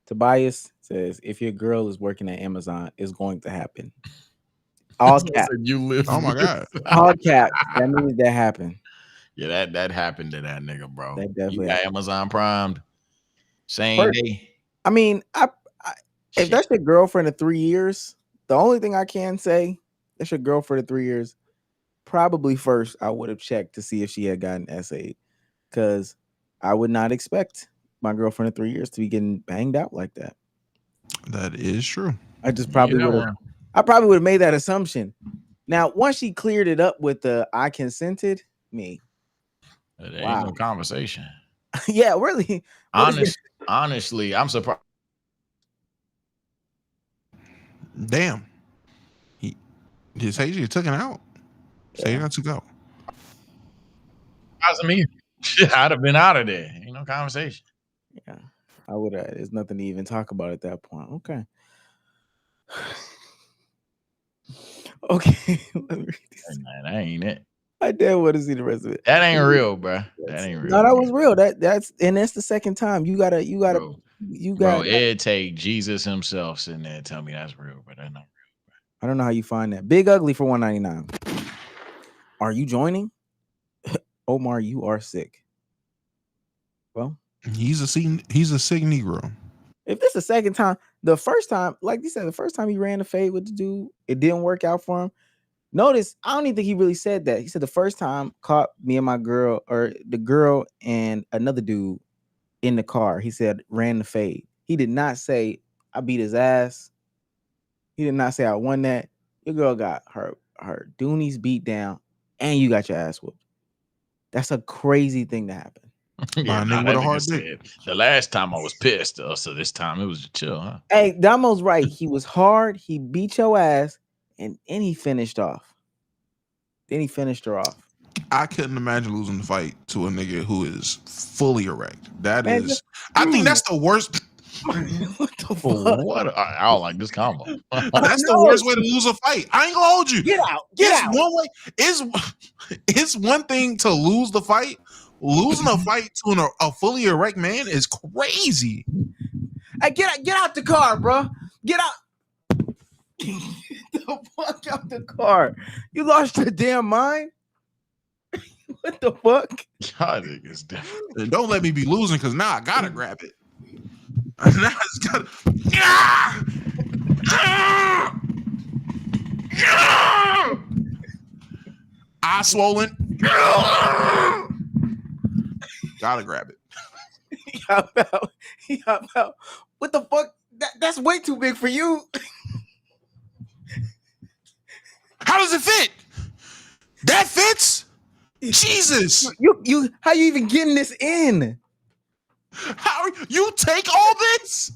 Tobias says, if your girl is working at Amazon, it's going to happen. All caps. You live. Oh my God. All caps. That means that happened. Yeah, that happened to that nigga, bro. That definitely you got happened. Amazon Primed. Same day. I mean, if that's your girlfriend of 3 years, the only thing I can say, that's your girlfriend of 3 years, probably first I would have checked to see if she had gotten SA, because I would not expect my girlfriend of 3 years to be getting banged out like that. That is true. I just probably would have. I probably would have made that assumption. Now, once she cleared it up with the "I consented," me. There ain't no conversation. Yeah, really. Honestly, I'm surprised. Damn. His Haji took it out. Say not to go. Me. I'd have been out of there. Ain't no conversation. Yeah, I would have. There's nothing to even talk about at that point. Okay. Okay. Let me read this. Hey, man, that ain't it. I damn want to see the rest of it. That ain't real, bro. That ain't real. No, that was real. That's the second time. You gotta. Bro, it'd take Jesus himself sitting there and tell me that's real, but that's not real. I don't know how you find that. Big Ugly for $1.99. Are you joining? Omar, you are sick. Well, he's a sick Negro. If this is the second time, the first time, like you said, the first time he ran the fade with the dude, it didn't work out for him. Notice, I don't even think he really said that. He said the first time caught me and my girl, or the girl and another dude in the car. He said ran the fade. He did not say I beat his ass. He did not say I won that. Your girl got her doonies beat down, and you got your ass whooped. That's a crazy thing to happen. Yeah, with a hard dick. The last time I was pissed, though, so this time it was chill, huh? Hey, Damo's right. He was hard. He beat your ass, and then he finished off. Then he finished her off. I couldn't imagine losing the fight to a nigga who is fully erect. I think that's the worst. What the fuck? What? I don't like this combo. That's the worst way to lose a fight. I ain't gonna hold you. Get out. Get out. One way. It's one thing to lose the fight. Losing a fight to a fully erect man is crazy. Hey, get out the car, bro. Get out. Get the fuck out the car. You lost your damn mind. What the fuck? God, niggas different. Don't let me be losing, because now I gotta grab it. Now it's gotta. Eye swollen. Gotta grab it. He hop out. What the fuck? That's way too big for you. How does it fit? That fits? Jesus. You how you even getting this in? How you take all this?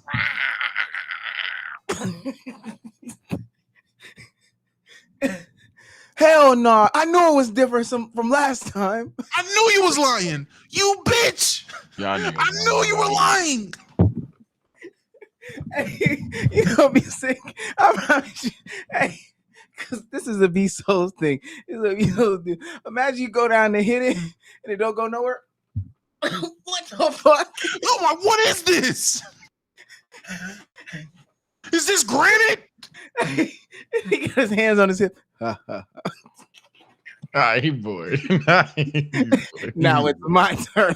Hell no. I knew it was different from last time. I knew you was lying. You bitch. I knew you were lying. Hey, you gonna be sick. I promise you. Hey, because this is a B-Souls thing. It's a B-Souls thing. Imagine you go down to hit it and it don't go nowhere. What the fuck? Oh my, what is this? Is this granite? He got his hands on his hip. He bored. Now it's my turn.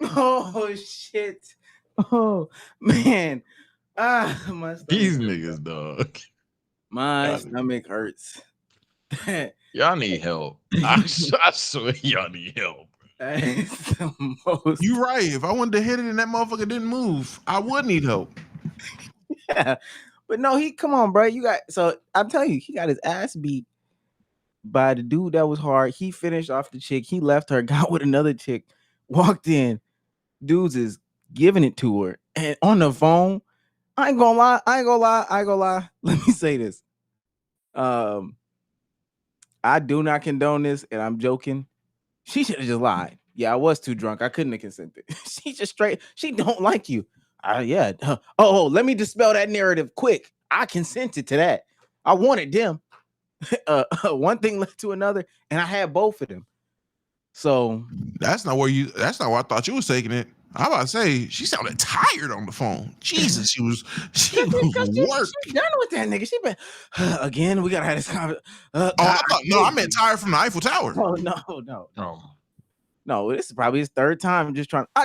Oh shit. Oh man. My stomach. These niggas, dog. My stomach hurts. Y'all need help. I swear y'all need help. You right. If I wanted to hit it and that motherfucker didn't move, I would need help. Yeah. But no, come on, bro. So I'm telling you, he got his ass beat by the dude that was hard. He finished off the chick. He left her, got with another chick, walked in. Dudes is giving it to her. And on the phone, I ain't gonna lie. Let me say this. I do not condone this, and I'm joking. She should have just lied. Yeah, I was too drunk. I couldn't have consented. She just straight. She don't like you. Yeah. Let me dispel that narrative quick. I consented to that. I wanted them. One thing led to another, and I had both of them. So that's not where I thought you was taking it. I was about to say she sounded tired on the phone. Jesus, she was worked. She done with that nigga. She been again. We gotta have this conversation. I meant tired from the Eiffel Tower. Oh no. This is probably his third time. I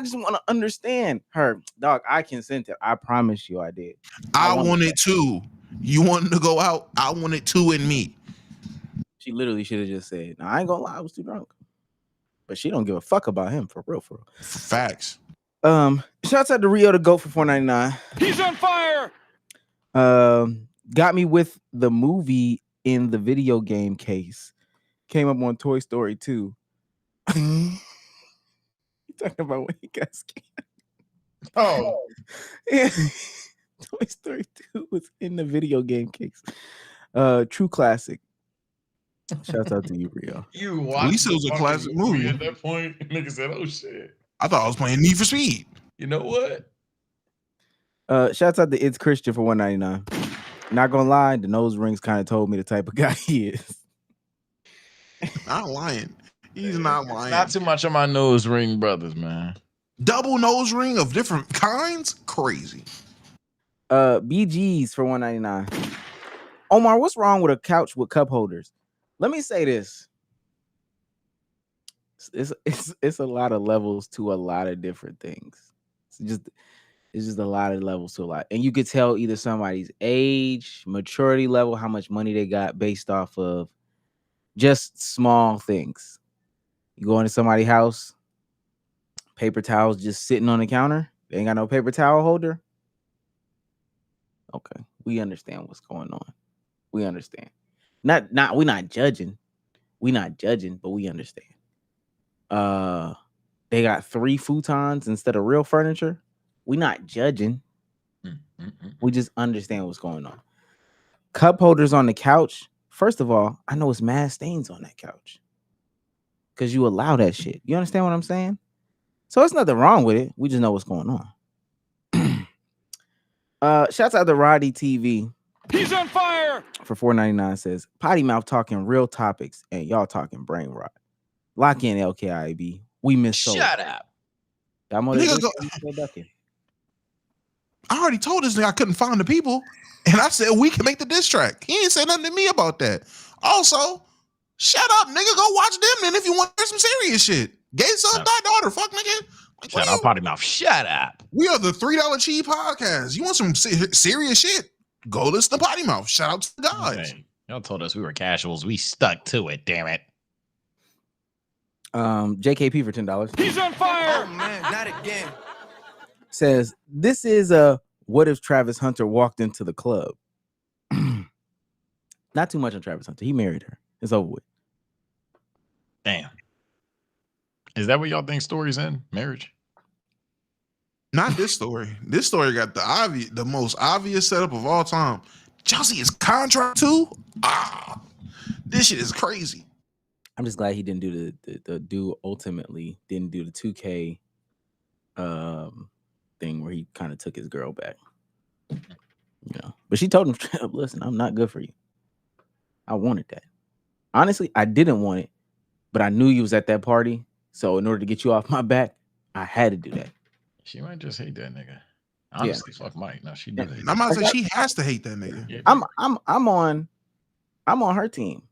just want to understand her, dog. I consented. I promise you, I did. I wanted two. You wanted to go out. I wanted two in me. She literally should have just said, "No, I ain't gonna lie. I was too drunk." But she don't give a fuck about him for real. Facts. Shouts out to Rio to go for $4.99. He's on fire. Got me with the movie in the video game case. Came up on Toy Story 2. You talking about when he got scammed? Oh, yeah. Toy Story 2 was in the video game case. True classic. Shouts out to you, Rio. You watched At least it was a classic movie. At that point, nigga said, "Oh shit." I thought I was playing Need for Speed. You know what? Shouts out to It's Christian for $1.99. Not gonna lie, the nose rings kind of told me the type of guy he is. Not lying. He's not lying. Not too much on my nose ring brothers, man. Double nose ring of different kinds? Crazy. BGs for $1.99. Omar, what's wrong with a couch with cup holders? Let me say this. It's a lot of levels to a lot of different things. It's just a lot of levels to a lot. And you could tell either somebody's age, maturity level, how much money they got based off of just small things. You go into somebody's house, paper towels just sitting on the counter. They ain't got no paper towel holder. Okay, we understand what's going on. We understand. We're not judging. We're not judging, but we understand. They got 3 futons instead of real furniture. We're not judging. We just understand what's going on. Cup holders on the couch. First of all, I know it's mad stains on that couch because you allow that shit. You understand what I'm saying? So there's nothing wrong with it. We just know what's going on. Shouts out to Roddy TV. He's on fire. For $4.99 says potty mouth talking real topics and y'all talking brain rot. Lock in LKIB. We miss so. Shut up. I already told this nigga I couldn't find the people, and I said we can make the diss track. He ain't said nothing to me about that. Also, shut up, nigga. Go watch them then if you want to hear some serious shit. Gay son, daughter, fuck nigga. Shut up, potty mouth. Shut up. We are the $3 cheap podcast. You want some serious shit? Go listen to Potty Mouth. Shout out to the guys. Okay. Y'all told us we were casuals. We stuck to it. Damn it. JKP for $10. He's on fire. Oh man, not again. Says this is a what if Travis Hunter walked into the club? Not too much on Travis Hunter. He married her. It's over with. Damn. Is that what y'all think story's in? Marriage? Not this story. This story got the most obvious setup of all time. Y'all see his contract too? This shit is crazy. I'm just glad he didn't do the dude ultimately didn't do the 2K thing where he kind of took his girl back. You know, but she told him straight up, listen, I'm not good for you. I wanted that. Honestly, I didn't want it, but I knew you was at that party. So in order to get you off my back, I had to do that. She might just hate that nigga. Honestly, fuck Mike. No, she did. I'm about to say she has to hate that nigga. Yeah. I'm on her team.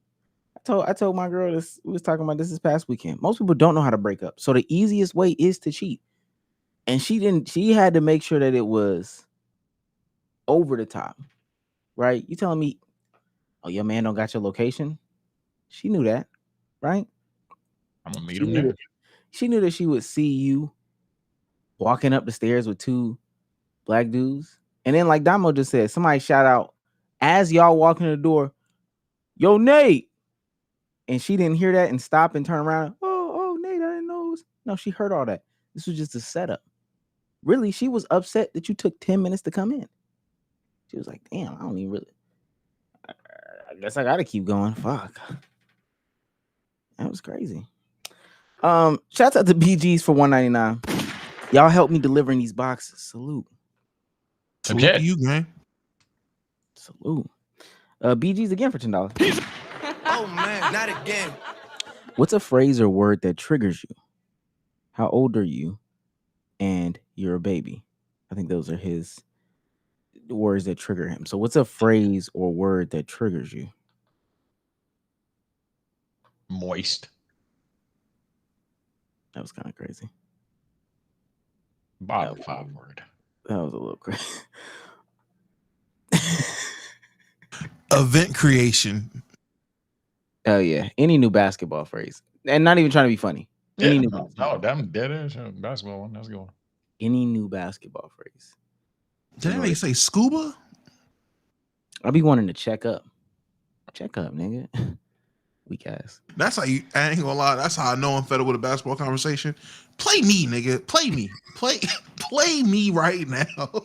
I told my girl this. We was talking about this past weekend. Most people don't know how to break up, so the easiest way is to cheat. And she didn't. She had to make sure that it was over the top, right? You telling me, oh, your man don't got your location? She knew that, right? I'm gonna meet him there. She knew that she would see you walking up the stairs with 2 black dudes, and then like Damo just said, somebody shout out as y'all walking in the door, "Yo, Nate." and she didn't hear that and stop and turn around. Oh, Nate, I didn't know. No, she heard all that. This was just a setup. Really, she was upset that you took 10 minutes to come in. She was like, damn, I don't even really. I guess I gotta keep going. Fuck. That was crazy. Shouts out to BGs for $1.99. Y'all helped me delivering these boxes. Salute. Salute to you, man. Salute. BGs again for $10. Oh man, not again. What's a phrase or word that triggers you? How old are you? And you're a baby. I think those are his words that trigger him. So what's a phrase or word that triggers you? Moist. That was kind of crazy. Bottom 5 word. That was a little crazy. Event creation. Oh yeah. Any new basketball phrase. And not even trying to be funny. Any new No, damn dead ass basketball one. That's a good one. Any new basketball phrase. Did they say scuba? I'll be wanting to check up. Check up, nigga. Weak ass. That's how you. I ain't gonna lie. That's how I know I'm fed up with a basketball conversation. Play me, nigga. Play me. Play me right now.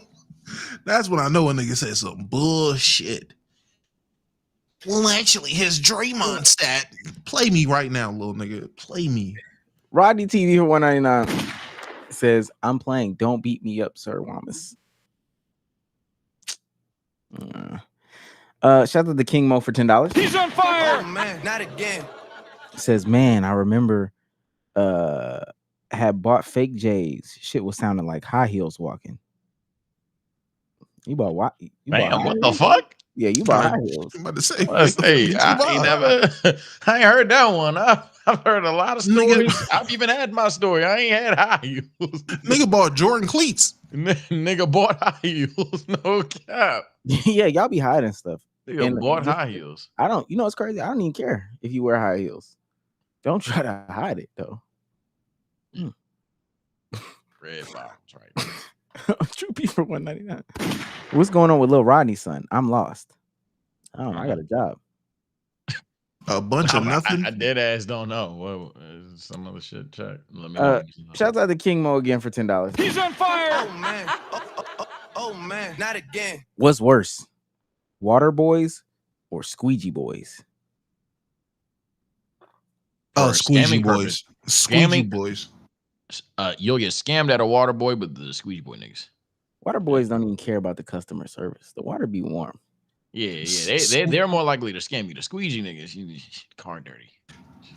That's when I know a nigga said some bullshit. Well, actually, his Draymond stat. Play me right now, little nigga. Play me. Rodney TV for $1.99 says, "I'm playing. Don't beat me up, Sir Wamus." Shout out to King Mo for $10. He's on fire. Oh man, not again. Says, "Man, I remember had bought fake J's. Shit was sounding like high heels walking." You bought what? Man, what the fuck? Yeah, you bought high heels. I'm about to say. I ain't heard that one. I've heard a lot of stories. I've even had my story. I ain't had high heels. Nigga bought Jordan cleats. Nigga bought high heels. No cap. Yeah, y'all be hiding stuff. Nigga bought high heels. I don't. You know what's crazy? I don't even care if you wear high heels. Don't try to hide it though. Red bottoms, right? True P for $1.99. What's going on with Lil Rodney's son? I'm lost. I don't know. I got a job. A bunch of nothing. I dead ass don't know. Well, some other shit. Check. Let me know. Shout out to King Mo again for $10. He's on fire. Oh man. Oh man, not again. What's worse, Water Boys or Squeegee Boys? Oh, Squeegee Boys. Squeegee Boys. You'll get scammed at a Water Boy, but the Squeegee Boy niggas. Water Boys don't even care about the customer service. The water be warm. Yeah. They're more likely to scam you. The Squeegee niggas, you car dirty.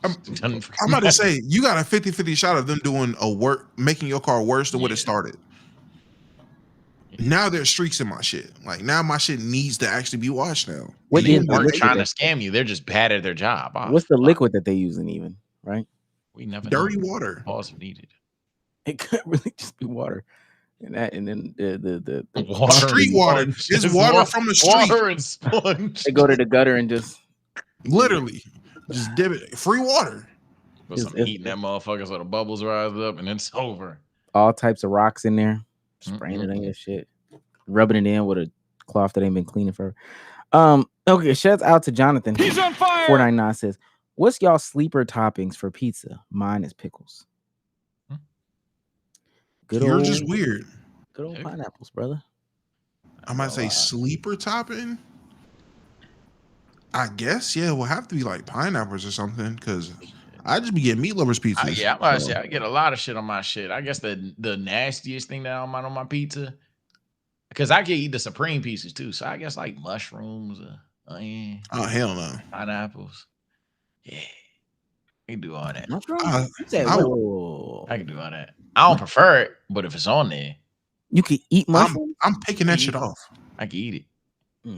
I'm about to say, you got a 50-50 shot of them doing making your car worse than what it started. Now there's streaks in my shit. Like now my shit needs to actually be washed now. What they weren't trying to scam you. They're just bad at their job. What's the liquid that they using even, right? We never dirty water. Pause if needed. It could really just be water. And then the water street water. It's water from the street. Water and sponge. They go to the gutter and just literally just dip it. Free water. Put some heat in that motherfucker so the bubbles rise up and it's over. All types of rocks in there. Spraying it on your shit. Rubbing it in with a cloth that ain't been cleaning for. Okay, shouts out to Jonathan. He's on fire. 499 says, "What's y'all sleeper toppings for pizza? Mine is pickles." You're just weird. Good old pineapples, brother. I might say sleeper topping. I guess, yeah, will have to be like pineapples or something because I just be getting meat lovers pizzas. Yeah, I'm about to say I get a lot of shit on my shit. I guess the nastiest thing that I don't mind on my pizza, because I can eat the supreme pieces too. So I guess like mushrooms, onion. Oh hell no. Pineapples. Yeah. I can do all that. I can do all that. I don't prefer it, but if it's on there, you can eat mushrooms. I'm picking that shit off. I can eat it.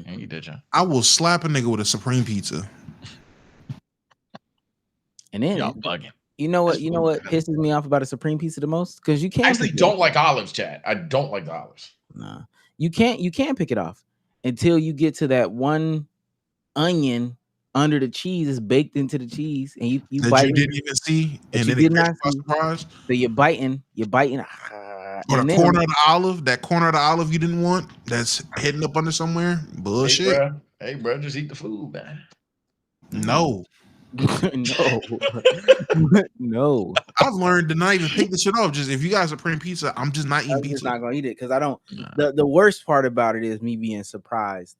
I eat that, John. I will slap a nigga with a supreme pizza. And then y'all bugging. You know what pisses me off about a supreme pizza the most? Because you can't. I actually don't like olives, Chad. I don't like the olives. Nah, you can't pick it off until you get to that one onion under the cheese is baked into the cheese, and you that you didn't even see, and then it gets surprised. So you're biting. Or the corner of the olive, that corner of the olive you didn't want, that's hidden up under somewhere. Bullshit. Hey, bro, just eat the food, man. No. No. No. I've learned to not even pick the shit off. Just if you guys are Supreme Pizza, I'm just not eating I'm pizza. just not gonna eat it because I don't. The worst part about it is me being surprised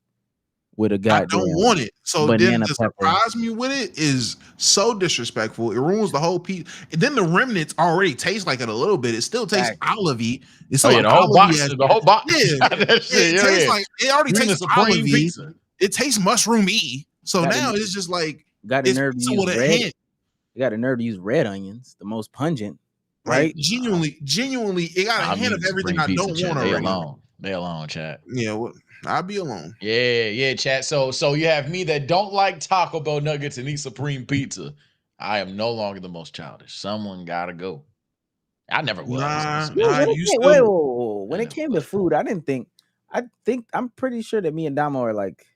with a goddamn I don't want it. So then banana to pepper. surprise me with it is so disrespectful. It ruins the whole piece. And then the remnants already taste like it a little bit. It still tastes olivey. It's still the whole box. The whole box. Yeah, That shit, it tastes like it already You're in tastes the Supreme olivey. Pizza. It tastes mushroomy. So Got now the- it's just like Got the it's nerve to pizza use with a red. hint. You got a nerve to use red onions, the most pungent, Like, right? genuinely, it got a I'm hint of eating everything Supreme I Pizza, don't chat. want They already. alone. They alone, chat. Yeah, well, I'll be alone. Yeah, chat. So you have me that don't like Taco Bell nuggets and eat Supreme Pizza. I am no longer the most childish. Someone gotta go. I never was. When it came to food, I'm pretty sure that me and Damo are like,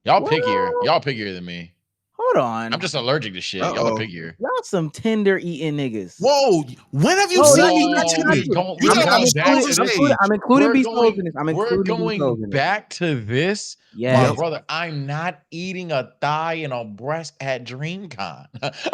Y'all pickier. Y'all pickier than me. hold on. I'm just allergic to shit. Y'all are pickier. Y'all some tender eating niggas. Whoa, when have you No, seen no, me no, not no, tender? no, You talking about Stones I'm stage? including Beast Mode in this. We're going back to this. Yes. My brother, I'm not eating a thigh and a breast at DreamCon.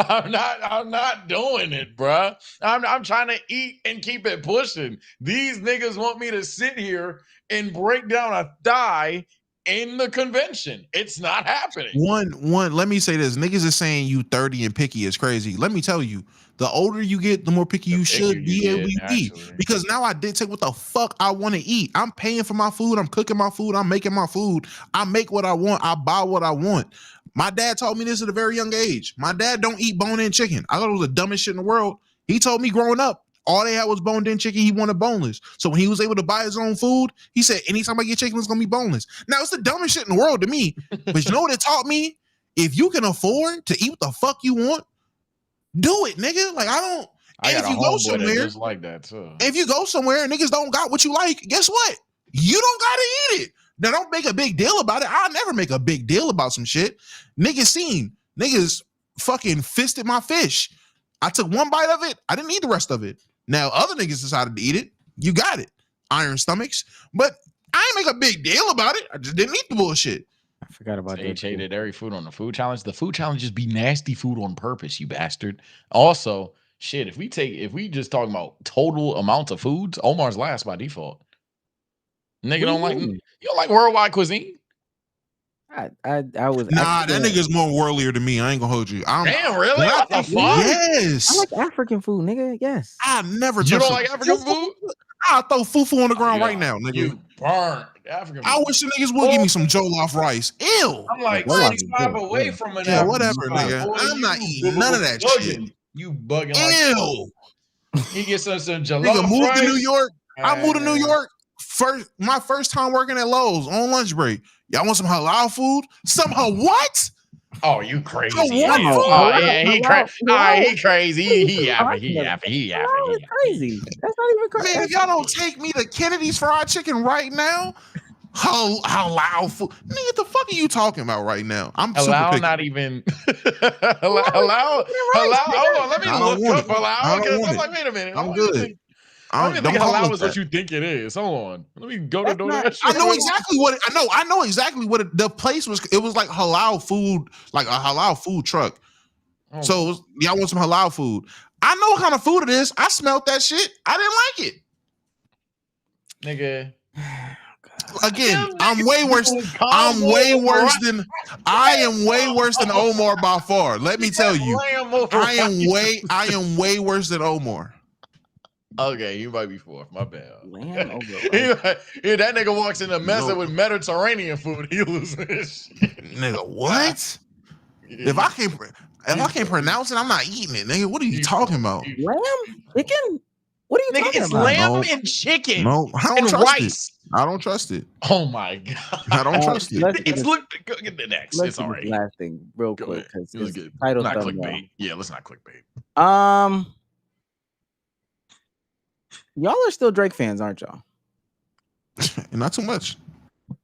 I'm not doing it, bruh. I'm trying to eat and keep it pushing. These niggas want me to sit here and break down a thigh in the convention. It's not happening. One, let me say this. Niggas is saying you 30 and picky is crazy. Let me tell you, the older you get, the more picky you should be able to be. Because now I dictate what the fuck I want to eat. I'm paying for my food. I'm cooking my food. I'm making my food. I make what I want. I buy what I want. My dad taught me this at a very young age. My dad don't eat bone-in chicken. I thought it was the dumbest shit in the world. He told me growing up, all they had was boned-in chicken. He wanted boneless. So when he was able to buy his own food, he said, anytime I get chicken, it's going to be boneless. Now, it's the dumbest shit in the world to me. But you know what it taught me? If you can afford to eat what the fuck you want, do it, nigga. Like, I don't. I and got if you a go homeboy somewhere, that just like that too. if you go somewhere and niggas don't got what you like, guess what? You don't got to eat it. Now, don't make a big deal about it. I'll never make a big deal about some shit. Niggas fucking fisted my fish. I took one bite of it. I didn't eat the rest of it. Now, other niggas decided to eat it. You got it. Iron stomachs. But I ain't make a big deal about it. I just didn't eat the bullshit. I forgot about that. Hated every food on the food challenge. The food challenges be nasty food on purpose, you bastard. Also, shit, if we just talking about total amounts of foods, Omar's last by default. Nigga you don't like worldwide cuisine? I was that nigga's more worldlier than me. I ain't gonna hold you. Damn, really? What the fuck? Yes. I like African food, nigga. Yes. I never. You don't like African food? I'll throw fufu on the ground right now, nigga. You burned African food. I wish the niggas would give me some jollof rice. Ew. I'm like 65 away from an yeah, whatever, nigga. I'm not eating none of that shit. You bugging Ew. Like he gets some jollof nigga, moved rice. to New York. I moved to New York. My first time working at Lowe's on lunch break. Y'all want some halal food? Some what? Oh, you crazy? Oh, yeah, he crazy. He crazy. He yapping. Crazy. That's not even crazy. Man, if y'all don't take me to Kennedy's Fried Chicken right now, halal food. Nigga, the fuck are you talking about right now? I'm halal, super not even halal. Hold on, let me look up halal because I'm like, wait a minute. I'm good. I don't think halal is what you think it is. Hold on. Let me go to DoorDash. I know exactly what I know exactly what the place was. It was like halal food, like a halal food truck. Oh. So y'all want some halal food? I know what kind of food it is. I smelled that shit. I didn't like it. Nigga. Again, I'm way worse. I am way worse than Omar by far. Let me tell you. I am way worse than Omar. Okay, you might be fourth. My bad. That nigga walks in a mess with Mediterranean food. He loses his shit. Nigga, what? If I can't pronounce it, I'm not eating it, nigga. What are you talking about? Lamb? Chicken? What are you talking it's about? Lamb and chicken. No, I don't and trust rice. it. I don't trust it. Oh my god. I don't trust it. It's go get the next. It's all right. Last thing, real quick, because let's it's get title not thumbnail. clickbait. Yeah, let's not clickbait. Y'all are still Drake fans, aren't y'all? Not too much.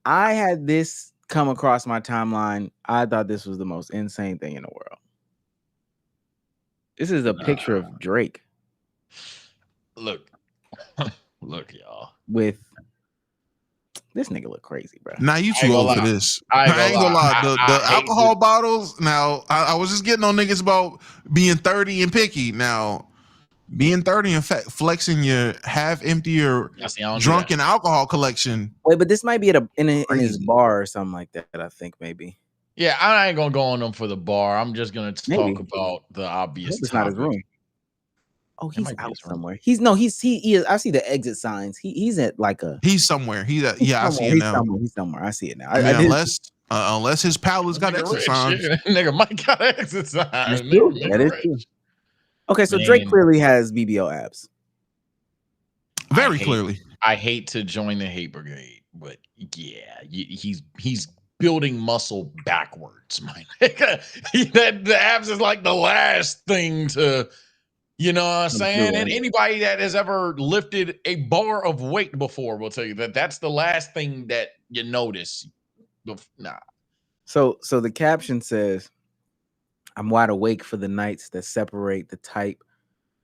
I had this come across my timeline. I thought this was the most insane thing in the world. This is a picture of Drake. Look, y'all. With This nigga look crazy, bro. Now you too old for this. I ain't gonna lie. The alcohol bottles. Now I was just getting on niggas about being 30 and picky. Now being 30 and flexing your half empty or drunken alcohol collection. Wait, but this might be at in his bar or something like that. I think maybe. Yeah, I ain't gonna go on them for the bar. I'm just gonna talk about the obvious. It's not his room. Oh, he's out somewhere. He is. I see the exit signs. He's at like a. He's somewhere. I see it now. He's somewhere. I see it now. Unless his palace got exit signs. Nigga Mike got exit signs. That is true. Okay, so Drake clearly has BBL abs. Very clearly. I hate to join the hate brigade, but yeah, he's building muscle backwards, my nigga. The abs is like the last thing to. You know what I'm saying? And anybody that has ever lifted a bar of weight before will tell you that that's the last thing that you notice. Nah. So the caption says, I'm wide awake for the nights that separate the type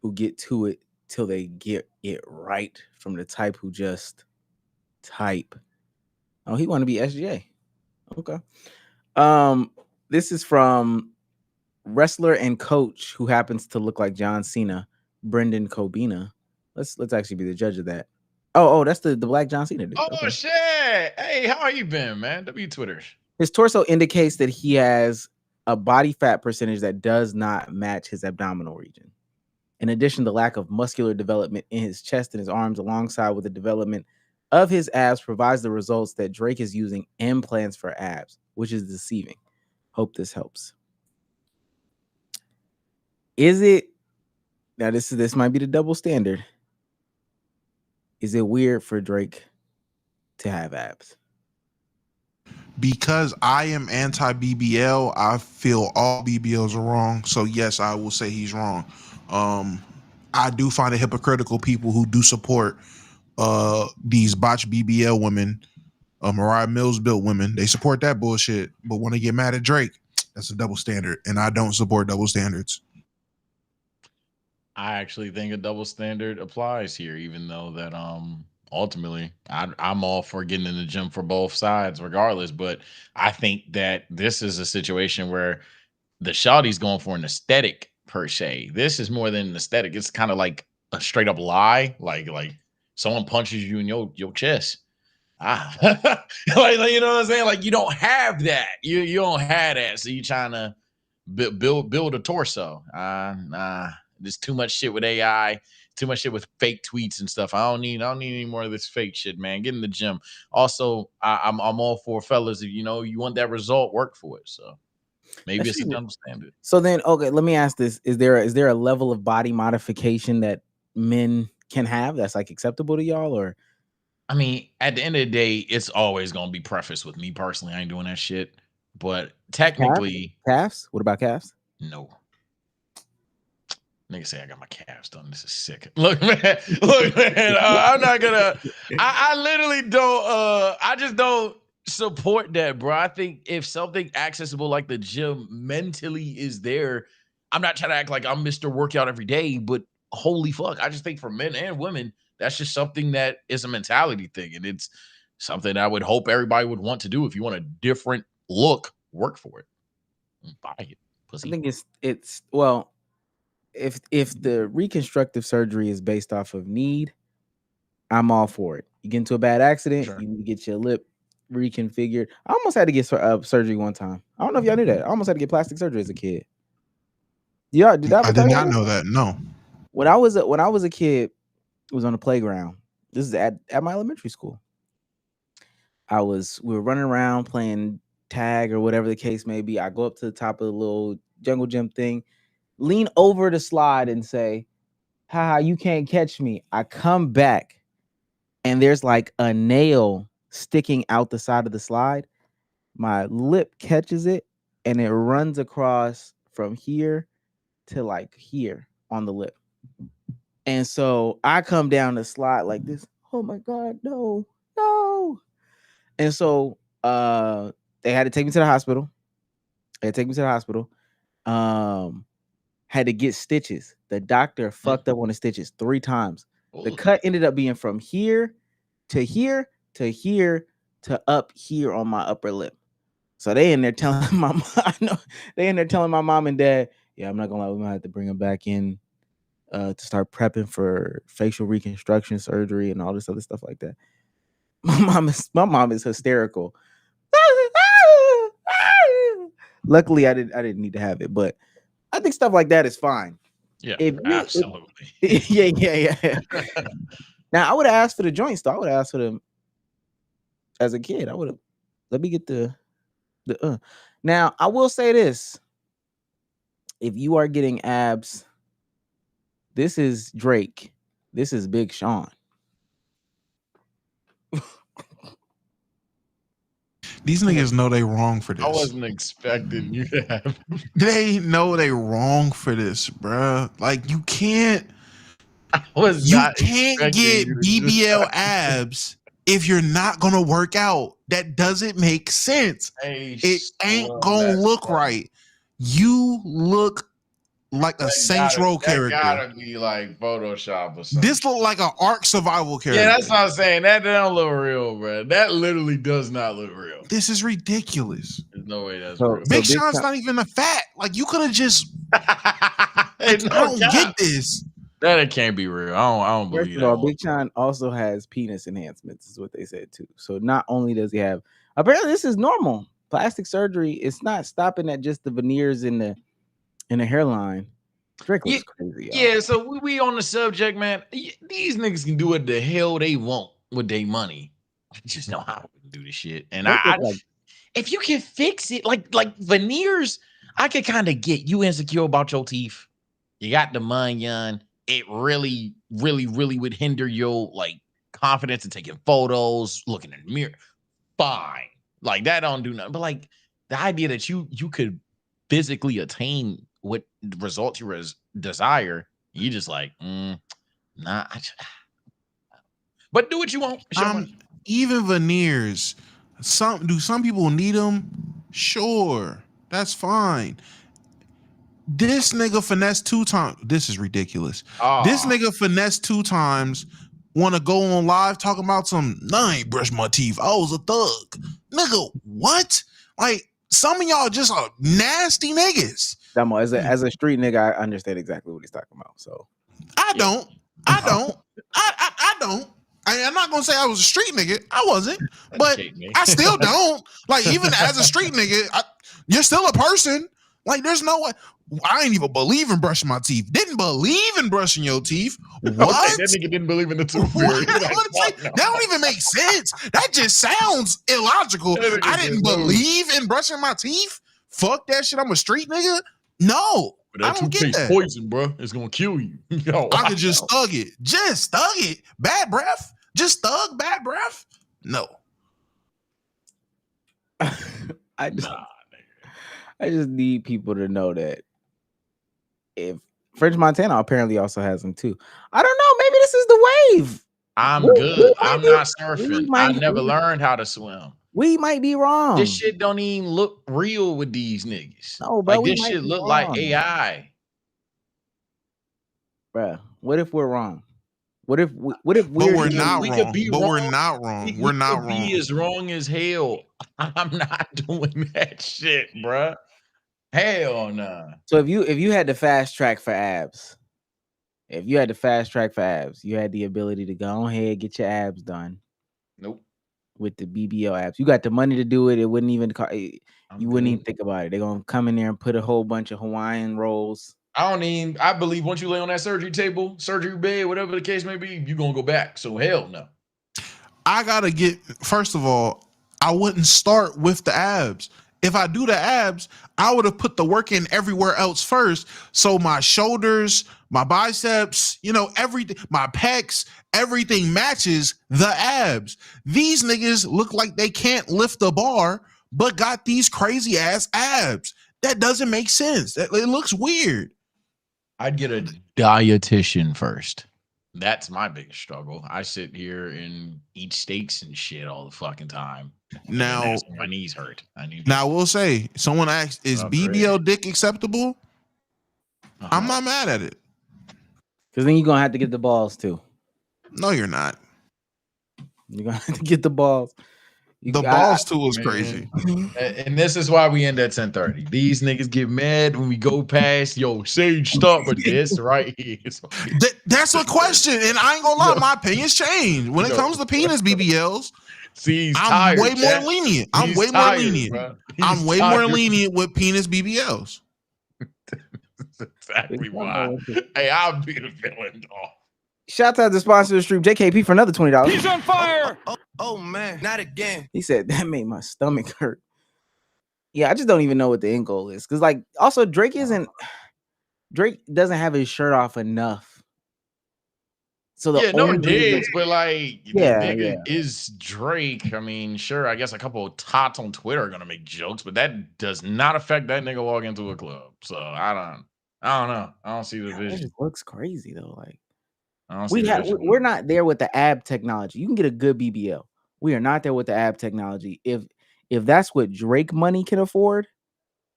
who get to it till they get it right from the type who just type. Oh, he want to be SGA. Okay. This is from wrestler and coach who happens to look like John Cena, Brendan Kobina. Let's actually be the judge of that. Oh, that's the black John Cena dude. Oh, shit. Hey, how you been, man? Twitter. His torso indicates that he has a body fat percentage that does not match his abdominal region. In addition, the lack of muscular development in his chest and his arms, alongside with the development of his abs, provides the results that Drake is using implants for abs, which is deceiving. Hope this helps. Is it now? This might be the double standard. Is it weird for Drake to have abs? Because I am anti BBL, I feel all BBLs are wrong. So yes, I will say he's wrong. I do find it hypocritical people who do support these botched BBL women, Mariah Mills built women. They support that bullshit, but when they get mad at Drake, that's a double standard, and I don't support double standards. I actually think a double standard applies here, even though that ultimately I'm all for getting in the gym for both sides regardless, but I think that this is a situation where the shawty's going for an aesthetic per se. This is more than an aesthetic. It's kind of like a straight up lie, like someone punches you in your chest. Like you know what I'm saying? Like you don't have that. You don't have that, so you trying to build a torso. There's too much shit with AI, too much shit with fake tweets and stuff. I don't need any more of this fake shit, man. Get in the gym. Also, I'm all for fellas. If you want that result, work for it. So maybe it's a double standard. So then, okay, let me ask this: Is there a level of body modification that men can have that's like acceptable to y'all, or? I mean, at the end of the day, it's always gonna be prefaced with me personally. I ain't doing that shit. But technically, calves? What about calves? No. Nigga say I got my calves done. This is sick. Look, man. I'm not gonna. I literally don't. I just don't support that, bro. I think if something accessible like the gym mentally is there, I'm not trying to act like I'm Mr. Workout every day, but holy fuck, I just think for men and women, that's just something that is a mentality thing, and it's something I would hope everybody would want to do. If you want a different look, work for it. Buy it, pussy. I think it's well. If the reconstructive surgery is based off of need, I'm all for it. You get into a bad accident, you need to get your lip reconfigured. I almost had to get surgery one time. I don't know if y'all knew that. I almost had to get plastic surgery as a kid. Yeah, I did not know that. No. When I was a kid, it was on the playground. This is at my elementary school. We were running around playing tag or whatever the case may be. I go up to the top of the little jungle gym thing, lean over the slide and say, haha, you can't catch me. I come back and there's like a nail sticking out the side of the slide. My lip catches it and it runs across from here to like here on the lip. And so I come down the slide like this. Oh my God, no. And so they had to take me to the hospital. Had to get stitches. The doctor fucked up on the stitches 3 times. The cut ended up being from here to here to here to up here on my upper lip. So they in there telling my mom, I know they in there telling my mom and dad, yeah, I'm not gonna lie, we're gonna have to bring him back in to start prepping for facial reconstruction surgery and all this other stuff like that. My mom is hysterical. Luckily, I didn't need to have it, but I think stuff like that is fine. Yeah, absolutely. Yeah. Now I would have asked for the joints though. I would have asked for them as a kid. I would have let me get the Now I will say this. If you are getting abs, this is Drake. This is Big Sean. These niggas know they wrong for this. I wasn't expecting you to have. They know they wrong for this, bruh. Like you can't. You can't get BBL abs if you're not gonna work out. That doesn't make sense. It ain't gonna look right. You look like a Saints Row character. That gotta be like Photoshop or something. This look like an Ark Survival character. Yeah, that's what I'm saying. That don't look real, bro. That literally does not look real. This is ridiculous. There's no way that's real. Big Sean's not even a fat. Like you could have just. I don't get this. That can't be real. I don't believe First of all, Big Sean also has penis enhancements, is what they said too. So not only does he have, apparently this is normal. Plastic surgery, it's not stopping at just the veneers in the hairline. Drake looks crazy. Y'all. Yeah, so we on the subject, man. These niggas can do what the hell they want with their money. I just know how to do this shit. And if you can fix it, like veneers, I can kind of get you insecure about your teeth. You got the money, it really, really, really would hinder your like confidence in taking photos, looking in the mirror. Fine. Like that don't do nothing. But like the idea that you could physically attain what results you desire, you just like, nah. But do what you want. Even veneers. Some people need them? Sure. That's fine. This nigga finessed 2 times. This is ridiculous. This nigga finessed 2 times. Want to go on live talking about I ain't brushed my teeth. I was a thug. Nigga, what? Like, some of y'all just are nasty niggas. Damo, as a street nigga, I understand exactly what he's talking about. So I don't. I'm not gonna say I was a street nigga. I wasn't, but I still don't. Like, even as a street nigga, you're still a person. Like, there's no way. I ain't even believe in brushing my teeth. Didn't believe in brushing your teeth. What? Okay, that nigga didn't believe in the tooth fairy. That don't even make sense. That just sounds illogical. I didn't believe in brushing my teeth. Fuck that shit. I'm a street nigga. No, but that I don't get toothpaste that. Poison, bro. It's gonna kill you. Yo, I could just thug it. Just thug it. Bad breath. Just thug bad breath. No. I just need people to know that if French Montana apparently also has them too. I don't know. Maybe this is the wave. I'm good. I'm not surfing. I never learned how to swim. We might be wrong. This shit don't even look real with these niggas. No, bro. Like, this shit look like AI. Bruh, what if we're wrong? What if we're not we wrong? Could be but wrong. We're not wrong. We're not wrong. Be as wrong as hell. I'm not doing that shit, bruh. Hell nah. So if you had the fast track for abs, you had the ability to go ahead, get your abs done. Nope. With the BBL abs, you got the money to do it. It wouldn't even you wouldn't even think about it. They're gonna come in there and put a whole bunch of Hawaiian rolls. I believe once you lay on that surgery table, surgery bed, whatever the case may be, you're gonna go back. So hell no. I gotta first of all, I wouldn't start with the abs. If I do the abs, I would have put the work in everywhere else first. So my shoulders, my biceps, everything, my pecs, everything matches the abs. These niggas look like they can't lift the bar, but got these crazy ass abs. That doesn't make sense. It looks weird. I'd get a dietitian first. That's my biggest struggle. I sit here and eat steaks and shit all the fucking time. Now my knees hurt. Now we'll say someone asked, "Is BBL dick acceptable?" I'm not mad at it. Because then you're gonna have to get the balls too. No, you're not. You're gonna have to get the balls. The balls too was crazy. And this is why we end at 10:30. These niggas get mad when we go past. Yo, Sage, stop, but this right here. That's a question, and I ain't gonna lie, my opinions change when it comes to penis BBLs. See, I'm way more lenient. I'm way more lenient. I'm way more lenient with penis BBLs. Exactly why. Hey, I'll be the villain, dog. Shout out to the sponsor of the stream, JKP, for another $20. He's on fire. Oh man, not again. He said that made my stomach hurt. Yeah, I just don't even know what the end goal is. Because, like, also Drake doesn't have his shirt off enough. So the no one digs, but like, yeah, the nigga is Drake. I mean, sure, I guess a couple of tots on Twitter are gonna make jokes, but that does not affect that nigga walk into a club. So I don't know. I don't see the vision. It just looks crazy though. Like, I don't see the vision. we're not there with the ab technology. You can get a good BBL. We are not there with the ab technology. If that's what Drake money can afford,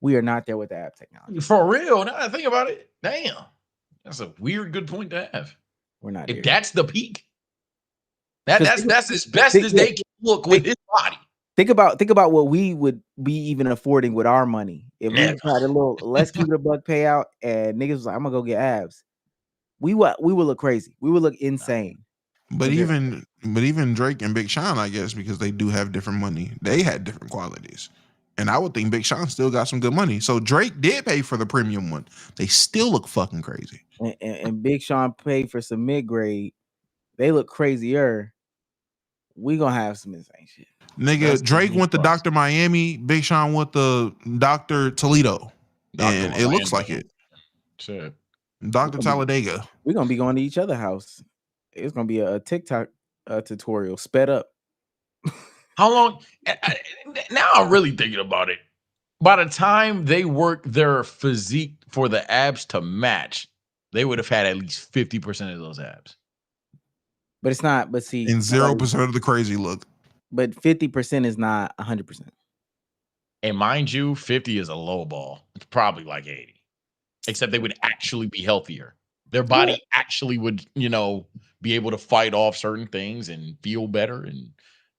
we are not there with the ab technology. For real, now that I think about it, damn, that's a weird good point to have. We're not. If that's the peak, that's as best as they can look with his body. Think about what we would be even affording with our money. If we had a little let's keep it a buck payout and niggas was like, I'm gonna go get abs. We would look crazy. We would look insane. But even Drake and Big Sean, I guess, because they do have different money, they had different qualities. And I would think Big Sean still got some good money. So Drake did pay for the premium one. They still look fucking crazy. And Big Sean paid for some mid-grade. They look crazier. We gonna have some insane shit. Nigga, Drake went to Dr. Miami. Big Sean went to Dr. Toledo. And it looks like it. Shit. Dr. Talladega. We're gonna be going to each other's house. It's gonna be a TikTok tutorial sped up. How long? Now I'm really thinking about it. By the time they work their physique for the abs to match, they would have had at least 50% of those abs. But it's not. But see, and 0% of the crazy look. But 50% is not 100%. And mind you, 50 is a low ball. It's probably like 80. Except they would actually be healthier. Their body actually would, be able to fight off certain things and feel better, and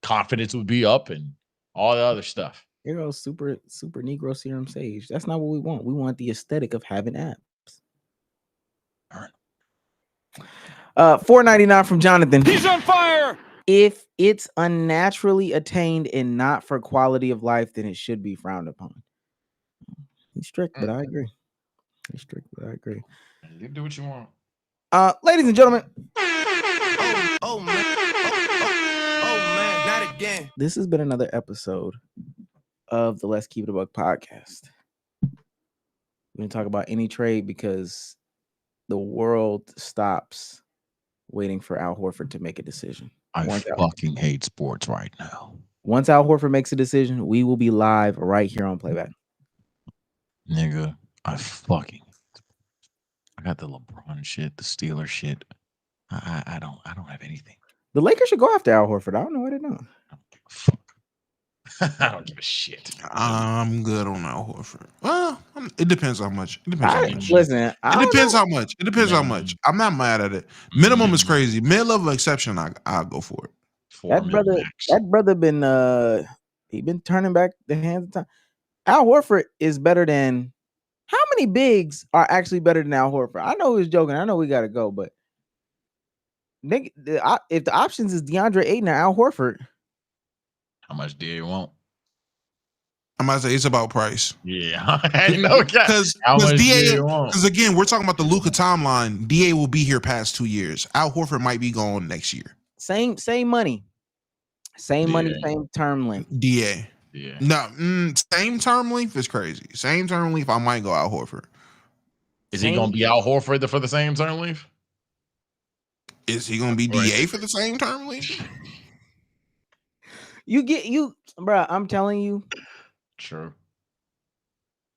confidence would be up and all the other stuff. Here goes super Negro serum Sage. That's not what we want. We want the aesthetic of having abs. All right. $4.99 from Jonathan. He's on fire. If it's unnaturally attained and not for quality of life, then it should be frowned upon. He's strict, but I agree. He's strict, but I agree. You do what you want. Ladies and gentlemen. Oh man, not again. This has been another episode of the Let's Keep It a Buck podcast. We didn't talk about any trade because the world stops waiting for Al Horford to make a decision. I fucking hate sports right now. Once Al Horford makes a decision, we will be live right here on Playback. Nigga, I got the LeBron shit, the Steelers shit. I don't have anything. The Lakers should go after Al Horford. I don't know what they're doing. I don't give a shit. I'm good on Al Horford. Well, it depends how much. It depends how much. Listen, it depends how much. It depends how much. I'm not mad at it. Minimum is crazy. Mid-level exception, I'll go for it. That brother been he been turning back the hands of time. Al Horford is better than. How many bigs are actually better than Al Horford? I know he was joking. I know we got to go, but if the options is DeAndre Ayton or Al Horford, how much do you want? I might say it's about price. Yeah, because DA. Because again, we're talking about the Luka timeline. DA will be here past 2 years. Al Horford might be gone next year. Same money, same term length. DA. Yeah. No, same term length is crazy. Same term length, I might go Al Horford. Is he gonna be Al Horford for the same term length? Is he gonna be DA for the same term length? Bro. I'm telling you. True.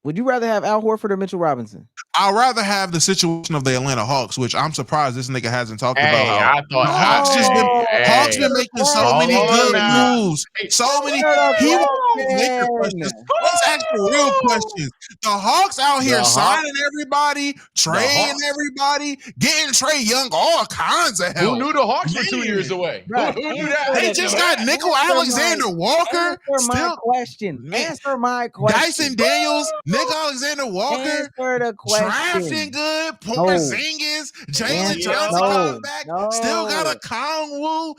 Would you rather have Al Horford or Mitchell Robinson? I'd rather have the situation of the Atlanta Hawks, which I'm surprised this nigga hasn't talked about. I thought Hawks been making so many good moves. So many. He wants Lakers. Let's ask the real questions. The Hawks out here signing everybody, trading everybody, getting Trae Young all kinds of help. Who knew the Hawks were 2 years away? Right. Who knew that? They just got Nickel Alexander Walker. Answer my question. Answer my question. Dyson Daniels, Nick Alexander Walker. Answer the question. Drafting good. Porzingis, Jalen Johnson coming back. Still got a Kongwu.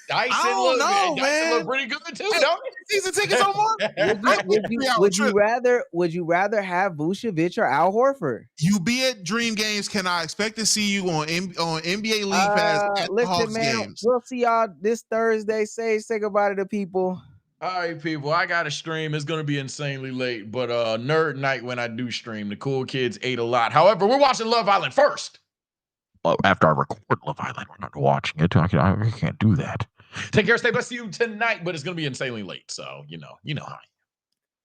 Dyson look pretty good too. Season tickets on more. Would you rather have Vucevic or Al Horford? You be at Dream Games. Can I expect to see you on NBA League Pass at the Hawks games? We'll see y'all this Thursday. Say goodbye to the people. All right, people. I got to stream. It's going to be insanely late, but nerd night when I do stream. The cool kids ate a lot. However, we're watching Love Island first. Well, after I record Love Island, we're not watching it. I can't do that. Take care. Stay blessed to you tonight, but it's going to be insanely late. So, you know how.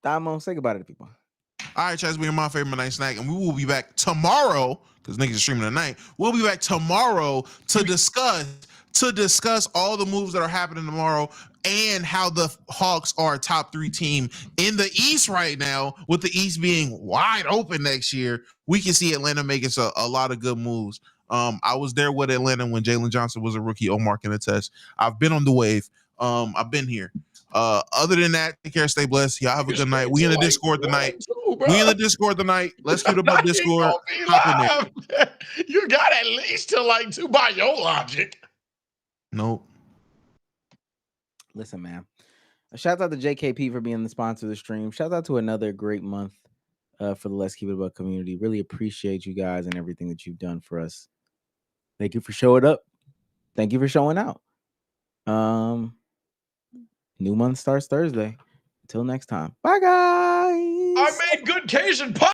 Damo, say goodbye to the people. All right, Chaz, being my favorite night snack, and we will be back tomorrow because niggas are streaming tonight. We'll be back tomorrow to discuss all the moves that are happening tomorrow and how the Hawks are a top 3 team in the East right now, with the East being wide open next year. We can see Atlanta making a lot of good moves. I was there with Atlanta when Jalen Johnson was a rookie. Omar can attest. I've been on the wave. I've been here. Other than that, take care, stay blessed. Y'all have a good night. We in the Discord tonight. Let's get about Discord. Hop in there. You got at least to like 2 by your logic. Nope. Listen, man. Shout out to JKP for being the sponsor of the stream. Shout out to another great month for the Let's Keep It Above community. Really appreciate you guys and everything that you've done for us. Thank you for showing up. Thank you for showing out. New month starts Thursday. Until next time. Bye, guys. I made good Cajun pie.